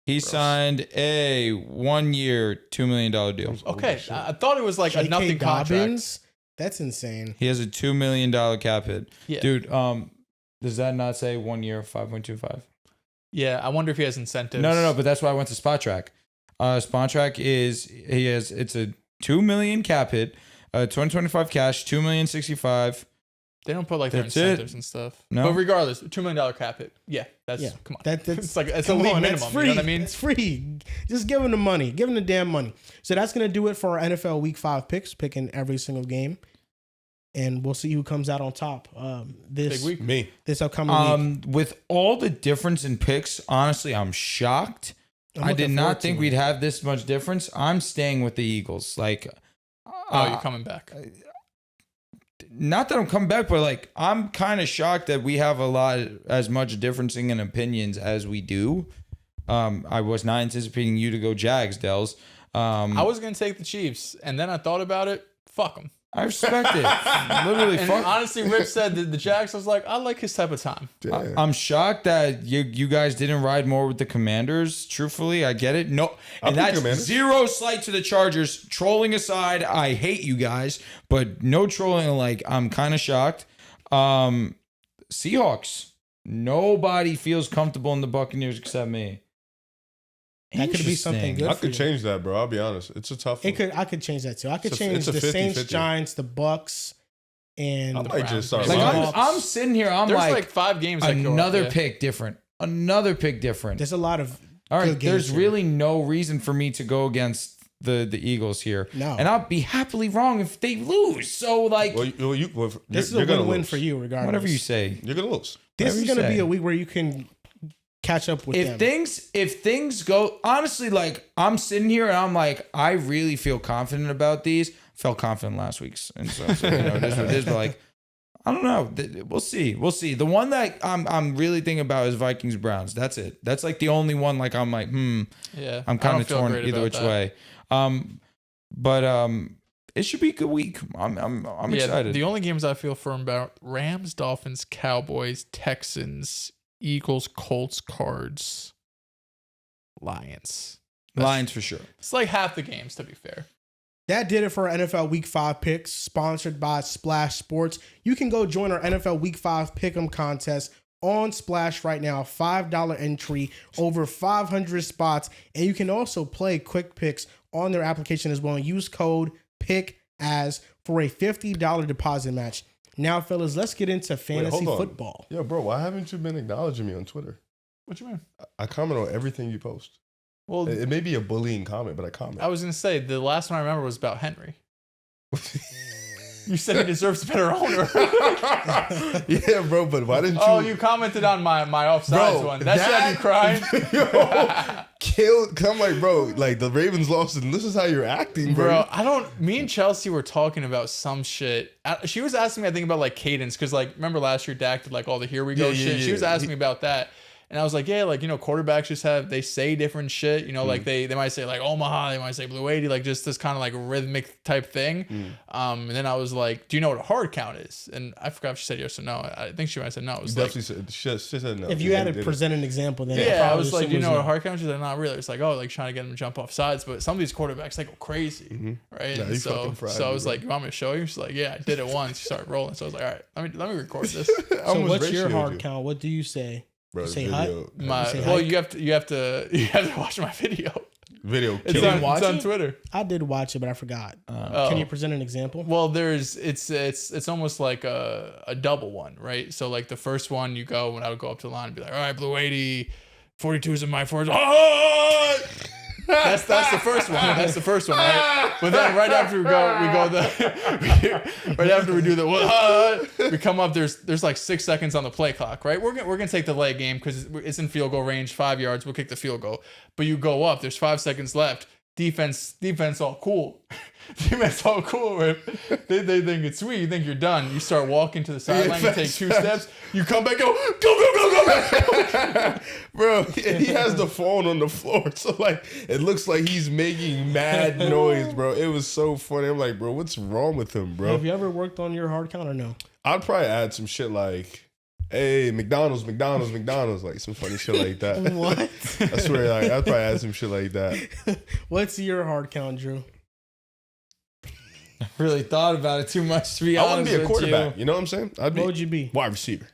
He Gross. signed a 1 year, $2 million deal. Okay, shit. I thought it was like a J.K. nothing contract. Dobbins, that's insane. He has a $2 million cap hit. Yeah. Dude, does that not say 1 year, 5.25? Yeah, I wonder if he has incentives. No, but that's why I went to Spot Track. Spot Track it's a $2 million cap hit, 2025 cash, $2,065,000. They don't put like their That's it. incentives and stuff. No? But regardless, $2 million cap hit. Yeah, that's come on. That's it's like it's a come league on, minimum. that's free. You know what I mean? It's free. Just give him the money. Give him the damn money. So that's gonna do it for our NFL Week 5 picks, picking every single game, and we'll see who comes out on top. This Big week. Me. this upcoming week. With all the difference in picks, honestly, I'm shocked. I'm I did looking not forward think to we'd it. have this much difference. I'm staying with the Eagles. Like, Oh, you're coming back. not that I'm coming back, but like, I'm kind of shocked that we have as much differencing in opinions as we do. I was not anticipating you to go Jags, Dells. I was gonna take the Chiefs, and then I thought about it. Fuck them. I respect it. Literally, And fuck. honestly, Rip said that the Jags. I was like, I like his type of time. Yeah. I'm shocked that you guys didn't ride more with the Commanders. Truthfully, I get it. No, I'll and pick that's Commanders. zero slight to the Chargers. Trolling aside, I hate you guys, but no trolling. Like, I'm kind of shocked. Seahawks. Nobody feels comfortable in the Buccaneers except me. That could be something Interesting. good. I for could you. change that, bro. I'll be honest. It's a tough one. I could change that too. I could It's a- change it's a the Saints, 50-50. Giants, the Bucks, and I might just start Browns. Like, lying. I'm sitting here. I'm There's like, like 5 games. that go another up, yeah. pick different. Another pick different. there's a lot of All right, good games there's here. really no reason for me to go against the Eagles here. No. And I'll be happily wrong if they lose. So, like, Well, This is you're a gonna win-win lose. for you, regardless. whatever you say. You're gonna lose. This whatever is you going to be say. a week where you can catch up with them. If things go, honestly, like, I'm sitting here and I'm like, I really feel confident about these. Felt confident last week's, and so it is what it is. But like, I don't know. We'll see. We'll see. The one that I'm really thinking about is Vikings Browns. That's it. That's like the only one. Like, I'm like, Yeah, I'm I kind don't of feel torn great either about which that. way. But it should be a good week. I'm excited. The only games I feel firm about: Rams, Dolphins, Cowboys, Texans, Eagles, Colts, Cards, Lions. Lions for sure. It's like half the games, to be fair. That did it for our NFL Week 5 picks, sponsored by Splash Sports. You can go join our NFL Week 5 Pick'em contest on Splash right now. $5 entry, over 500 spots. And you can also play quick picks on their application as well. And use code PICKAS for a $50 deposit match. Now, fellas, let's get into fantasy hold on. football. Yo, bro, why haven't you been acknowledging me on Twitter? What you mean? I comment on everything you post. Well, It may be a bullying comment, but I comment. I was gonna say the last one I remember was about Henry. You said he deserves a better owner. Yeah, bro, but why didn't you? Oh, you commented on my offsides Bro, one. That should have you crying. Yo, killed. Cause I'm like, bro, like the Ravens lost, and this is how you're acting, bro. Bro, me and Chelsea were talking about some shit. She was asking me, I think, about like cadence, because like remember last year Dak did like all the here we go Yeah, shit. She was asking me about that. And I was like, yeah, like, quarterbacks just they say different shit, like they might say like Omaha, they might say Blue 80, like just this kind of like rhythmic type thing. And then I was like, do you know what a hard count is? And I forgot if she said yes or no. I think she might have said no. It was definitely she said no. If you had to present an example, then I was like, do you know what a hard count is? She's like, not really. It's like, like trying to get them to jump off sides. But some of these quarterbacks, they go crazy, right? Nah, so I was like, you want me to show you? She's like, yeah, I did it once. She started rolling. So I was like, all right, let me record this. So what's your hard count? What do you say? Bro, you say hot? You have to watch my video. It's on Twitter. I did watch it, but I forgot. Can you present an example? Well, it's almost like a double one, right? So like the first one you go, and I would go up to the line and be like, all right, Blue 80, 42's in my forwards. That's the first one. That's the first one, right? But then right after we come up. There's like 6 seconds on the play clock, right? We're gonna take the leg game because it's in field goal range, 5 yards. We'll kick the field goal. But you go up. There's 5 seconds left. Defense all cool. Defense all cool. Right? They think it's sweet. You think you're done. You start walking to the sideline. You take 2 steps. You come back. Go. Bro, he has the phone on the floor, so like it looks like he's making mad noise, bro. It was so funny. I'm like, bro, what's wrong with him, bro? Have you ever worked on your hard count or no? I'd probably add some shit like, hey, McDonald's, like some funny shit like that. What? I swear, like, I'd probably add some shit like that. What's your hard count, Drew? I really thought about it too much, to be honest. I wouldn't be a quarterback. You know what I'm saying? What would you be? Wide receiver.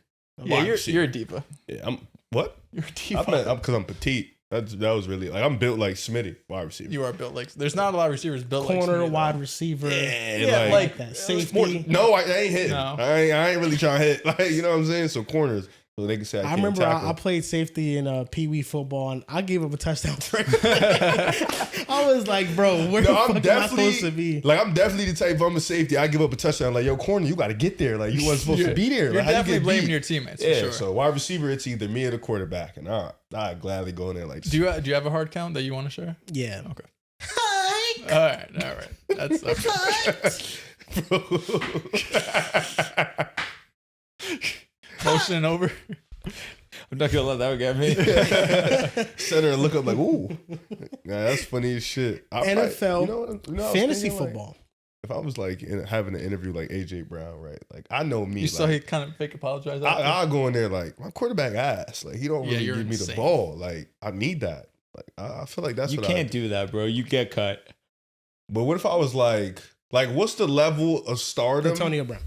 You're a diva. Yeah, What? You're a diva. Because I'm petite. That was really like I'm built like Smitty, wide receiver. You are built like. There's not a lot of receivers built corner, like Smitty, wide receiver. Yeah, like that safety. No, I ain't hitting. No. I ain't really trying to hit. Like, you know what I'm saying? So corners, so they can say I remember tackle. I played safety in Pee Wee football, and I gave up a touchdown. I was like, bro, where the fuck am I supposed to be? Like, I'm definitely the type. If I'm a safety, I give up a touchdown. Like, yo, corner, you got to get there. Like, you wasn't supposed to be there. You're like, definitely blaming your teammates. Yeah. For sure. So wide receiver, it's either me or the quarterback, and I'd gladly go in there. Like, do you have a hard count that you want to share? Yeah. Okay. All right. That's okay. Motion over. I'm not gonna let that one get me. Sit there and look up like, ooh, yeah, that's funny as shit. NFL, fantasy football. If I was like having an interview like AJ Brown, right? Like I know me. You saw he kind of fake apologize. I'll go in there like my quarterback ass. Like he don't really give me the ball. Like I need that. Like I feel like that's you what can't do that, bro. You get cut. But what if I was like what's the level of stardom? Antonio Brown.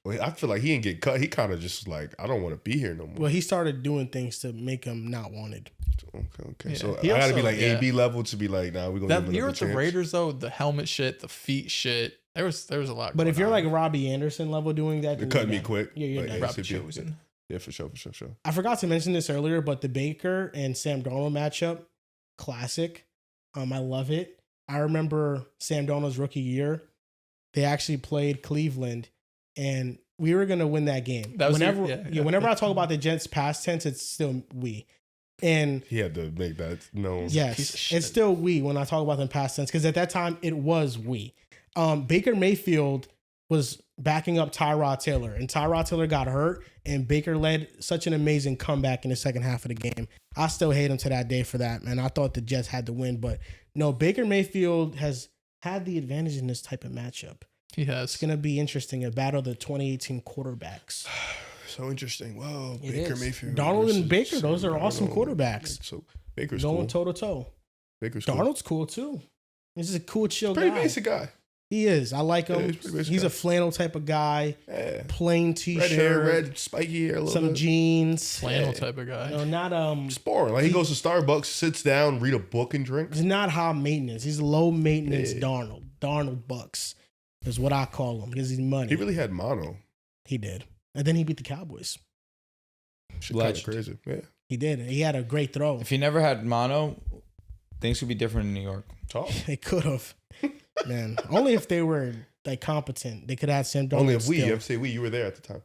I feel like he didn't get cut. He kind of just like, I don't want to be here no more. Well, he started doing things to make him not wanted. Okay. Yeah. So I got to be like AB level to be like, nah, we're going to give him You're another with the chance. Raiders, though, the helmet shit, the feet shit. There was a lot. But if you're like Robbie Anderson level doing that, you're cutting me quick. Yeah, you're like, done. Robbie Chosen. Yeah, for sure. I forgot to mention this earlier, but the Baker and Sam Darnold matchup, classic. I love it. I remember Sam Darnold's rookie year. They actually played Cleveland, and we were gonna win that game. Whenever I talk about the Jets past tense, it's still we. And he had to make that known. Yes, it's still we when I talk about them past tense, because at that time it was we. Baker Mayfield was backing up Tyrod Taylor, and Tyrod Taylor got hurt, and Baker led such an amazing comeback in the second half of the game. I still hate him to that day for that, man. I thought the Jets had to win, but no, Baker Mayfield has had the advantage in this type of matchup. He has. It's going to be interesting, a battle of the 2018 quarterbacks. So interesting. Whoa, Baker Mayfield. Darnold and Baker, those are awesome quarterbacks. So Baker's going cool. toe-to-toe. Baker's Darnold's cool too. This is a cool, chill guy. Pretty basic guy. He is. I like him. Yeah, he's a flannel type of guy. Yeah. Plain t-shirt. Red hair, red spiky hair. Some jeans. Flannel type of guy. No, not Just boring. Like he goes to Starbucks, sits down, read a book, and drinks. He's not high maintenance. He's low maintenance. Darnold. Darnold Bucks is what I call him because he's money. He really had mono. He did, and then he beat the Cowboys. Shit kind of crazy. Yeah, he did. He had a great throw. If he never had mono, things would be different in New York. Talk. They could have. Man, only if they were like competent, they could have Sam Darnold. Only if we, you have to say we, you were there at the time.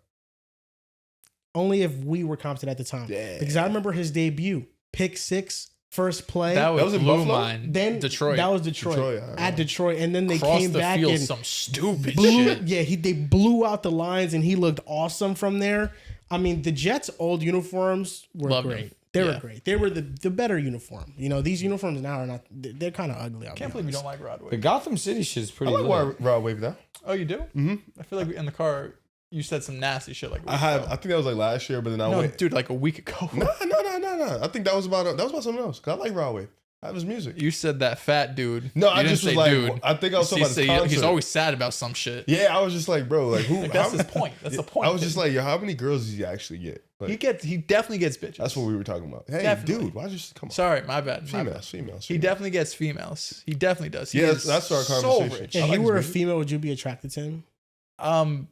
Only if we were competent at the time. Yeah. Because I remember his debut, pick six, first play. That was in Buffalo. Then Detroit. That was Detroit. At Detroit, and then they Across came the back field, and some stupid blew, shit. Yeah, they blew out the lines, and he looked awesome from there. I mean, the Jets' old uniforms were great. They were great. They were the better uniform. You know, these uniforms now are not. They're kind of ugly. I can't believe you don't like Rod Wave. The Gotham City shit is pretty. I like Rod Wave though. Oh, you do? Mm-hmm. I feel like in the car you said some nasty shit like. I think that was like last year, but then I went. Dude, like a week ago. No. I think that was about something else. Cause I like Rod Wave. I have his music. You said that fat dude. No, you I just was like, dude. I think I was talking about his concert. He's always sad about some shit. Yeah, I was just like, bro, like who? Like, that's his point. That's the point. I was just like, yo, how many girls does he actually get? Like, he definitely gets bitches. That's what we were talking about. Hey, definitely. dude, why just come on? Sorry, my bad. Females. He definitely gets females. He definitely does. He that's our conversation. So rich. If you were a female, would you be attracted to him?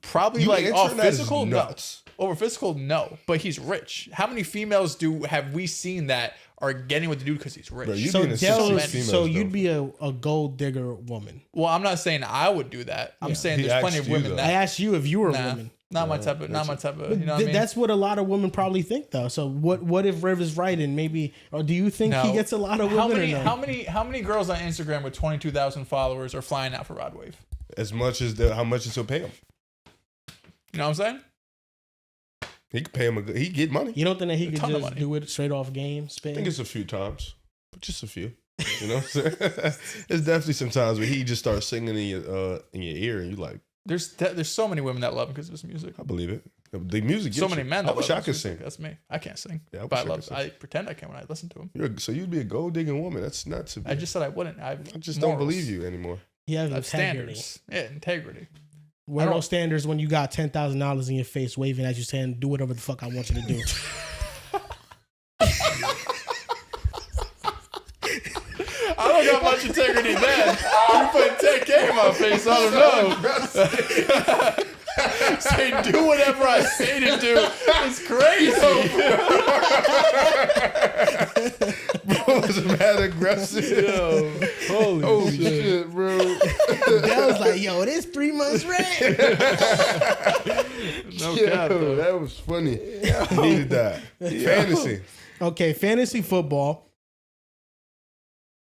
Probably physical. Nuts. No. Over physical, no. But he's rich. How many females have we seen that are getting with the dude because he's rich? Bro, you'd be a gold digger woman. Well, I'm not saying I would do that. I'm saying there's plenty of women that I asked you if you were a woman. Not my type of. You know what I mean? That's what a lot of women probably think, though. So what if Riv is right and maybe, or do you think he gets a lot of women? How many girls on Instagram with 22,000 followers are flying out for Rod Wave? As much as how much is he'll pay him. You know what I'm saying? He could pay him. He get money. You don't think that he could just do it straight off game? I think it's a few times, but just a few. You know what I'm saying? It's definitely some times where he just starts singing in your ear, and you like. There's so many women that love him because of his music. I believe it. The music. So many men. I wish I could sing. That's me. I can't sing. Yeah, but I pretend I can when I listen to him. So you'd be a gold digging woman. That's nuts. I just said I wouldn't. I just don't believe you anymore. You have integrity. Standards. Yeah, integrity. Where are those standards when you got $10,000 in your face waving at you saying, do whatever the fuck I want you to do? I don't got much integrity then. You put 10K in my face, I don't know. Say do whatever I say to do. It's crazy. Bro was mad aggressive. Yo, holy shit, bro. That was like, yo, it is 3 months rent. No cap, though. That was funny. I needed that. Fantasy. Okay, fantasy football.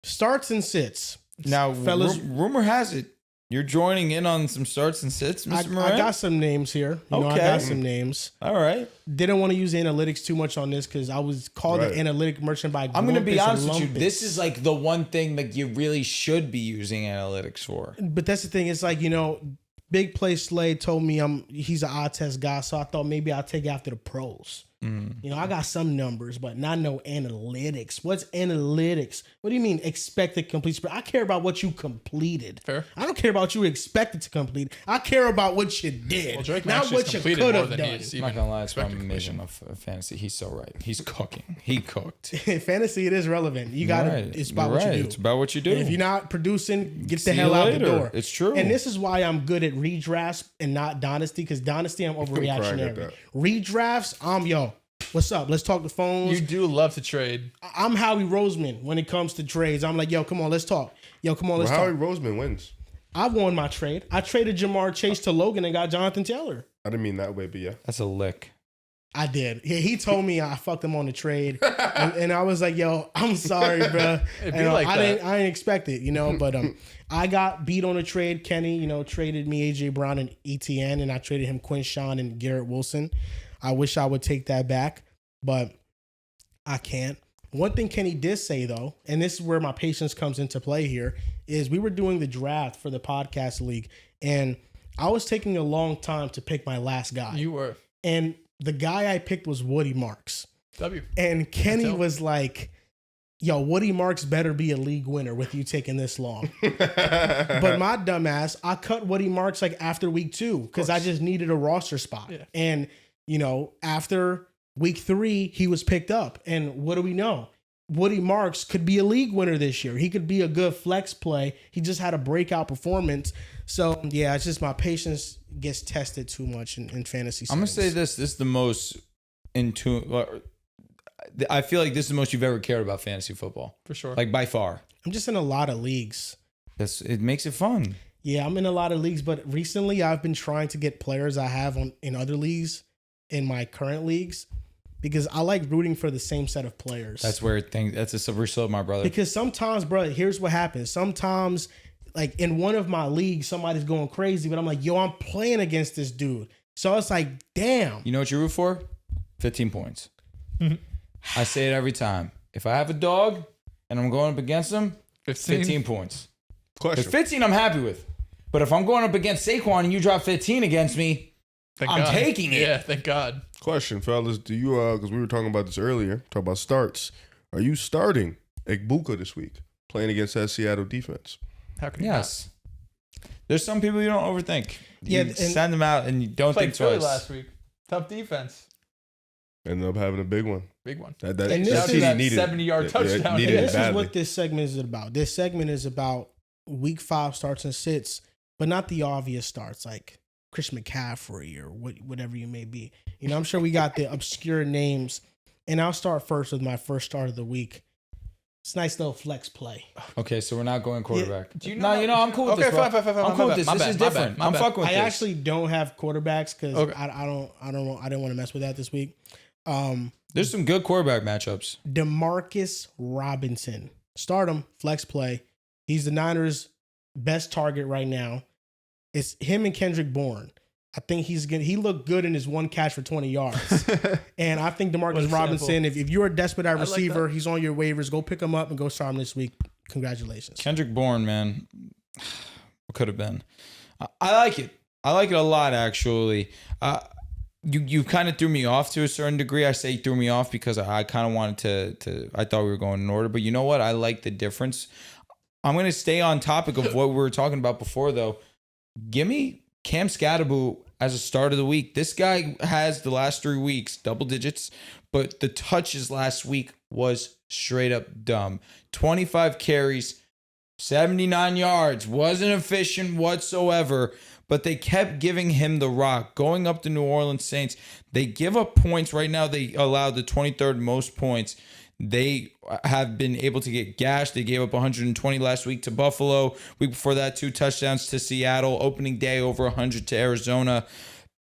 Starts and sits. Now, fellas, rumor has it you're joining in on some starts and sits, Mr. Moran? I got some names here. I got some names. All right. Didn't want to use analytics too much on this because I was called an analytic merchant by I'm going to be honest with you. This is like the one thing that you really should be using analytics for. But that's the thing. It's like, Big Play Slade told me he's an odd test guy, so I thought maybe I'll take after the pros. I got some numbers, but not no analytics. What's analytics? What do you mean expected completion? I care about what you completed. Fair. I don't care about you expected to complete. I care about what you did, not what you could have done. I'm not gonna lie, it's my mission of fantasy. He's so right. He's cooking. He cooked. Fantasy, it is relevant. You got to. It's about what you do. It's about what you do. And if you're not producing, get the hell out the door. It's true. And this is why I'm good at redrafts and not dynasty, because dynasty I'm overreactionary. Redrafts, what's up? Let's talk the phones. You do love to trade. I'm Howie Roseman when it comes to trades. I'm like, yo, come on, let's talk. Let's talk. Howie Roseman wins. I won my trade. I traded Jamar Chase to Logan and got Jonathan Taylor. I didn't mean that way, but yeah. That's a lick. I did. He told me I fucked him on the trade, and I was like, "Yo, I'm sorry, bro." I didn't expect it, But I got beat on the trade. Kenny, traded me AJ Brown and ETN, and I traded him Quinshawn and Garrett Wilson. I wish I would take that back, but I can't. One thing Kenny did say though, and this is where my patience comes into play here, is we were doing the draft for the podcast league, and I was taking a long time to pick my last guy. You were, and the guy I picked was Woody Marks. W. And Kenny was like, yo, Woody Marks better be a league winner with you taking this long. But my dumbass, I cut Woody Marks like after week 2 because I just needed a roster spot. Yeah. And, after week 3, he was picked up. And what do we know? Woody Marks could be a league winner this year. He could be a good flex play. He just had a breakout performance. So, yeah, it's just my patience gets tested too much in fantasy. I'm going to say this is the most I feel like this is the most you've ever cared about fantasy football. For sure. Like by far. I'm just in a lot of leagues. It makes it fun. Yeah, I'm in a lot of leagues, but recently I've been trying to get players I have in other leagues in my current leagues because I like rooting for the same set of players. That's where that's a silver slope, my brother. Because sometimes, bro, here's what happens. Sometimes, like in one of my leagues, somebody's going crazy, but I'm like, yo, I'm playing against this dude. So it's like, damn. You know what you root for? 15 points. I say it every time. If I have a dog and I'm going up against him, 15 points. Question. If 15, I'm happy with. But if I'm going up against Saquon and you drop 15 against me, I'm taking it. Yeah, thank God. Question, fellas. Do you, because we were talking about this earlier, talk about starts. Are you starting Egbuka this week, playing against that Seattle defense? How can you Yes. There's some people you don't overthink. Yeah, You send them out and you don't played think Philly twice. last week? Tough defense. Ended up having a big one. Big one. That And this Shout is to that needed 70-yard touchdown. And needed this is badly. what this segment is about. This segment is about week 5 starts and sits, but not the obvious starts like Chris McCaffrey or whatever you may be. You know, I'm sure we got the obscure names. And I'll start first with my first start of the week. It's a nice little flex play. Okay, so we're not going quarterback. Do you No, know? I'm cool with Okay, this, bro. fine. I'm cool with this. My This bad, is my different. bad. I'm fucking with I this. actually don't have quarterbacks because Okay. I didn't want to mess with that this week. There's some good quarterback matchups. DeMarcus Robinson. Start him, flex play. He's the Niners' best target right now. It's him and Kendrick Bourne. I think he looked good in his one catch for 20 yards. And I think DeMarcus Robinson, if you're a desperate receiver, he's on your waivers. Go pick him up and go start him this week. Congratulations. Kendrick Bourne, man. What could have been? I like it. I like it a lot, actually. You kind of threw me off to a certain degree. I say threw me off because I kind of wanted to I thought we were going in order. But you know what? I like the difference. I'm going to stay on topic of what we were talking about before, though. Give me Cam Scatterbo as a start of the week. This guy has the last 3 weeks double digits, but the touches last week was straight up dumb. 25 carries, 79 yards, wasn't efficient whatsoever, but they kept giving him the rock. Going up to New Orleans Saints, they give up points. Right now, they allow the 23rd most points. They have been able to get gashed. They gave up 120 last week to Buffalo. Week before that, 2 touchdowns to Seattle. Opening day, over 100 to Arizona.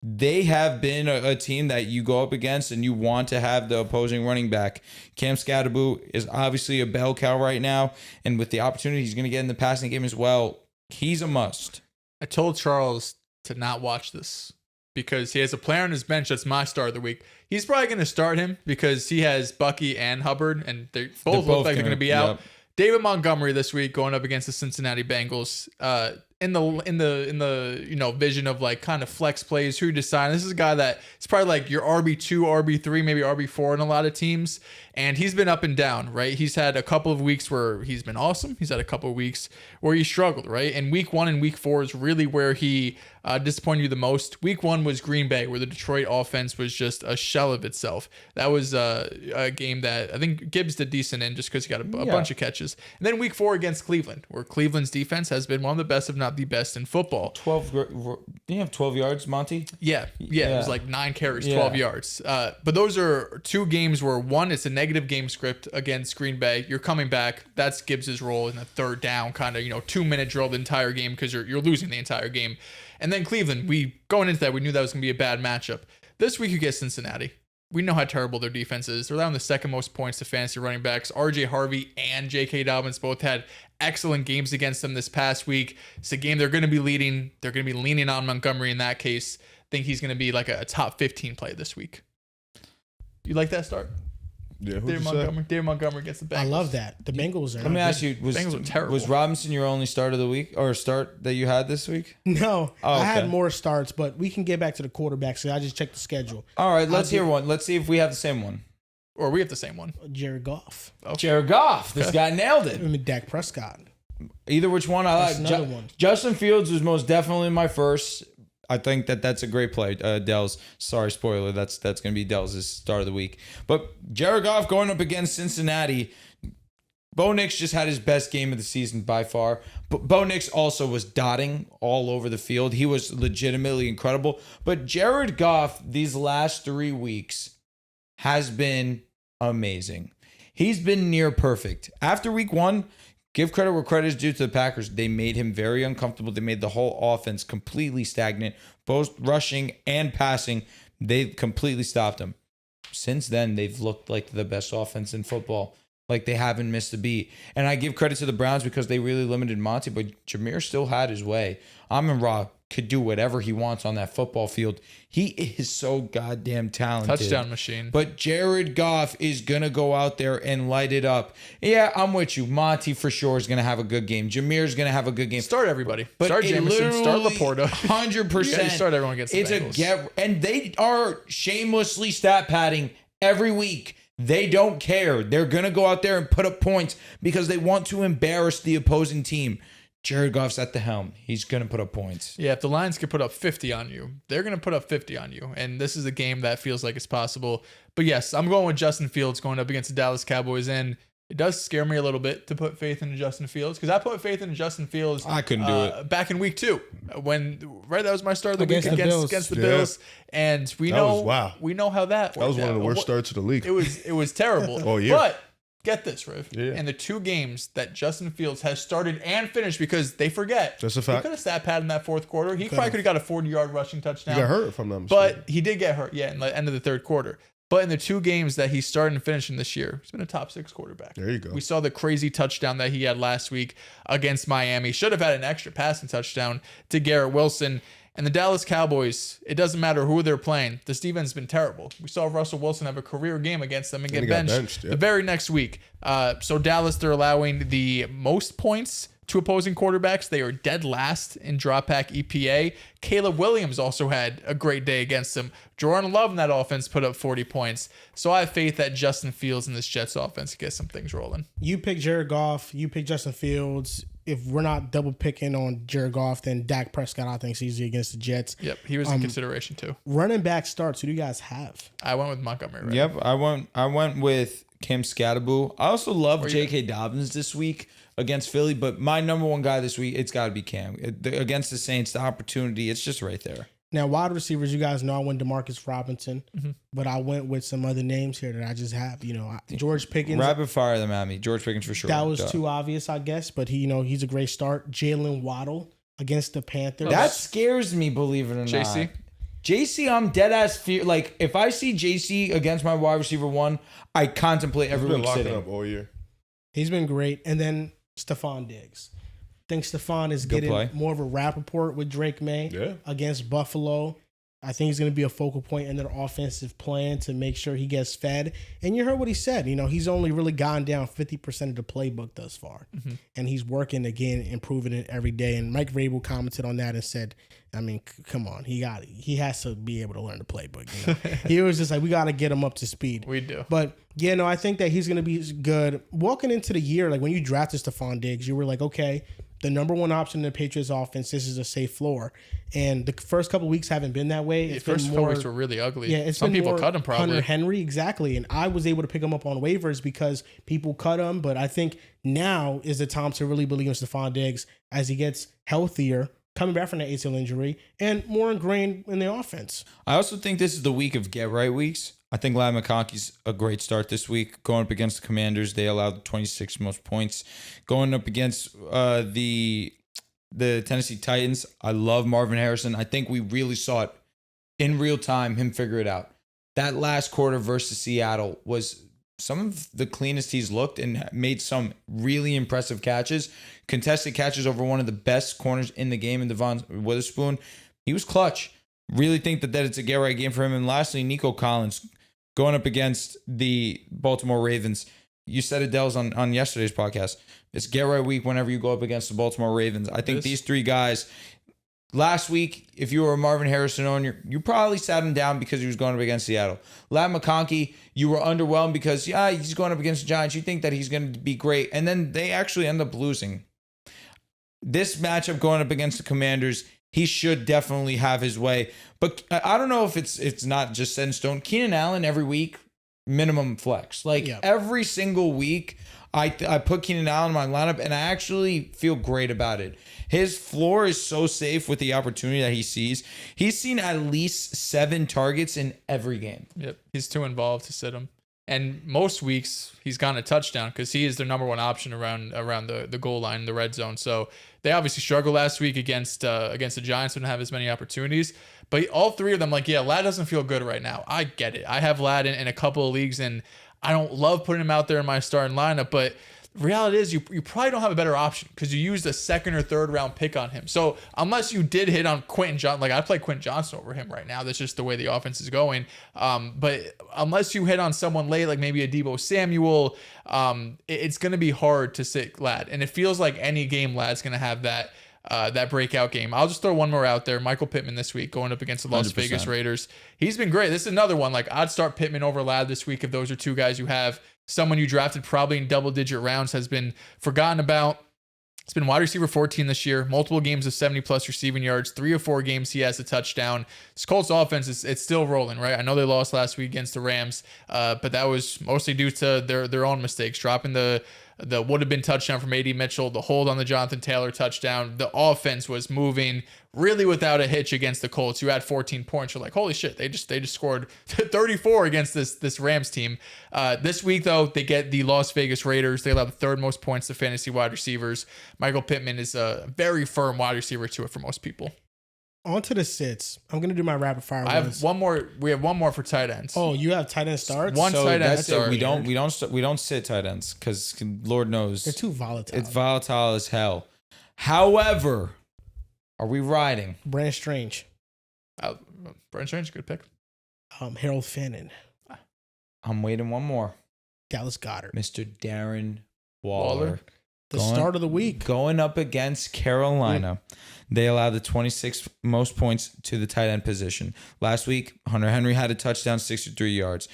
They have been a team that you go up against and you want to have the opposing running back. Cam Scatterbo is obviously a bell cow right now. And with the opportunity he's going to get in the passing game as well, he's a must. I told Charles to not watch this because he has a player on his bench that's my start of the week. He's probably going to start him because he has Bucky and Hubbard, and they both look like they're going to be out. Yep. David Montgomery this week going up against the Cincinnati Bengals. In the vision of like kind of flex plays, who decide. This is a guy that is probably like your RB2, RB3, maybe RB4 in a lot of teams, and he's been up and down, right? He's had a couple of weeks where he's been awesome. He's had a couple of weeks where he struggled, right? And week 1 and week 4 is really where he disappointed you the most. Week 1 was Green Bay, where the Detroit offense was just a shell of itself. That was a game that I think Gibbs did decent in just because he got a bunch of catches. And then week 4 against Cleveland, where Cleveland's defense has been one of the best, if not the best in football. 12. Didn't you have 12 yards, Monty? Yeah. It was like 9 carries, 12 yards. But those are 2 games where one, it's a negative game script against Green Bay. You're coming back. That's Gibbs's role in the third down, kind of 2-minute drill the entire game because you're losing the entire game. And then Cleveland, going into that, we knew that was going to be a bad matchup. This week you get Cincinnati. We know how terrible their defense is. They're allowing the second most points to fantasy running backs. RJ Harvey and J.K. Dobbins both had excellent games against them this past week. It's a game they're going to be leading. They're going to be leaning on Montgomery in that case. I think he's going to be like a top 15 play this week. You like that start? Yeah, David Montgomery gets the Bengals. I love that. The Bengals are. Let me ask you: Bengals are terrible. Was Robinson your only start of the week or start that you had this week? No, Oh, I had okay. more starts, but we can get back to the quarterbacks. So I just checked the schedule. All right, let's hear one. Let's see if we have the same one. Or we have the same one. Jared Goff. Jared Goff. This guy nailed it. I mean, Dak Prescott. Either which one I That's like. another one. Justin Fields was most definitely my first. I think that's a great play. Dell's, sorry, spoiler. That's going to be Dell's start of the week. But Jared Goff going up against Cincinnati. Bo Nix just had his best game of the season by far. But Bo Nix also was dotting all over the field. He was legitimately incredible. But Jared Goff, these last 3 weeks, has been amazing. He's been near perfect. After week 1, give credit where credit is due to the Packers. They made him very uncomfortable. They made the whole offense completely stagnant, both rushing and passing. They completely stopped him. Since then, they've looked like the best offense in football. Like, they haven't missed a beat. And I give credit to the Browns because they really limited Monty, but Jameer still had his way. Amon-Ra could do whatever he wants on that football field. He is so goddamn talented. Touchdown machine. But Jared Goff is going to go out there and light it up. Yeah, I'm with you. Monty for sure is going to have a good game. Jameer's going to have a good game. Start everybody. But start Jameson. Start Laporta. 100%. Start everyone against the Bengals. And they are shamelessly stat padding every week. They don't care. They're going to go out there and put up points because they want to embarrass the opposing team. Jared Goff's at the helm. He's going to put up points. Yeah, if the Lions could put up 50 on you, they're going to put up 50 on you. And this is a game that feels like it's possible. But yes, I'm going with Justin Fields going up against the Dallas Cowboys. And it does scare me a little bit to put faith in Justin Fields because I put faith in Justin Fields. I couldn't do it back in week 2 that was my start of the week against the Yeah. Bills, and we know how that was one of the worst starts of the league. It was terrible. Oh yeah. But get this, Riv. Yeah. In the 2 games that Justin Fields has started and finished because they forget. That's a He fact. could have stat pad in that fourth quarter. He probably could have got a 40-yard rushing touchdown. He got hurt from them, But he did get hurt, in the end of the third quarter. But in the 2 games that he started and finished in this year, he's been a top 6 quarterback. There you go. We saw the crazy touchdown that he had last week against Miami. Should have had an extra passing touchdown to Garrett Wilson. And the Dallas Cowboys, it doesn't matter who they're playing. This defense has been terrible. We saw Russell Wilson have a career game against them and get benched the very next week. So Dallas, they're allowing the most points to opposing quarterbacks. They are dead last in dropback EPA. Caleb Williams also had a great day against them. Jordan Love in that offense put up 40 points. So I have faith that Justin Fields in this Jets offense gets some things rolling. You pick Jared Goff. You pick Justin Fields. If we're not double picking on Jared Goff, then Dak Prescott, I think, is easy against the Jets. Yep, he was in consideration too. Running back starts. Who do you guys have? I went with Montgomery. Right? Yep, I went with Cam Scatterbo. I also love J.K. Dobbins this week against Philly, but my number one guy this week, it's got to be Cam. Against the Saints, the opportunity, it's just right there. Now, wide receivers, you guys know I went Demarcus Robinson, but I went with some other names here that I just have. George Pickens. Rapid fire them at me. George Pickens for sure. That was too obvious, I guess, but he's a great start. Jalen Waddle against the Panthers. That scares me, believe it or not. JC, I'm dead ass fear. Like, if I see JC against my wide receiver 1, I contemplate every week sitting. He's been locking up all year. He's been great. And then Stephon Diggs. I think Stephon is getting more of a rapport with Drake May against Buffalo. I think he's going to be a focal point in their offensive plan to make sure he gets fed. And you heard what he said. He's only really gone down 50% of the playbook thus far. And he's working again, improving it every day. And Mike Vrabel commented on that and said, come on, he has to be able to learn the playbook. He was just like, we got to get him up to speed. We do. But I think that he's going to be good. Walking into the year, like when you drafted Stephon Diggs, you were like, okay, the number one option in the Patriots offense, this is a safe floor. And the first couple of weeks haven't been that way. The first couple weeks were really ugly. Yeah, some people cut him probably. Hunter Henry, exactly. And I was able to pick him up on waivers because people cut him. But I think now is the time to really believe in Stephon Diggs as he gets healthier, coming back from that ACL injury, and more ingrained in the offense. I also think this is the week of get right weeks. I think Ladd McConkey's a great start this week. Going up against the Commanders, they allowed the 26 most points. Going up against the Tennessee Titans, I love Marvin Harrison. I think we really saw it in real time, him figure it out. That last quarter versus Seattle was some of the cleanest he's looked and made some really impressive catches. Contested catches over one of the best corners in the game in Devon Witherspoon. He was clutch. Really think that it's a get-right game for him. And lastly, Nico Collins going up against the Baltimore Ravens. You said it, Dells, on yesterday's podcast. It's get-right week whenever you go up against the Baltimore Ravens. I think these 3 guys, last week, if you were a Marvin Harrison owner, you probably sat him down because he was going up against Seattle. Ladd McConkey, you were underwhelmed because, he's going up against the Giants. You think that he's going to be great. And then they actually end up losing. This matchup going up against the Commanders, he should definitely have his way. But I don't know if it's not just set in stone. Keenan Allen every week, minimum flex. Every single week, I put Keenan Allen in my lineup, and I actually feel great about it. His floor is so safe with the opportunity that he sees. He's seen at least 7 targets in every game. Yep, he's too involved to sit him. And most weeks he's gotten a touchdown because he is their number one option around the goal line, the red zone. So they obviously struggled last week against the Giants, didn't have as many opportunities. But all 3 of them, Ladd doesn't feel good right now. I get it. I have Ladd in a couple of leagues, and I don't love putting him out there in my starting lineup, but reality is you probably don't have a better option because you used a second or third round pick on him. So unless you did hit on Quentin Johnson, like I play Quentin Johnson over him right now. That's just the way the offense is going. But unless you hit on someone late, like maybe a Deebo Samuel, it's going to be hard to sit Ladd. And it feels like any game Ladd's going to have that breakout game. I'll just throw one more out there. Michael Pittman this week going up against the Las 100%. Vegas Raiders. He's been great. This is another one. Like I'd start Pittman over Ladd this week if those are two guys you have. Someone you drafted probably in double-digit rounds has been forgotten about. It's been wide receiver 14 this year, multiple games of 70-plus receiving yards, 3 or 4 games he has a touchdown. This Colts offense, it's still rolling, right? I know they lost last week against the Rams, but that was mostly due to their own mistakes, dropping the would have been touchdown from A.D. Mitchell, the hold on the Jonathan Taylor touchdown. The offense was moving really without a hitch against the Colts, who had 14 points. You're like, holy shit, they just scored 34 against this Rams team. This week, though, they get the Las Vegas Raiders. They allow the third most points to fantasy wide receivers. Michael Pittman is a very firm wide receiver to it for most people. On to the sits. I'm going to do my rapid fire ones. I have one more. We have one more for tight ends. Oh, you have tight end starts? One tight end start. We don't sit tight ends because Lord knows they're too volatile. It's volatile as hell. However, are we riding? Brandon Strange. Brandon Strange, good pick. Harold Fannin. I'm waiting one more. Dallas Goedert. Mr. Darren Waller. Start of the week. Going up against Carolina. They allowed the 26th most points to the tight end position. Last week, Hunter Henry had a touchdown, 63 yards.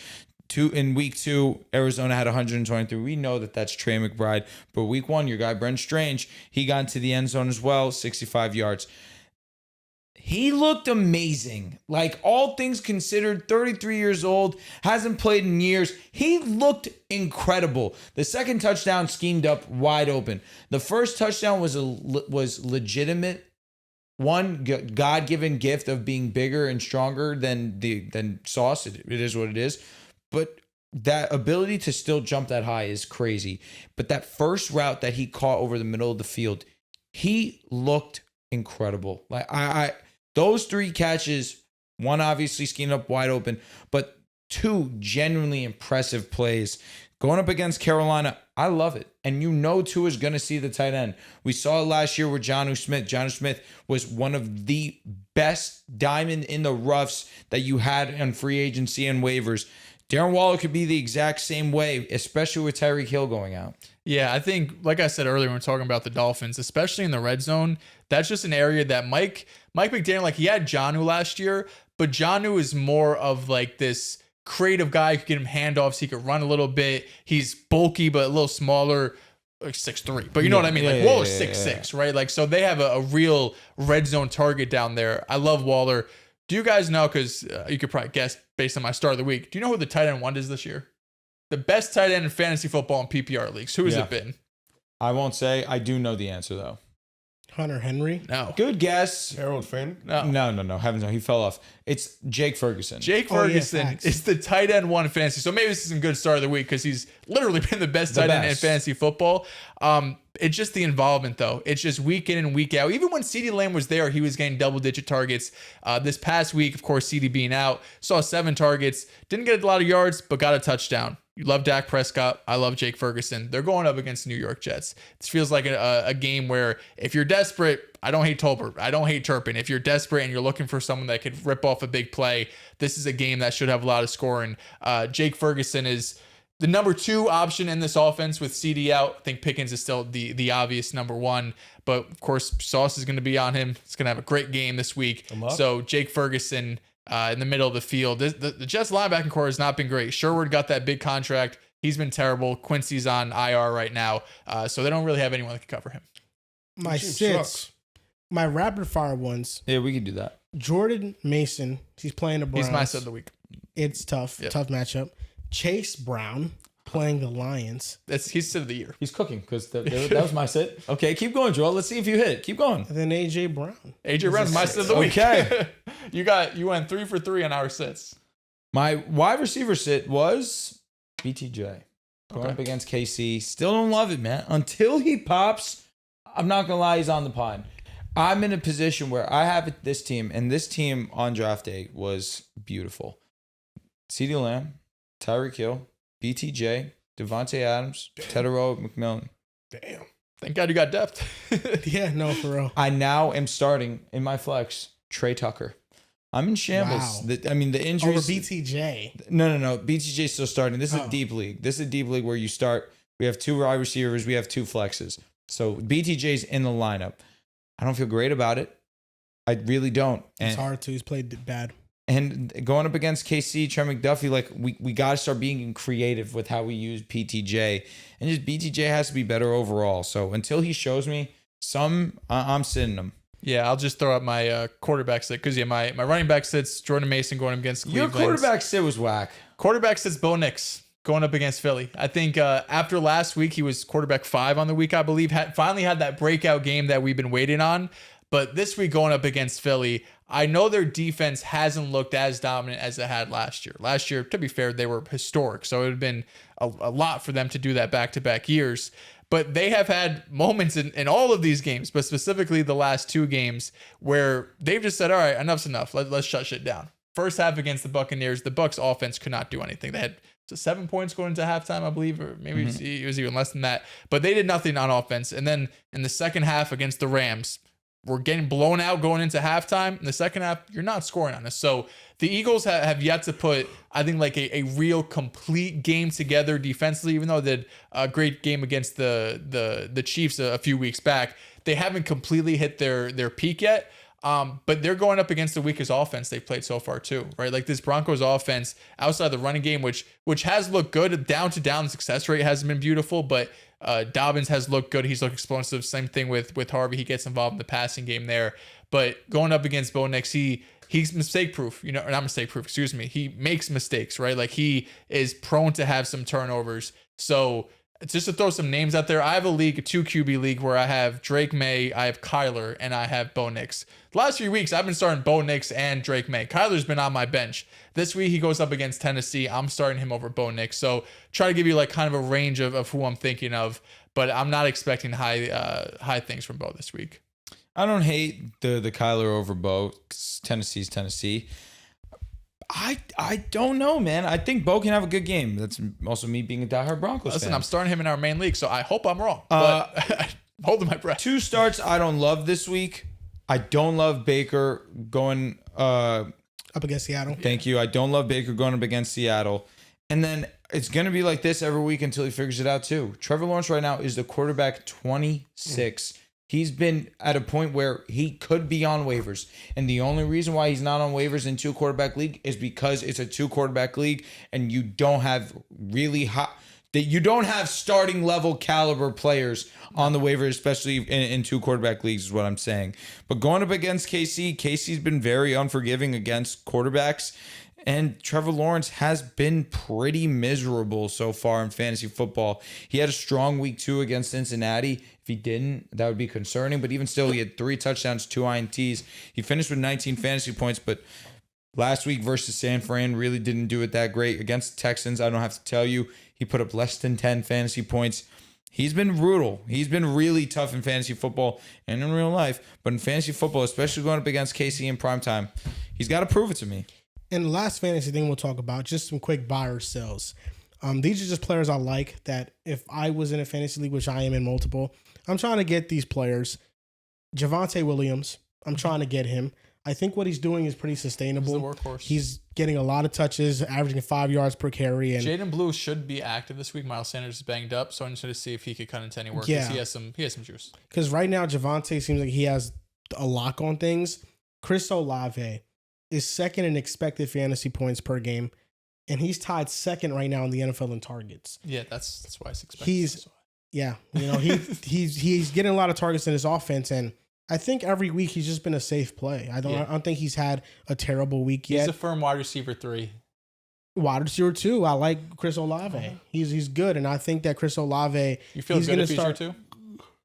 In week 2, Arizona had 123. We know that's Trey McBride. But week 1, your guy, Brent Strange, he got into the end zone as well, 65 yards. He looked amazing. Like, all things considered, 33 years old, hasn't played in years. He looked incredible. The second touchdown schemed up wide open. The first touchdown was legitimate. One God-given gift of being bigger and stronger than Sauce. It is what it is. But that ability to still jump that high is crazy. But that first route that he caught over the middle of the field, he looked incredible. Like those 3 catches, one obviously schemed up wide open, but 2 genuinely impressive plays. Going up against Carolina, I love it. And Tua is going to see the tight end. We saw it last year with Jonnu Smith. Jonnu Smith was one of the best diamond in the roughs that you had on free agency and waivers. Darren Waller could be the exact same way, especially with Tyreek Hill going out. Yeah, I think, like I said earlier when we were talking about the Dolphins, especially in the red zone, that's just an area that Mike McDaniel, like he had Jonnu last year, but Jonnu is more of like this creative guy who could get him handoffs. He could run a little bit. He's bulky, but a little smaller, like 6'3". But you know what I mean? Like Waller's 6'6", right? Like, so they have a real red zone target down there. I love Waller. Do you guys know, because you could probably guess based on my start of the week, do you know who the tight end 1 is this year? The best tight end in fantasy football and PPR leagues. Who has it been? I won't say. I do know the answer, though. Hunter Henry? No. Good guess. Harold Fannin? No. Heavens no. He fell off. It's Jake Ferguson. Jake Ferguson is the tight end 1 in fantasy. So maybe this is a good start of the week because he's literally been the best tight end in fantasy football. It's just the involvement, though. It's just week in and week out. Even when CeeDee Lamb was there, he was getting double-digit targets. This past week, of course, CeeDee being out, saw 7 targets. Didn't get a lot of yards, but got a touchdown. You love Dak Prescott. I love Jake Ferguson. They're going up against the New York Jets. This feels like a game where if you're desperate, I don't hate Tolbert. I don't hate Turpin. If you're desperate and you're looking for someone that could rip off a big play, this is a game that should have a lot of scoring. Jake Ferguson is the number 2 option in this offense with CD out. I think Pickens is still the obvious number 1. But, of course, Sauce is going to be on him. It's going to have a great game this week. So Jake Ferguson in the middle of the field. The Jets linebacking core has not been great. Sherwood got that big contract. He's been terrible. Quincy's on IR right now. So they don't really have anyone that can cover him. My sits, my rapid fire ones. Yeah, we can do that. Jordan Mason. He's playing the Browns. He's my set of the week. It's tough. Yep. Tough matchup. Chase Brown playing the Lions. He's sit of the year. He's cooking because that was my sit. Okay, keep going, Joel. Let's see if you hit. Keep going. And then AJ Brown. AJ Brown's my sit of the week. Okay. You went 3 for 3 on our sits. My wide receiver sit was BTJ. Going up against KC. Still don't love it, man. Until he pops, I'm not going to lie, he's on the pine. I'm in a position where I have this team, and this team on draft day was beautiful. CeeDee Lamb, Tyreek Hill, BTJ, Devontae Adams, Tedero McMillan. Damn. Thank God you got depth. Yeah, no, for real. I now am starting in my flex Trey Tucker. I'm in shambles. Wow. The injuries. Over BTJ. No. BTJ's still starting. This is a deep league. This is a deep league where you start. We have 2 wide receivers. We have 2 flexes. So BTJ's in the lineup. I don't feel great about it. I really don't. It's hard to. He's played bad. And going up against KC, Trent McDuffie, like we got to start being creative with how we use PTJ. And just BTJ has to be better overall. So until he shows me I'm sitting him. Yeah, I'll just throw out my quarterback sit because my running back sits Jordan Mason going up against Cleveland. Your quarterback sit was whack. Quarterback sits Bo Nix going up against Philly. I think after last week he was quarterback 5 on the week, I believe. Finally had that breakout game that we've been waiting on. But this week going up against Philly, I know their defense hasn't looked as dominant as it had last year. Last year, to be fair, they were historic, so it would have been a lot for them to do that back-to-back years. But they have had moments in all of these games, but specifically the last 2 games, where they've just said, all right, enough's enough. Let's shut shit down. First half against the Buccaneers, the Bucs offense could not do anything. They had 7 points going into halftime, I believe, or maybe it was even less than that. But they did nothing on offense. And then in the second half against the Rams, we're getting blown out going into halftime. In the second half, you're not scoring on us. So the Eagles have yet to put, I think, like a real complete game together defensively, even though they did a great game against the Chiefs a few weeks back. They haven't completely hit their peak yet. But they're going up against the weakest offense they've played so far too, right? Like this Broncos offense outside the running game, which has looked good. Down to down success rate hasn't been beautiful, but Dobbins has looked good. He's looked explosive. Same thing with Harvey. He gets involved in the passing game there. But going up against Bo Nix, he's mistake proof, not mistake proof, excuse me. He makes mistakes, right? Like he is prone to have some turnovers. So just to throw some names out there, I have a 2 QB league where I have Drake May, I have Kyler, and I have Bo Nix. The last few weeks, I've been starting Bo Nix and Drake May. Kyler's been on my bench. This week, he goes up against Tennessee. I'm starting him over Bo Nix. So try to give you like kind of a range of who I'm thinking of, but I'm not expecting high things from Bo this week. I don't hate the Kyler over Bo. Tennessee's Tennessee. I don't know, man. I think Bo can have a good game. That's also me being a diehard Broncos fan. I'm starting him in our main league, so I hope I'm wrong. But I'm holding my breath. 2 starts I don't love this week. I don't love Baker going up against Seattle. Thank you. I don't love Baker going up against Seattle. And then it's going to be like this every week until he figures it out too. Trevor Lawrence right now is the quarterback 26. He's been at a point where he could be on waivers. And the only reason why he's not on waivers in 2 quarterback league is because it's a 2 quarterback league and you don't have you don't have starting level caliber players on the waiver, especially in 2 quarterback leagues is what I'm saying. But going up against KC's been very unforgiving against quarterbacks. And Trevor Lawrence has been pretty miserable so far in fantasy football. He had a strong week 2 against Cincinnati. If he didn't, that would be concerning. But even still, he had 3 touchdowns, 2 INTs. He finished with 19 fantasy points, but last week versus San Fran really didn't do it that great. Against the Texans, I don't have to tell you, he put up less than 10 fantasy points. He's been brutal. He's been really tough in fantasy football and in real life. But in fantasy football, especially going up against KC in primetime, he's got to prove it to me. And the last fantasy thing we'll talk about, just some quick buy or sells. These are just players I like that if I was in a fantasy league, which I am in multiple, I'm trying to get these players. Javonte Williams, I'm trying to get him. I think what he's doing is pretty sustainable. He's the workhorse. He's getting a lot of touches, averaging 5 yards per carry. And Jaden Blue should be active this week. Miles Sanders is banged up, so I'm just going to see if he could cut into any work. Yeah. He has some juice. Because right now, Javonte seems like he has a lock on things. Chris Olave is second in expected fantasy points per game, and he's tied second right now in the NFL in targets. Yeah, that's why it's expected. He's getting a lot of targets in his offense, and I think every week he's just been a safe play. I don't think he's had a terrible week yet. He's a firm wide receiver 3. Wide receiver 2. I like Chris Olave. He's good, and I think that Chris Olave. You feel good if he's your 2?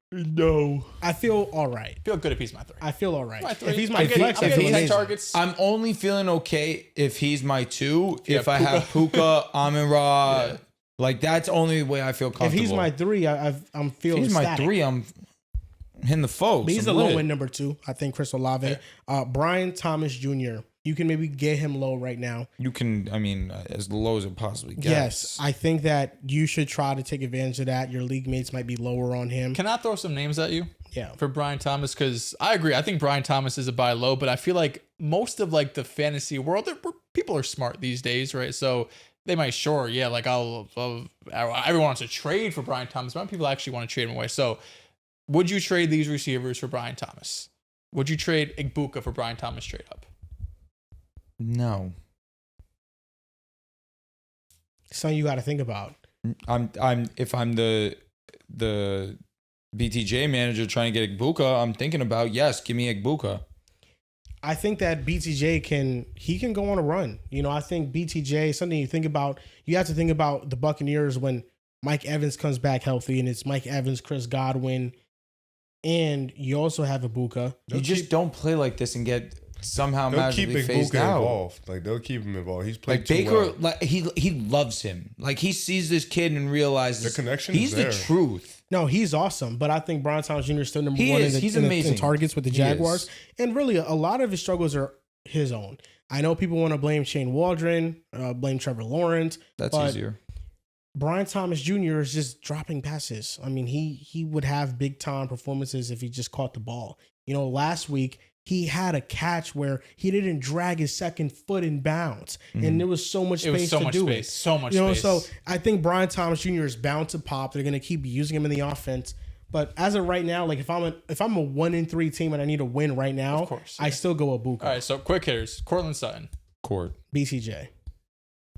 No, I feel all right. Feel good if he's my 3. I feel all right. If he's my flex, I feel amazing. Targets. I'm only feeling okay if he's my 2. If I have Puka, Amon-Ra, like that's only the way I feel comfortable. If he's my 3, I'm feeling. If he's my 3, I'm hitting the folks. But he's a low end number 2. I think Chris Olave. Brian Thomas Jr. you can maybe get him low right now. You can, I mean, as low as it possibly gets. Yes, I think that you should try to take advantage of that. Your league mates might be lower on him. Can I throw some names at you? Yeah. For Brian Thomas, because I agree. I think Brian Thomas is a buy low, but I feel like most of like the fantasy world, people are smart these days, right? So they might, like everyone wants to trade for Brian Thomas, but people actually want to trade him away. So would you trade these receivers for Brian Thomas? Would you trade Igbuka for Brian Thomas straight up? No. Something you got to think about. If I'm the BTJ manager trying to get Igbuka, I'm thinking about, yes, give me Igbuka. I think that BTJ can go on a run. I think BTJ, something you think about, you have to think about the Buccaneers when Mike Evans comes back healthy, and it's Mike Evans, Chris Godwin, and you also have Igbuka. You just don't play like this and get somehow magically phased Igbuka out. Involved. Like they'll keep him involved. He's played like too Baker, well. like he loves him. Like he sees this kid and realizes the connection. He's is there. the truth. No, he's awesome, but I think Brian Thomas Jr. is still number He one is. He's amazing. in targets with the Jaguars. And really, a lot of his struggles are his own. I know people want to blame Shane Waldron, blame Trevor Lawrence. That's easier. Brian Thomas Jr. is just dropping passes. I mean, he would have big time performances if he just caught the ball. Last week, he had a catch where he didn't drag his second foot in bounds, and there was so much space to do it. So much space. So I think Brian Thomas Jr. is bound to pop. They're going to keep using him in the offense. But as of right now, like if I'm a 1-3 team and I need a win right now, of course, I still go Igbuka. All right, so quick hitters: Cortland Sutton, BCJ,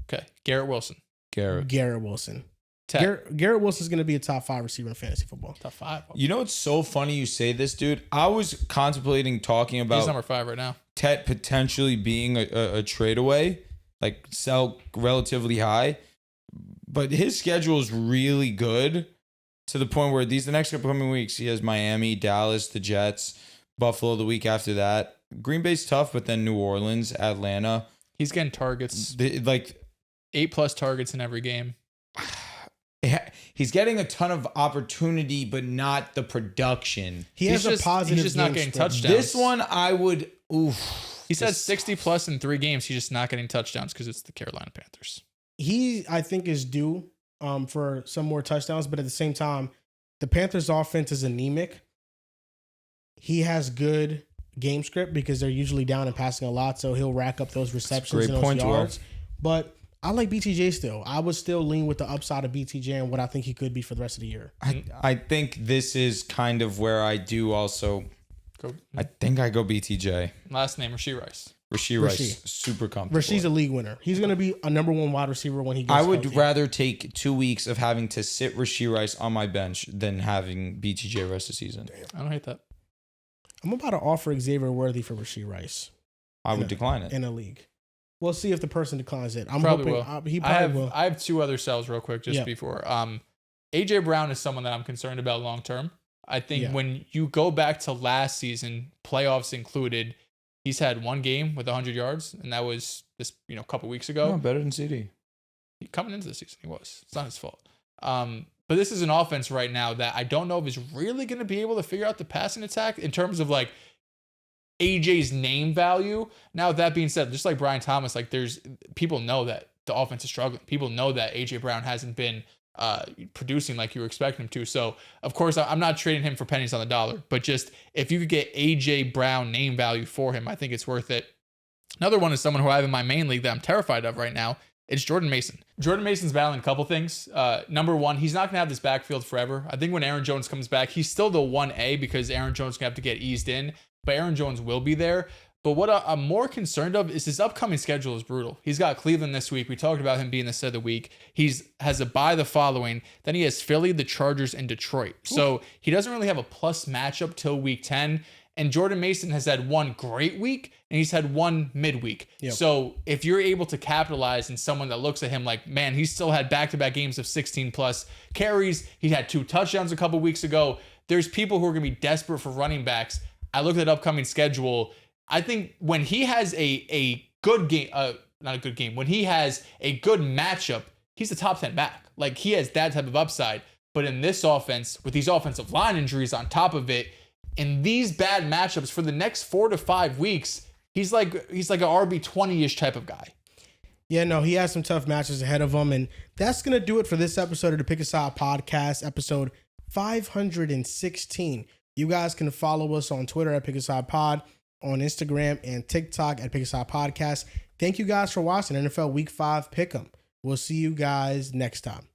okay, Garrett Wilson, Garrett Wilson. Garrett Wilson is going to be a top 5 receiver in fantasy football. Top 5. Okay. You know what's so funny you say this, dude? I was contemplating talking about he's number 5 right now. Tet potentially being a trade away, like sell relatively high, but his schedule is really good to the point where the next couple coming weeks he has Miami, Dallas, the Jets, Buffalo the week after that. Green Bay's tough, but then New Orleans, Atlanta. He's getting targets, like 8+ targets in every game. He's getting a ton of opportunity, but not the production. He's just not getting touchdowns. This one, I would. He's had 60+ in 3 games. He's just not getting touchdowns because it's the Carolina Panthers. He, I think, is due for some more touchdowns, but at the same time, the Panthers' offense is anemic. He has good game script because they're usually down and passing a lot, so he'll rack up those receptions and those yards. But I like BTJ still. I would still lean with the upside of BTJ and what I think he could be for the rest of the year. I think this is kind of where I do also. I think I go BTJ. Last name, Rashee Rice. Rashee Rice, super comfortable. Rashee's a league winner. He's going to be a number 1 wide receiver when he gets I would healthy. rather take 2 weeks of having to sit Rashee Rice on my bench than having BTJ rest of the season. Damn. I don't hate that. I'm about to offer Xavier Worthy for Rashee Rice. I would decline it. In a league. We'll see if the person declines it. I'm probably hoping will. He probably will. I have 2 other sells real quick before. AJ Brown is someone that I'm concerned about long term. I think when you go back to last season, playoffs included, he's had 1 game with 100 yards, and that was this a couple weeks ago. No, better than CD. Coming into the season, he was. It's not his fault. But this is an offense right now that I don't know if is really going to be able to figure out the passing attack in terms of like AJ's name value. Now, that being said, just like Brian Thomas, like there's people know that the offense is struggling. People know that AJ Brown hasn't been producing like you were expecting him to. So, of course, I'm not trading him for pennies on the dollar, but just if you could get AJ Brown name value for him, I think it's worth it. Another one is someone who I have in my main league that I'm terrified of right now. It's Jordan Mason. Jordan Mason's battling a couple things. Number one, he's not going to have this backfield forever. I think when Aaron Jones comes back, he's still the 1A because Aaron Jones is going to have to get eased in, but Aaron Jones will be there. But what I'm more concerned of is his upcoming schedule is brutal. He's got Cleveland this week. We talked about him being the set of the week. Has a bye the following. Then he has Philly, the Chargers, and Detroit. So he doesn't really have a plus matchup till week 10. And Jordan Mason has had 1 great week and he's had 1 midweek. Yep. So if you're able to capitalize in someone that looks at him like, man, he's still had back-to-back games of 16 plus carries. He had 2 touchdowns a couple weeks ago. There's people who are going to be desperate for running backs. I look at that upcoming schedule. I think when he has a good game, not a good game, when he has a good matchup, he's a top 10 back. Like he has that type of upside. But in this offense, with these offensive line injuries on top of it, in these bad matchups for the next 4 to 5 weeks, He's like a RB 20-ish type of guy. Yeah, no, he has some tough matches ahead of him. And that's going to do it for this episode of the Pick a Side podcast, episode 516. You guys can follow us on Twitter at Pick a Side Pod, on Instagram and TikTok at Pick a Side Podcast. Thank you guys for watching NFL Week 5 Pick'em. We'll see you guys next time.